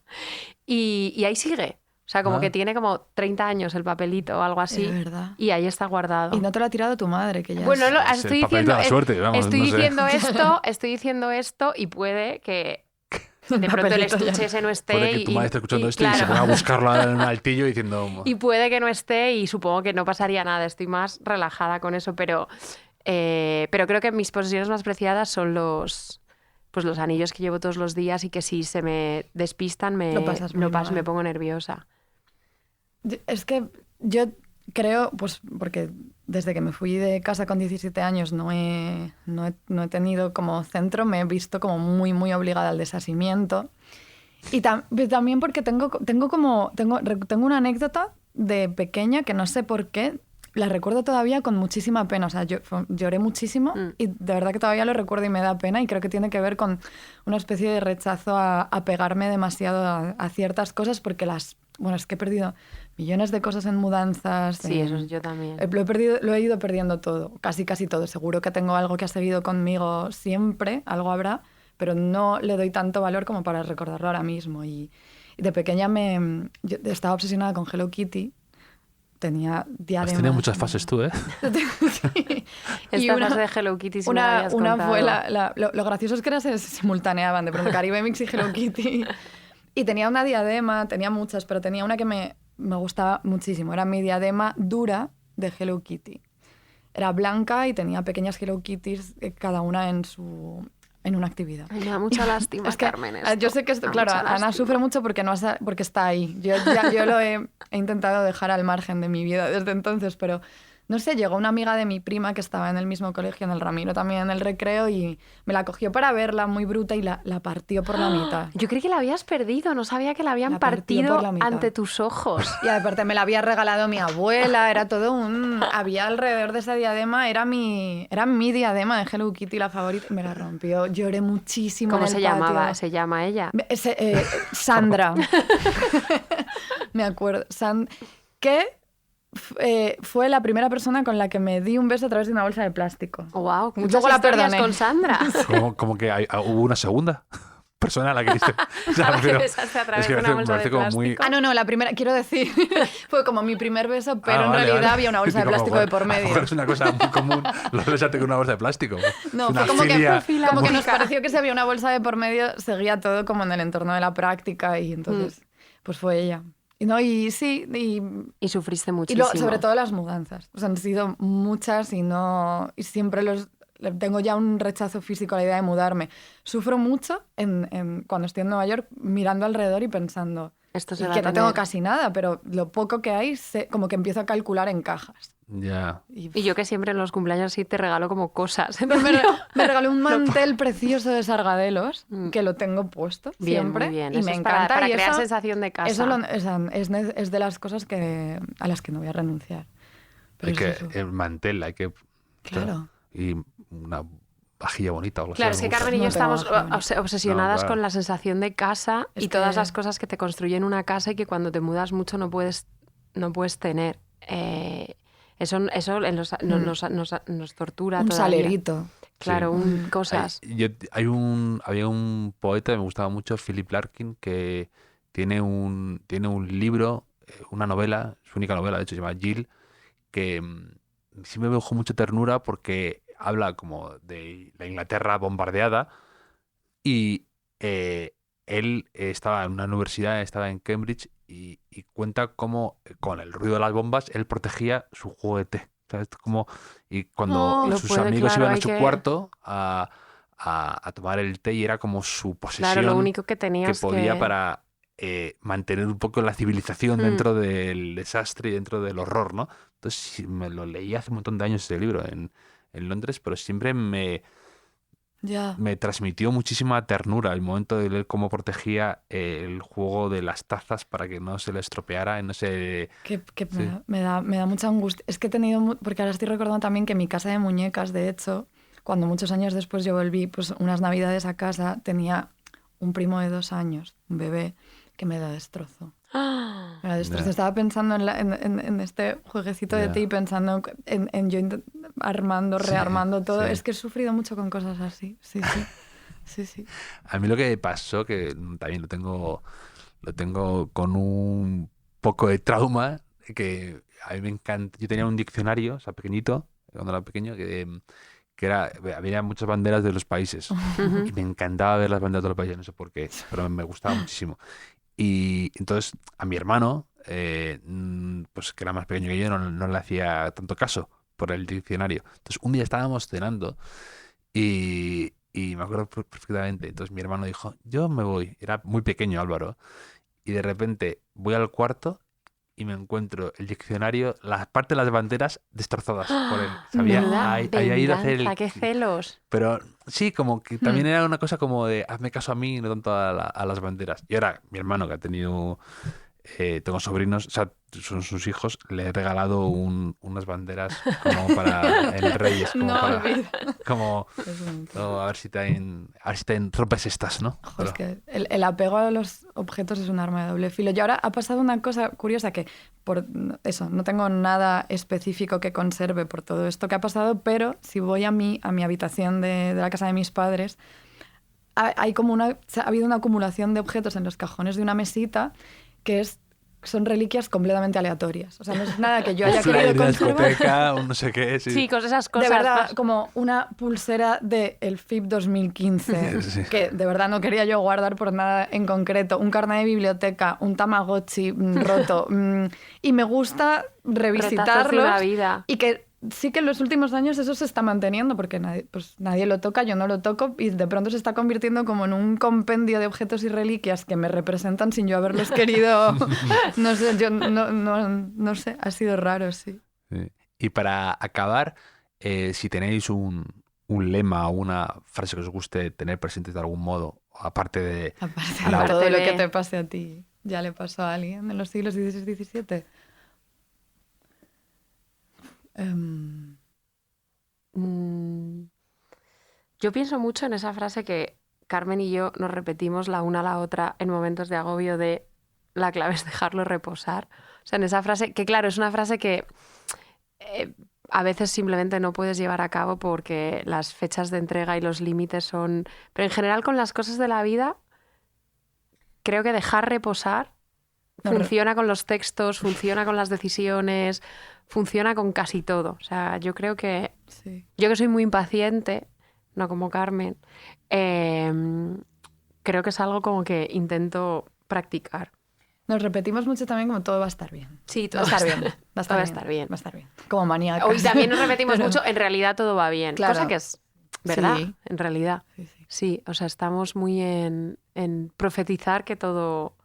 Y ahí sigue. O sea, como que tiene como 30 años el papelito o algo así. Es verdad. Y ahí está guardado. Y no te lo ha tirado tu madre, que ya Bueno, es... estoy el papelito diciendo, de la suerte, vamos, estoy no sé. diciendo esto y puede que de El pronto el papelito ya estuche no. ese no esté. Puede que tu madre esté escuchando esto y claro. se ponga a buscarlo en un altillo diciendo... Y puede que no esté y supongo que no pasaría nada. Estoy más relajada con eso, pero creo que mis posesiones más preciadas son los anillos que llevo todos los días y que si se me despistan me pongo nerviosa. Es que yo creo, pues porque desde que me fui de casa con 17 años no he tenido como centro, me he visto como muy, muy obligada al desasimiento. Y también porque tengo una anécdota de pequeña que no sé por qué, la recuerdo todavía con muchísima pena. O sea, lloré muchísimo y de verdad que todavía lo recuerdo y me da pena y creo que tiene que ver con una especie de rechazo a pegarme demasiado a ciertas cosas porque es que he perdido millones de cosas en mudanzas. Sí, eso yo también. Lo he ido perdiendo todo, casi todo. Seguro que tengo algo que ha seguido conmigo siempre, algo habrá, pero no le doy tanto valor como para recordarlo ahora mismo. Y de pequeña yo estaba obsesionada con Hello Kitty. Tenía diademas. Has tenido muchas fases tú, ¿eh? Sí. Esta fase de Hello Kitty sí me la habías una contado. fue lo gracioso es que se simultaneaban, de pronto Caribe Mix y Hello Kitty. Y tenía una diadema, tenía muchas, pero tenía una que me gustaba muchísimo. Era mi diadema dura de Hello Kitty. Era blanca y tenía pequeñas Hello Kitties, cada una en una actividad. Ay, me da mucha lástima, es que, Carmen. Esto. Yo sé que esto, claro, Ana sufre mucho porque está ahí. Yo lo he intentado dejar al margen de mi vida desde entonces, pero no sé, llegó una amiga de mi prima que estaba en el mismo colegio, en el Ramiro también, en el recreo, y me la cogió para verla, muy bruta, y la partió por la mitad. Yo creí que la habías perdido, no sabía que la habían partido ante tus ojos. Y aparte me la había regalado mi abuela, era todo había alrededor de esa diadema, era mi diadema de Hello Kitty, la favorita, y me la rompió. Lloré muchísimo. ¿Cómo en el se patio. llamaba? ¿Se llama ella? Sandra. Me acuerdo. Que fue la primera persona con la que me di un beso a través de una bolsa de plástico. Wow, muchas luego la historias perdoné. con Sandra. Como que hubo una segunda persona a la que diste. O sea, A la que besaste a través de una bolsa de plástico. No, la primera, quiero decir, fue como mi primer beso, pero en realidad había una bolsa de plástico de por medio. Es una cosa muy común, lo besarte con una bolsa de plástico. No, fue como que nos pareció que si había una bolsa de por medio, seguía todo como en el entorno de la práctica y entonces, pues fue ella. Y sufriste muchísimo. Y sobre todo las mudanzas. O sea, han sido muchas y siempre tengo ya un rechazo físico a la idea de mudarme. Sufro mucho cuando estoy en Nueva York mirando alrededor y pensando que no tengo casi nada, pero lo poco que hay, como que empiezo a calcular en cajas. Ya. Y yo que siempre en los cumpleaños sí te regalo como cosas. Me regaló un mantel precioso de sargadelos que lo tengo puesto siempre. Muy bien. Y eso me es encanta. Para crear sensación de casa. Es de las cosas a las que no voy a renunciar. Pero el mantel, hay que... Claro. Y una vajilla bonita. Claro, es que Carmen y yo estamos obsesionadas con la sensación de casa y todas las cosas que te construyen una casa y que cuando te mudas mucho no puedes tener. Eso nos tortura. Un todavía. salerito. Claro, cosas. Había un poeta que me gustaba mucho, Philip Larkin, que tiene un libro, una novela, su única novela, de hecho, se llama Jill, que sí me dejó mucha ternura porque habla como de la Inglaterra bombardeada y él estaba en una universidad, estaba en Cambridge y cuenta cómo con el ruido de las bombas él protegía su juego de té ¿sabes? Como, y cuando Lo sus puede, amigos claro, iban a hay su que- cuarto a tomar el té y era como su posesión Claro, lo único que que tenías podía que... para mantener un poco la civilización Mm. dentro del desastre y dentro del horror, ¿no? Entonces sí, me lo leí hace un montón de años ese libro en Londres, pero siempre Ya. me transmitió muchísima ternura el momento de leer cómo protegía el juego de las tazas para que no se le estropeara y no se... Que Sí. me da mucha angustia. Es que he tenido, porque ahora estoy recordando también que mi casa de muñecas, de hecho, cuando muchos años después yo volví, pues unas navidades a casa, tenía un primo de 2 años, un bebé, que me da destrozo. ¡Ah! Me da destrozo. Ya. Estaba pensando en este jueguecito de Ya. té y pensando en yo armando, Sí, rearmando todo. sí. Es que he sufrido mucho con cosas así. Sí, sí. Sí, sí. A mí lo que pasó, que también lo tengo con un poco de trauma, que a mí me encanta. Yo tenía un diccionario, o sea, pequeñito, cuando era pequeño, que era, había muchas banderas de los países. Ujú. Y me encantaba ver las banderas de los países, no sé por qué, pero me gustaba muchísimo. Y entonces a mi hermano, pues que era más pequeño que yo, no le hacía tanto caso por el diccionario. Entonces un día estábamos cenando y me acuerdo perfectamente. Entonces mi hermano dijo, yo me voy. Era muy pequeño Álvaro. Y de repente voy al cuarto y me encuentro el diccionario, la parte de las banderas destrozadas por él. Sabía, ¿Verdad? había ido a hacer Venganza, qué celos. pero sí, como que también era una cosa como de hazme caso a mí y no tanto a las banderas. Y ahora mi hermano, que ha tenido, tengo sobrinos, o sea, son sus hijos, le he regalado unas banderas como para el Reyes, como No para, olvides. como, Es bonito. no, a ver si te rompes estas, ¿no? Ojo, es Pero- que el apego a los objetos es un arma de doble filo. Y ahora ha pasado una cosa curiosa que, por eso, no tengo nada específico que conserve por todo esto que ha pasado, pero si voy a mi habitación de la casa de mis padres, hay como ha habido una acumulación de objetos en los cajones de una mesita que son reliquias completamente aleatorias. O sea, no es nada que yo haya un flyer querido de la conservar. discoteca, un no sé qué, sí. Sí, con esas cosas. De verdad, más- como una pulsera del FIP 2015, Sí. que de verdad no quería yo guardar por nada en concreto, un carnet de biblioteca, un Tamagotchi roto, y me gusta Retazos de revisitarlos una vida. y que sí que en los últimos años eso se está manteniendo porque nadie lo toca, yo no lo toco y de pronto se está convirtiendo como en un compendio de objetos y reliquias que me representan sin yo haberlos querido. No sé, yo no sé, ha sido raro, sí. Sí. Y para acabar, si tenéis un lema o una frase que os guste tener presente de algún modo, aparte de... Aparte La- de todo lo Aparte que de- te pase a ti, ya le pasó a alguien en los siglos XVI y XVII. Mm, Yo pienso mucho en esa frase que Carmen y yo nos repetimos la una a la otra en momentos de agobio de la clave es dejarlo reposar. O sea, en esa frase, que claro, es una frase que a veces simplemente no puedes llevar a cabo porque las fechas de entrega y los límites son... Pero en general con las cosas de la vida, creo que dejar reposar No, funciona con los textos, funciona con las decisiones, funciona con casi todo. O sea, yo creo que... Sí. Yo que soy muy impaciente, no como Carmen, creo que es algo como que intento practicar. Nos repetimos mucho también como todo va a estar bien. Sí, Va a estar bien. Va a todo va a estar estar bien. bien. Va a estar bien. Como maníacas. Hoy también nos repetimos Pero- mucho, en realidad todo va bien. Claro. Cosa que es verdad, Sí. en realidad. Sí, sí. Sí, o sea, estamos muy en profetizar que todo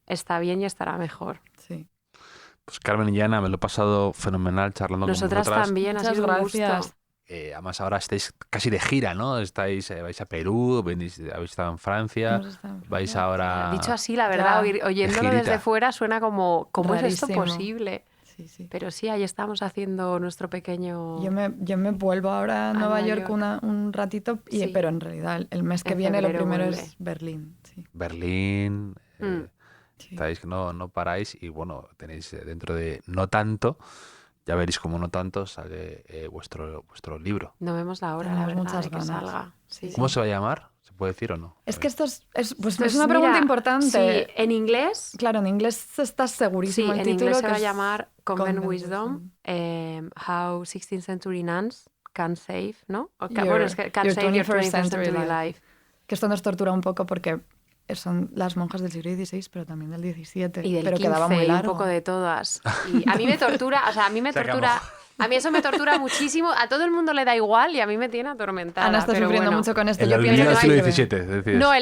está bien y estará mejor. Sí. Pues Carmen y Ana, me lo he pasado fenomenal charlando Nosotras con vosotras. también, ha Muchas sido un gusto. gracias. Además ahora estáis casi de gira, ¿no? Estáis, vais a Perú, habéis estado en Francia, Hemos estado en vais Francia. ahora... Dicho así, la verdad, Ya. oyéndolo De girita. desde fuera suena como, ¿cómo es esto Rarísimo. posible? Sí, sí. Pero sí, ahí estamos haciendo nuestro pequeño... Yo me vuelvo ahora a Nueva Nueva York York. un ratito, Sí. pero en realidad el mes que En viene lo febrero primero vuelve. es Berlín. Sí. Berlín, Sí. estáis que no paráis y bueno, tenéis dentro de no tanto, ya veréis como no tanto sale vuestro libro. No vemos la hora, la Tenemos verdad, muchas de que ganas. salga. Sí. ¿Cómo se va a llamar? ¿Se puede decir o no? Es que esto pues Esto es una pregunta mira, importante. Sí, en inglés, Claro, en inglés estás sí, segurísimo el en título. inglés se que va a es llamar Convent Convent Wisdom, How 16th Century Nuns Can Save, ¿no? O Your- bueno, es que Can your Save Your 21st 21st Century Century Life. Life. Que esto nos tortura un poco porque son las monjas del siglo XVI, pero también del XVII. Y del pero 15, quedaba muy y largo. un poco de todas. Y a mí me tortura, o sea, a mí me Se acabó. tortura A mí eso me tortura muchísimo. A todo el mundo le da igual y a mí me tiene atormentada. Ana está pero sufriendo bueno. mucho con esto. El Yo pienso olvido del que siglo hay que XVII, ver. decías. No,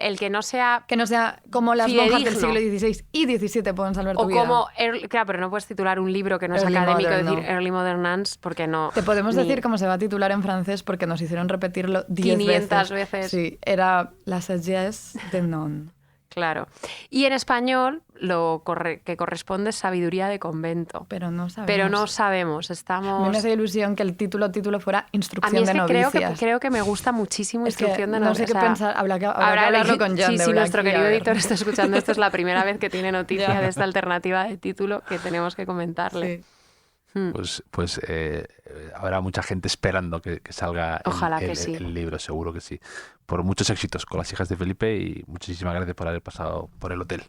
el que no sea... Que no sea como las monjas del fidedigno. siglo XVI y XVII pueden salvar tu O vida. como... Claro, pero no puedes titular un libro que no es Early académico, Modern, decir no. Early Modern Nuns, porque no... Te podemos ni- decir cómo se va a titular en francés porque nos hicieron repetirlo 10 500 veces. Sí, era La sagesse de non. Claro. Y en español lo que corresponde es Sabiduría de convento. Pero no sabemos. Pero no sabemos, A mí estamos... me hace ilusión que el título fuera A mí Instrucción es de que novicias. creo que me gusta muchísimo Es que Instrucción de no sé novicias. qué O sea, pensar. Habrá que hablarlo con John Sí, de si Blacky, nuestro a querido ver. editor está escuchando esto, es la primera vez que tiene noticia Ya. de esta alternativa de título que tenemos que comentarle. Sí. Pues habrá mucha gente esperando que salga Ojalá que sí. el libro, seguro que sí. Por muchos éxitos con Las hijas de Felipe y muchísimas gracias por haber pasado por el hotel.